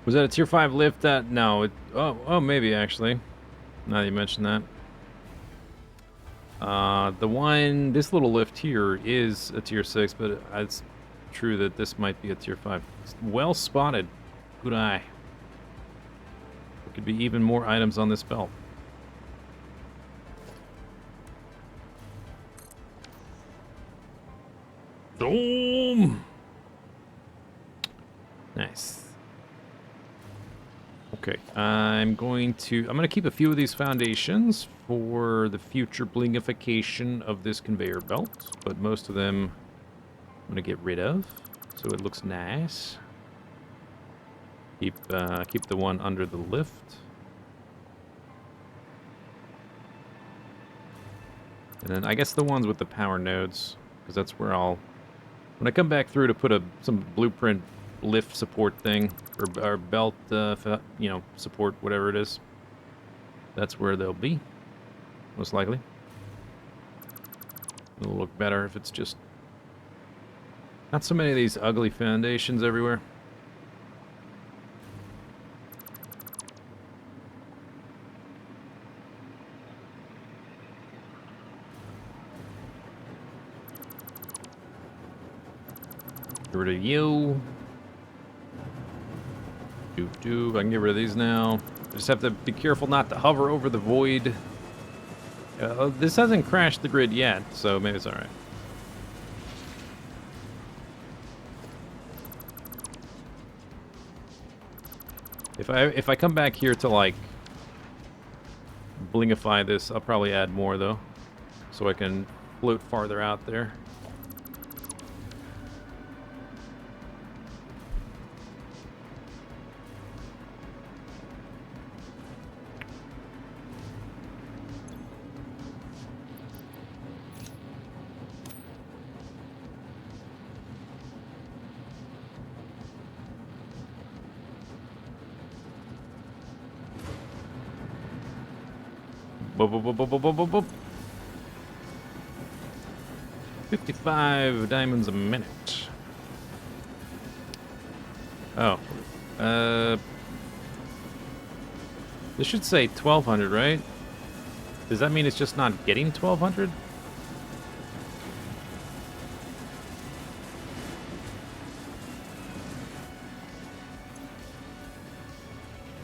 Was that a tier 5 lift? That no. Oh, maybe actually. Now that you mention that. This little lift here is a tier 6, but it's true that this might be a tier 5. It's well spotted. Good eye. There could be even more items on this belt. Boom! Nice. Okay, I'm gonna keep a few of these foundations for the future blingification of this conveyor belt, but most of them I'm gonna get rid of, so it looks nice. Keep the one under the lift. And then I guess the ones with the power nodes, because that's where when I come back through to put some blueprint lift support thing, or belt, support, whatever it is. That's where they'll be, most likely. It'll look better if it's just not so many of these ugly foundations everywhere. Get rid of you. I can get rid of these now. I just have to be careful not to hover over the void. This hasn't crashed the grid yet, so maybe it's alright. If I come back here to like blingify this, I'll probably add more though, so I can float farther out there. Boop, boop, boop, boop, boop, boop, boop, boop. 55 diamonds a minute. Oh. This should say 1200, right? Does that mean it's just not getting 1200?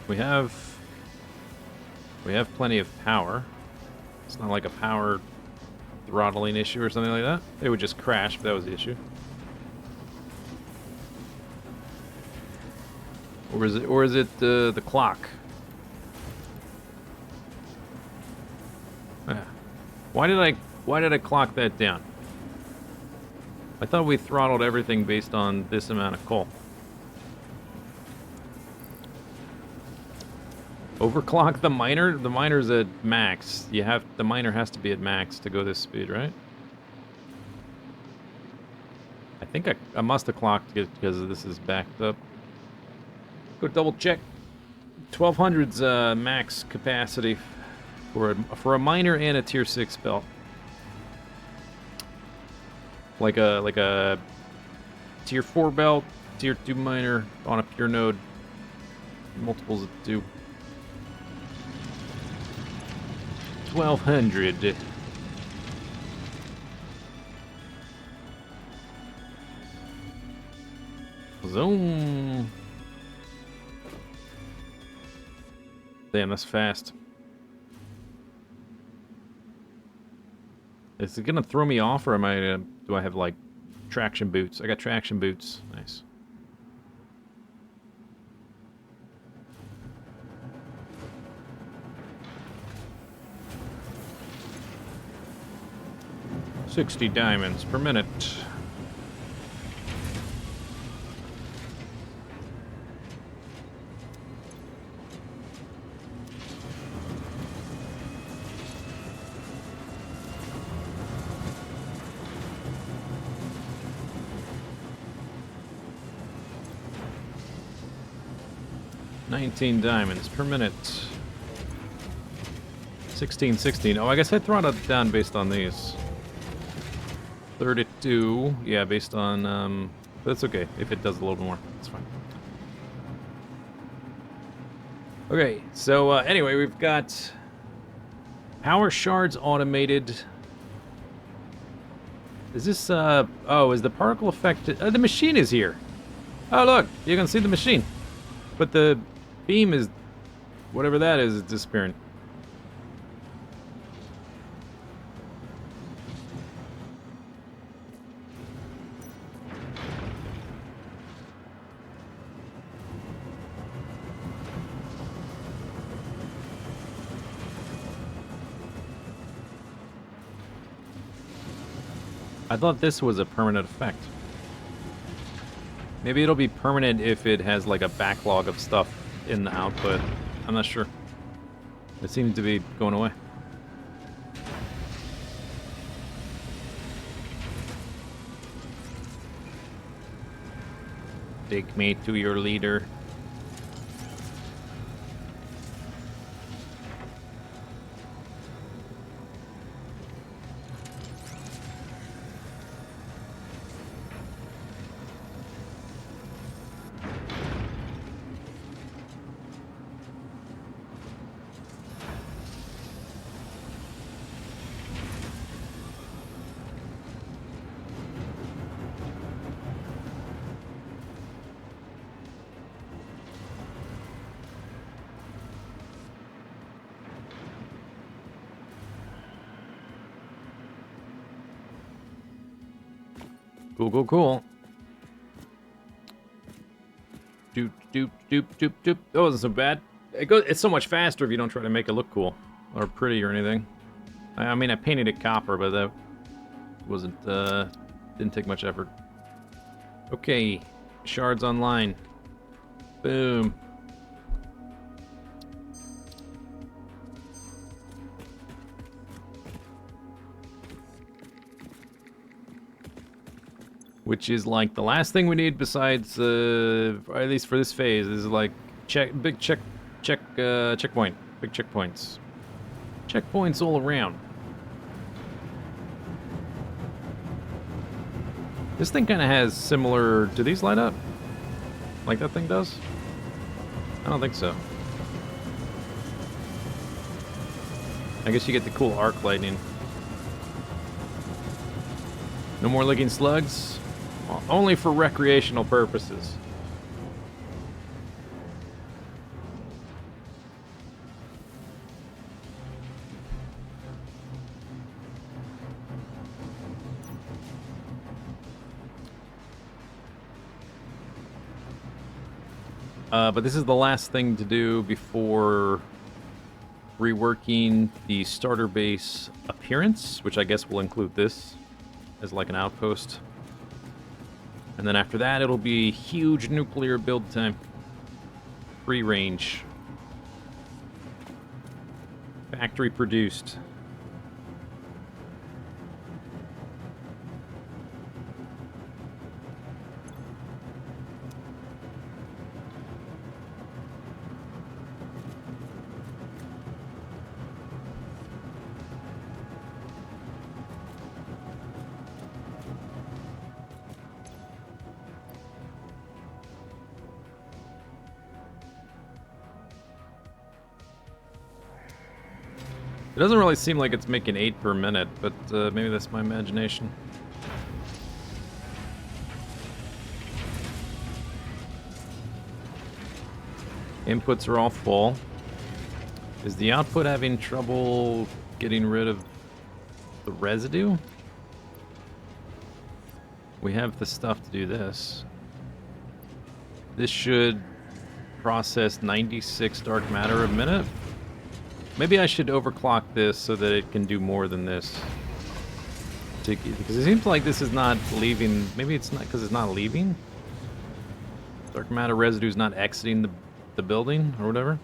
We have plenty of power. It's not like a power throttling issue or something like that. It would just crash if that was the issue. Or is it the clock? Ah. Why did I clock that down? I thought we throttled everything based on this amount of coal. Overclock the miner? The miner's at max. The miner has to be at max to go this speed, right? I think I must have clocked it because this is backed up. Go double check. 1200's max capacity for a miner and a tier 6 belt. Like a tier 4 belt, tier 2 miner on a pure node. Multiples of 2. 1200. Zoom. Damn, that's fast. Is it gonna throw me off, or am I? Do I have like traction boots? I got traction boots. Nice. $60 diamonds per minute. $19 diamonds per minute. 16. Oh, I guess I throttled it down based on these. 32. Yeah, based on, that's okay. If it does a little more, it's fine. Okay, so, anyway, we've got power shards automated. Is this, oh, is the particle effect, the machine is here. Oh, look, you can see the machine. But the beam is, whatever that is disappearing. I thought this was a permanent effect. Maybe it'll be permanent if it has like a backlog of stuff in the output. I'm not sure. It seems to be going away. Take me to your leader. Cool. Doop. That wasn't so bad. It's so much faster if you don't try to make it look cool or pretty or anything. I mean, I painted it copper, but that wasn't, didn't take much effort. Okay, shards online. Boom. Which is like the last thing we need besides, or at least for this phase, is like checkpoint, big checkpoints. Checkpoints all around. This thing kind of has similar, do these light up? Like that thing does? I don't think so. I guess you get the cool arc lightning. No more licking slugs? Well, only for recreational purposes. But this is the last thing to do before reworking the starter base appearance, which I guess will include this as like an outpost. And then after that, it'll be huge nuclear build time. Free range. Factory produced. It doesn't really seem like it's making 8 per minute, but maybe that's my imagination. Inputs are all full. Is the output having trouble getting rid of the residue? We have the stuff to do this. This should process 96 dark matter a minute. Maybe I should overclock this so that it can do more than this. Because it seems like this is not leaving. Maybe it's not because it's not leaving. Dark matter residue is not exiting the building or whatever.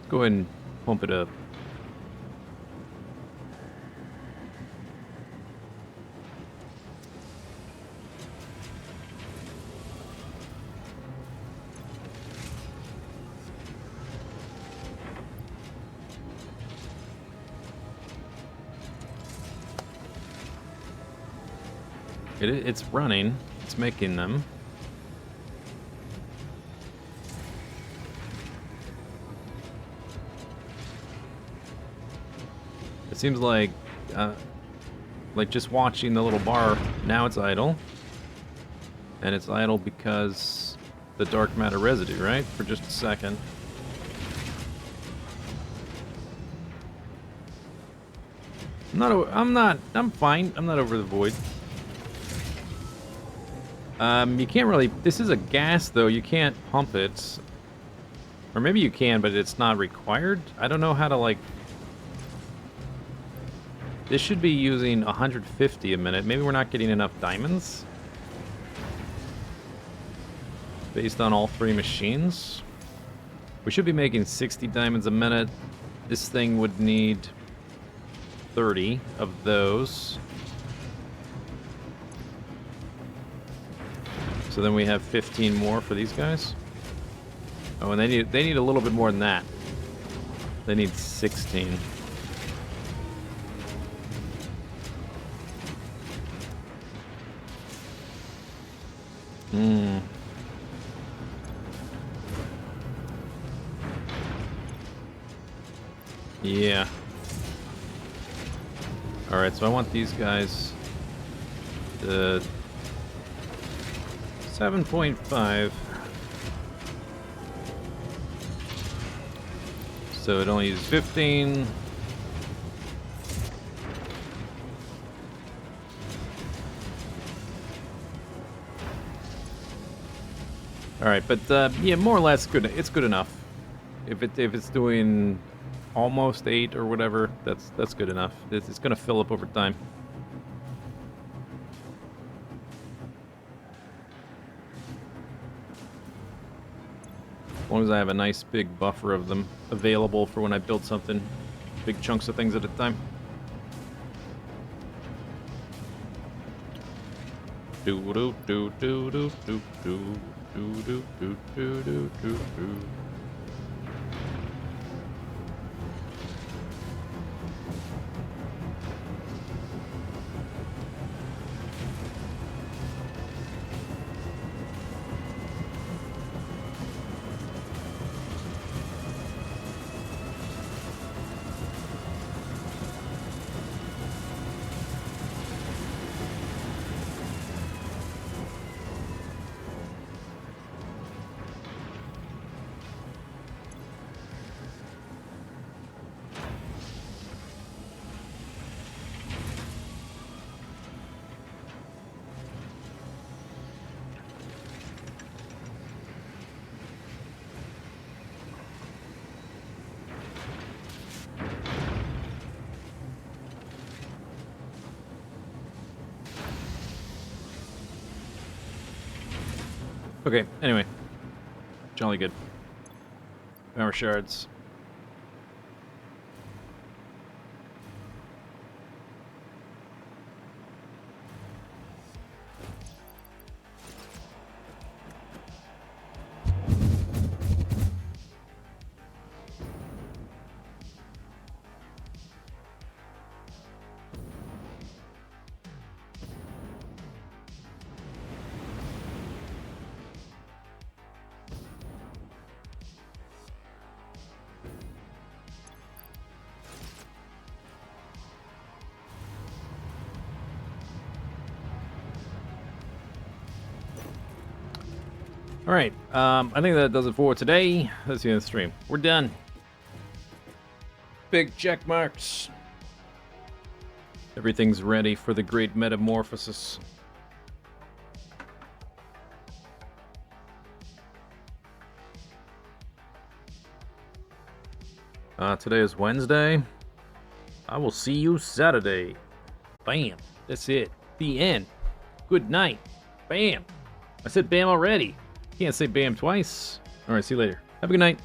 Go ahead and pump it up. It's running. It's making them. It seems like just watching the little bar, now it's idle. And it's idle because the dark matter residue, right? For just a second. I'm fine. I'm not over the void. You can't really... This is a gas, though. You can't pump it. Or maybe you can, but it's not required. I don't know how to, like... This should be using 150 a minute. Maybe we're not getting enough diamonds? Based on all 3 machines. We should be making 60 diamonds a minute. This thing would need 30 of those. So then we have 15 more for these guys. Oh, and they need a little bit more than that. They need 16. Yeah. Alright, so I want these guys to 7.5. So it only uses 15. Alright, but yeah, more or less good. It's good enough. If it's doing almost 8 or whatever, that's good enough. It's gonna fill up over time. As long as I have a nice big buffer of them available for when I build something, big chunks of things at a time. Do do do do do do do do do do do do do. Okay, anyway. Jolly good. Power shards. Alright, I think that does it for today. Let's see the stream. We're done. Big check marks. Everything's ready for the great metamorphosis. Today is Wednesday. I will see you Saturday. Bam. That's it. The end. Good night. Bam. I said bam already. Can't say bam twice. Alright, see you later. Have a good night.